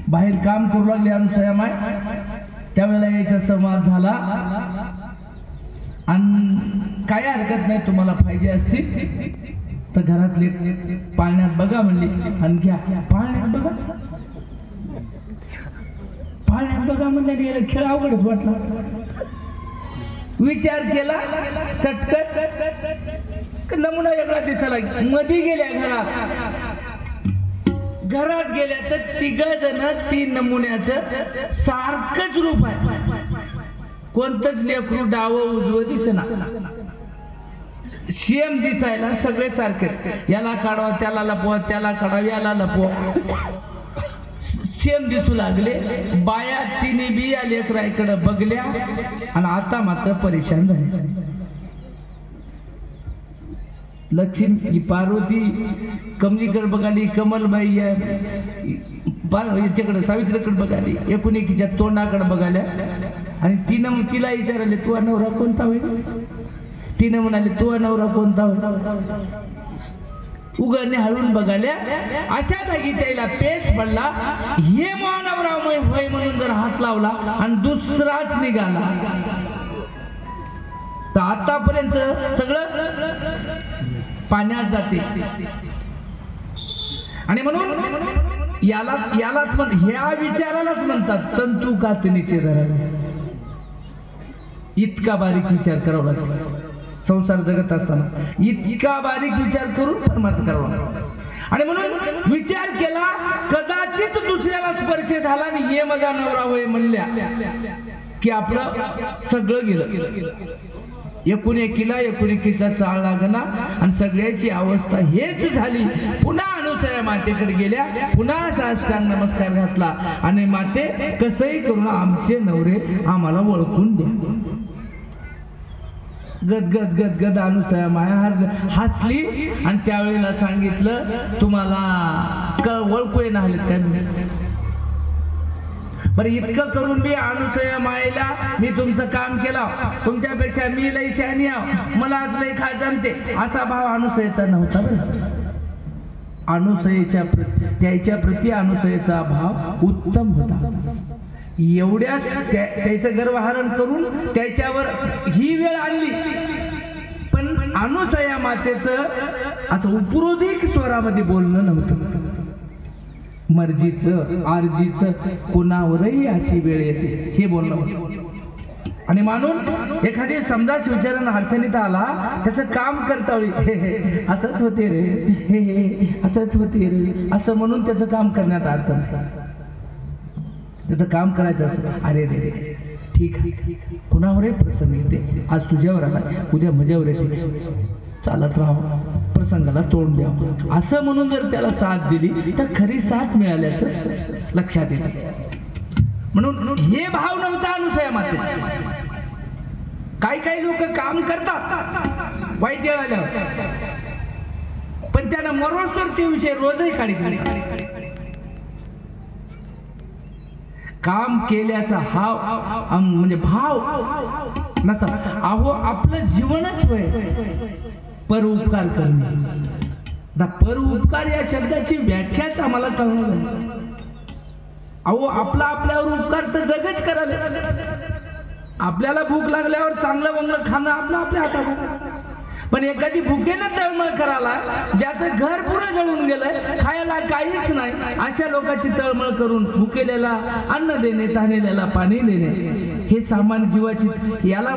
बाहेर काम करू लागले अनुसयामाय. त्यावेळेला याचा संवाद झाला. आणि काय हरकत नाही, तुम्हाला पाहिजे असतील तर घरातले पाळण्यात बघा म्हणली, आणि घ्या. पाळण्यात बघा म्हणले खेळ अवघडच वाटला. विचार केला, चटकन नमुना वेगळा दिसायला. मध्ये गेल्या घरात गेल्या तर 3 जण 3 नमुन्याचं सारखंच रूप आहे. कोणतंच लेकरू डावं उजवं दिसेना, सेम दिसायला सगळे सारखे. याला काढवा, त्याला लपवा, त्याला काढवा, याला लपवा, सेम दिसू लागले. बाया तिने बी या लेकराकडे बघल्या आणि आता मात्र परेशान झाले. लक्ष्मी पार्वती कमलीकडे बघाली, कमलबाई याच्याकडे सावित्रीकडे बघाली, एकुणेकीच्या तोंडाकडे बघाल्या. आणि तिला विचारले तू नवरा कोणता होईल. तिने म्हणाले तू नवरा कोणता होईल. उघडणे हळून बघाल्या. अशा जागी त्याला पेच पडला. हे मानवराव होय म्हणून जर हात लावला आणि दुसराच निघाला तर आतापर्यंत सगळं पाण्यात जाते. आणि म्हणून यालाच ह्या विचारालाच म्हणतात तंतू कातणीचे धरण. इतका बारीक विचार करावा लागतो संसार जगत असताना, इतका बारीक विचार करून परमार्थ करावा. आणि म्हणून विचार केला, कदाचित दुसऱ्याला स्पर्श झाला आणि हे माझा नवरा होय म्हणल्या की आपलं सगळं गेलं. एकुणेकीचा चाळ लागला आणि सगळ्याची अवस्था हेच झाली. पुन्हा अनुसया मातेकडे गेल्या, पुन्हा साष्टांग नमस्कार घातला आणि माते कसंही करून आमचे नवरे आम्हाला ओळखून द्या. गद अनुसया माया हसली आणि त्यावेळेला सांगितलं तुम्हाला ओळखू येणार काय. बरं इतकं करून मी अनुसया मायेला मी तुमचं काम केलं, तुमच्यापेक्षा मी लई शहाणी आहे, मला आज लई खा जमते असा भाव अनुसयेचा नव्हता. अनुसयेच्या त्याच्या प्रती अनुसयेचा भाव उत्तम होता. एवढ्या त्याचं गर्वहरण करून त्याच्यावर ही वेळ आणली, पण अनुसया मातेचं असं उपरोधिक स्वरामध्ये बोलणं नव्हतं. मर्जीचं आर्जीचं कोणावरही अशी वेळ येते हे बोलणं होतं. आणि म्हणून एखादी समजा शिवचरण अडचणीत आला, त्याचं काम करता वेळी हे हे असंच होते रे, हे हे असंच होते रे असं म्हणून त्याचं काम करण्यात अर्थ नाही. त्याचं काम करायचं असं, अरे रे ठीक आहे, कुणावरही प्रसंग येते, आज तुझ्यावर आला उद्या माझ्यावर येते, चालत राहा, प्रसंगाला तोंड द्यावं असं म्हणून जर त्याला साथ दिली तर खरी साथ मिळाल्याचं लक्षात येते. म्हणून हे भाव नव्हता अनुसया मातेचा. काही लोक काम करतात वाईट वेळ आल्यावर, पण त्यांना मरोस्तोर ते विषय रोजही काढीत नाही. काम केल्याचा हा म्हणजे भाव नसा. अहो आपलं जीवनच होय पर उपकार करणे. पर उपकार या शब्दाची व्याख्याच आम्हाला कळणार नाही. अहो आपला आपल्यावर उपकार तर जगच करावे. आपल्याला भूक लागल्यावर चांगलं वंगलं खाणं आपलं आपल्या हातात, पण एखादी भुकेनं तळमळ करायला, ज्याचं घर पुरं जळून गेलंय, खायला काहीच नाही, अशा लोकांची तळमळ करून भुकेलेला अन्न देणे, ताणलेल्याला पाणी देणे, हे सामान्य जीवाची, याला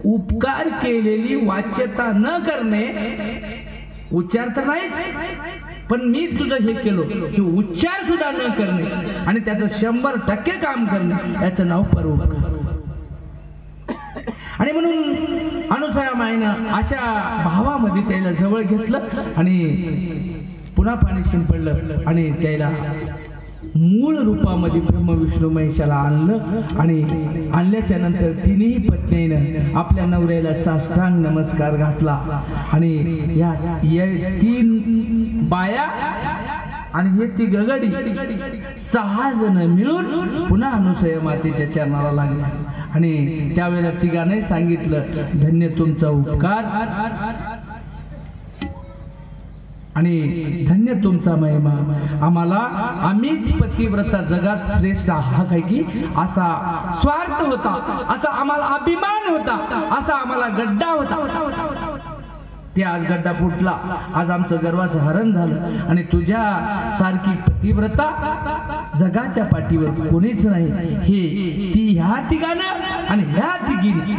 उपकार केलेली वाच्यता न करणे. उच्चार तर नाहीच, पण मी तुझं हे केलो की उच्चार सुद्धा न करणे आणि त्याचं 100% काम करणे, याचं नाव परोपकार. आणि म्हणून अनुसया माईनं अशा भावामध्ये त्याला जवळ घेतलं आणि पुन्हा पाणी शिंपडलं आणि त्याला मूळ रूपामध्ये ब्रह्म विष्णू महेशाला आणलं. आणि आणल्याच्या नंतर तिन्ही पत्नीनं आपल्या नवऱ्याला साष्टांग नमस्कार घातला. आणि या 3 बाया आणि हे ती गगडी 6 जण मिळून पुन्हा अनुसया मातेच्या चरणाला लागले. आणि त्यावेळेला तिघांनी सांगितलं, धन्य तुमचा उपकार आणि धन्य तुमचा महिमा. आम्हाला आम्हीच पतिव्रता जगात श्रेष्ठ हा काय की असा स्वार्थ होता, असा आम्हाला अभिमान होता, असा आम्हाला गड्डा होता. ते आज गड्डा फुटला, आज आमचं गर्वाचं हरण झालं. आणि तुझ्या सारखी पतिव्रता जगाच्या पाठीवर कोणीच नाही. हे ती ह्या तिघानं आणि ह्या तिघीने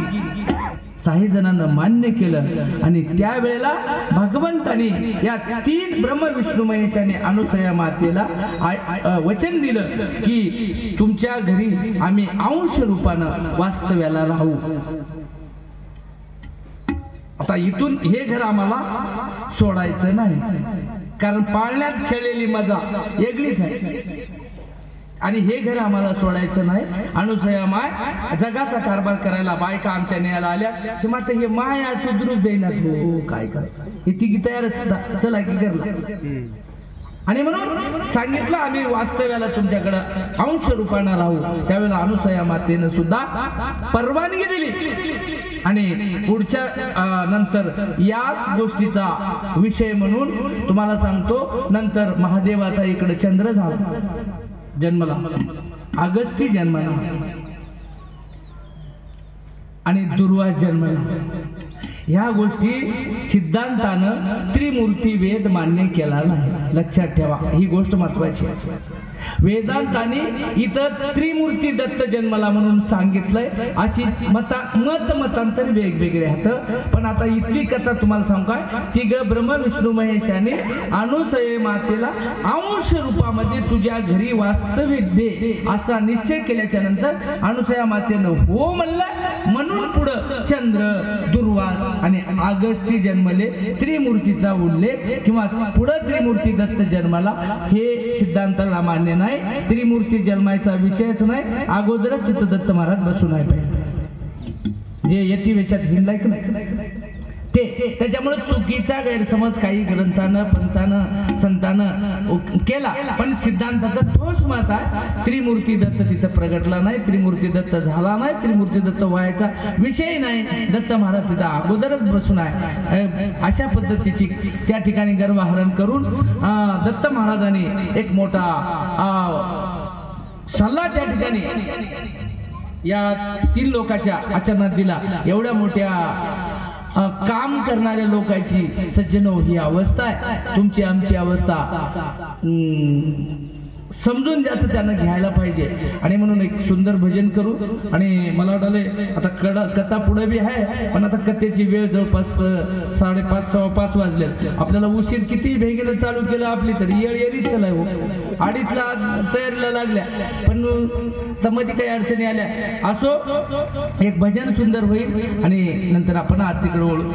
6 जणांना मान्य केलं. आणि त्यावेळेला भगवंताने या 3 ब्रह्म विष्णू महेशाने अनुसया मातेला वचन दिलं की तुमच्या घरी आम्ही अंश रूपानं वास्तव्याला राहू. आता इथून हे घर आम्हाला सोडायचं नाही, कारण पाळण्यात खेळलेली मजा वेगळीच आहे. आणि हे घर आम्हाला सोडायचं नाही. अनुसया माय जगाचा कारभार करायला बायका आमच्या न्यायला आल्या की मात्र हे माया सुधरूच देईना. हो काय हे तिघी तयारच होता, चला की घरला. आणि म्हणून सांगितलं आम्ही वास्तव्याला तुमच्याकडे अंश रूपानं राहू. त्यावेळेला अनुसया मातेनं सुद्धा परवानगी दिली. आणि पुढच्या नंतर याच गोष्टीचा विषय म्हणून तुम्हाला सांगतो, नंतर महादेवाचा इकडे चंद्र झाला जन्मला, अगस्ती जन्मला आणि दुर्वास जन्मला. ह्या गोष्टी सिद्धांतानं त्रिमूर्ती वेद मान्य केला नाही. लक्षात ठेवा, ही गोष्ट महत्वाची आहे. वेदांताने इथं त्रिमूर्ती दत्त जन्मला म्हणून सांगितलंय. अशी मतांतर वेगवेगळे आहेत. पण आता इथली कथा तुम्हाला सांगू काय, तिघ ब्रह्म विष्णू महेशाने अनुसये मातेला अंश रूपामध्ये तुझ्या घरी वास्तविक दे असा निश्चय केल्याच्या नंतर अनुसया मातेनं हो म्हणलं. म्हणून पुढं चंद्र, दुर्वास आणि अगस्ती जन्मले. त्रिमूर्तीचा उल्लेख किंवा पुढं त्रिमूर्ती दत्त जन्माला हे सिद्धांताला मान्य नाही. त्रिमूर्ती जन्माचा विषयच नाही. अगोदरच तिथं दत्त महाराज बसून आहे पाहिजे, जे यती वेशात हिंडलाय की नाही ते. त्याच्यामुळे चुकीचा गैरसमज काही ग्रंथानं पंथानं संतानं केला. पण सिद्धांताचं ठोस मत आहे, त्रिमूर्ती दत्त तिथं प्रगटला नाही, त्रिमूर्ती दत्त झाला नाही, त्रिमूर्ती दत्त व्हायचा विषय नाही. दत्त महाराज तिथं अगोदरच बसून आहे. अशा पद्धतीची त्या ठिकाणी गर्वहरण करून दत्त महाराजांनी एक मोठा सल्ला त्या ठिकाणी या 3 लोकांच्या आचरणात दिला. एवढ्या मोठ्या काम करणाऱ्या लोकांची सज्जनो ही अवस्था आहे. तुमची आमची अवस्था समजून ज्याचं त्यानं घ्यायला पाहिजे. आणि म्हणून एक सुंदर भजन करू. आणि मला वाटलं आता कथा पुढे बी आहे, पण आता कथेची वेळ जवळपास 5:30 5:15 वाजले. आपल्याला उशीर किती भेगेला चालू केलं आपली तरी येळ येरीच चलाय हो. 2:30ला आज तयारीला लागल्या, पण त्यामध्ये काही अडचणी आल्या. असो, एक भजन सुंदर होईल आणि नंतर आपण आरतीकडे वळू.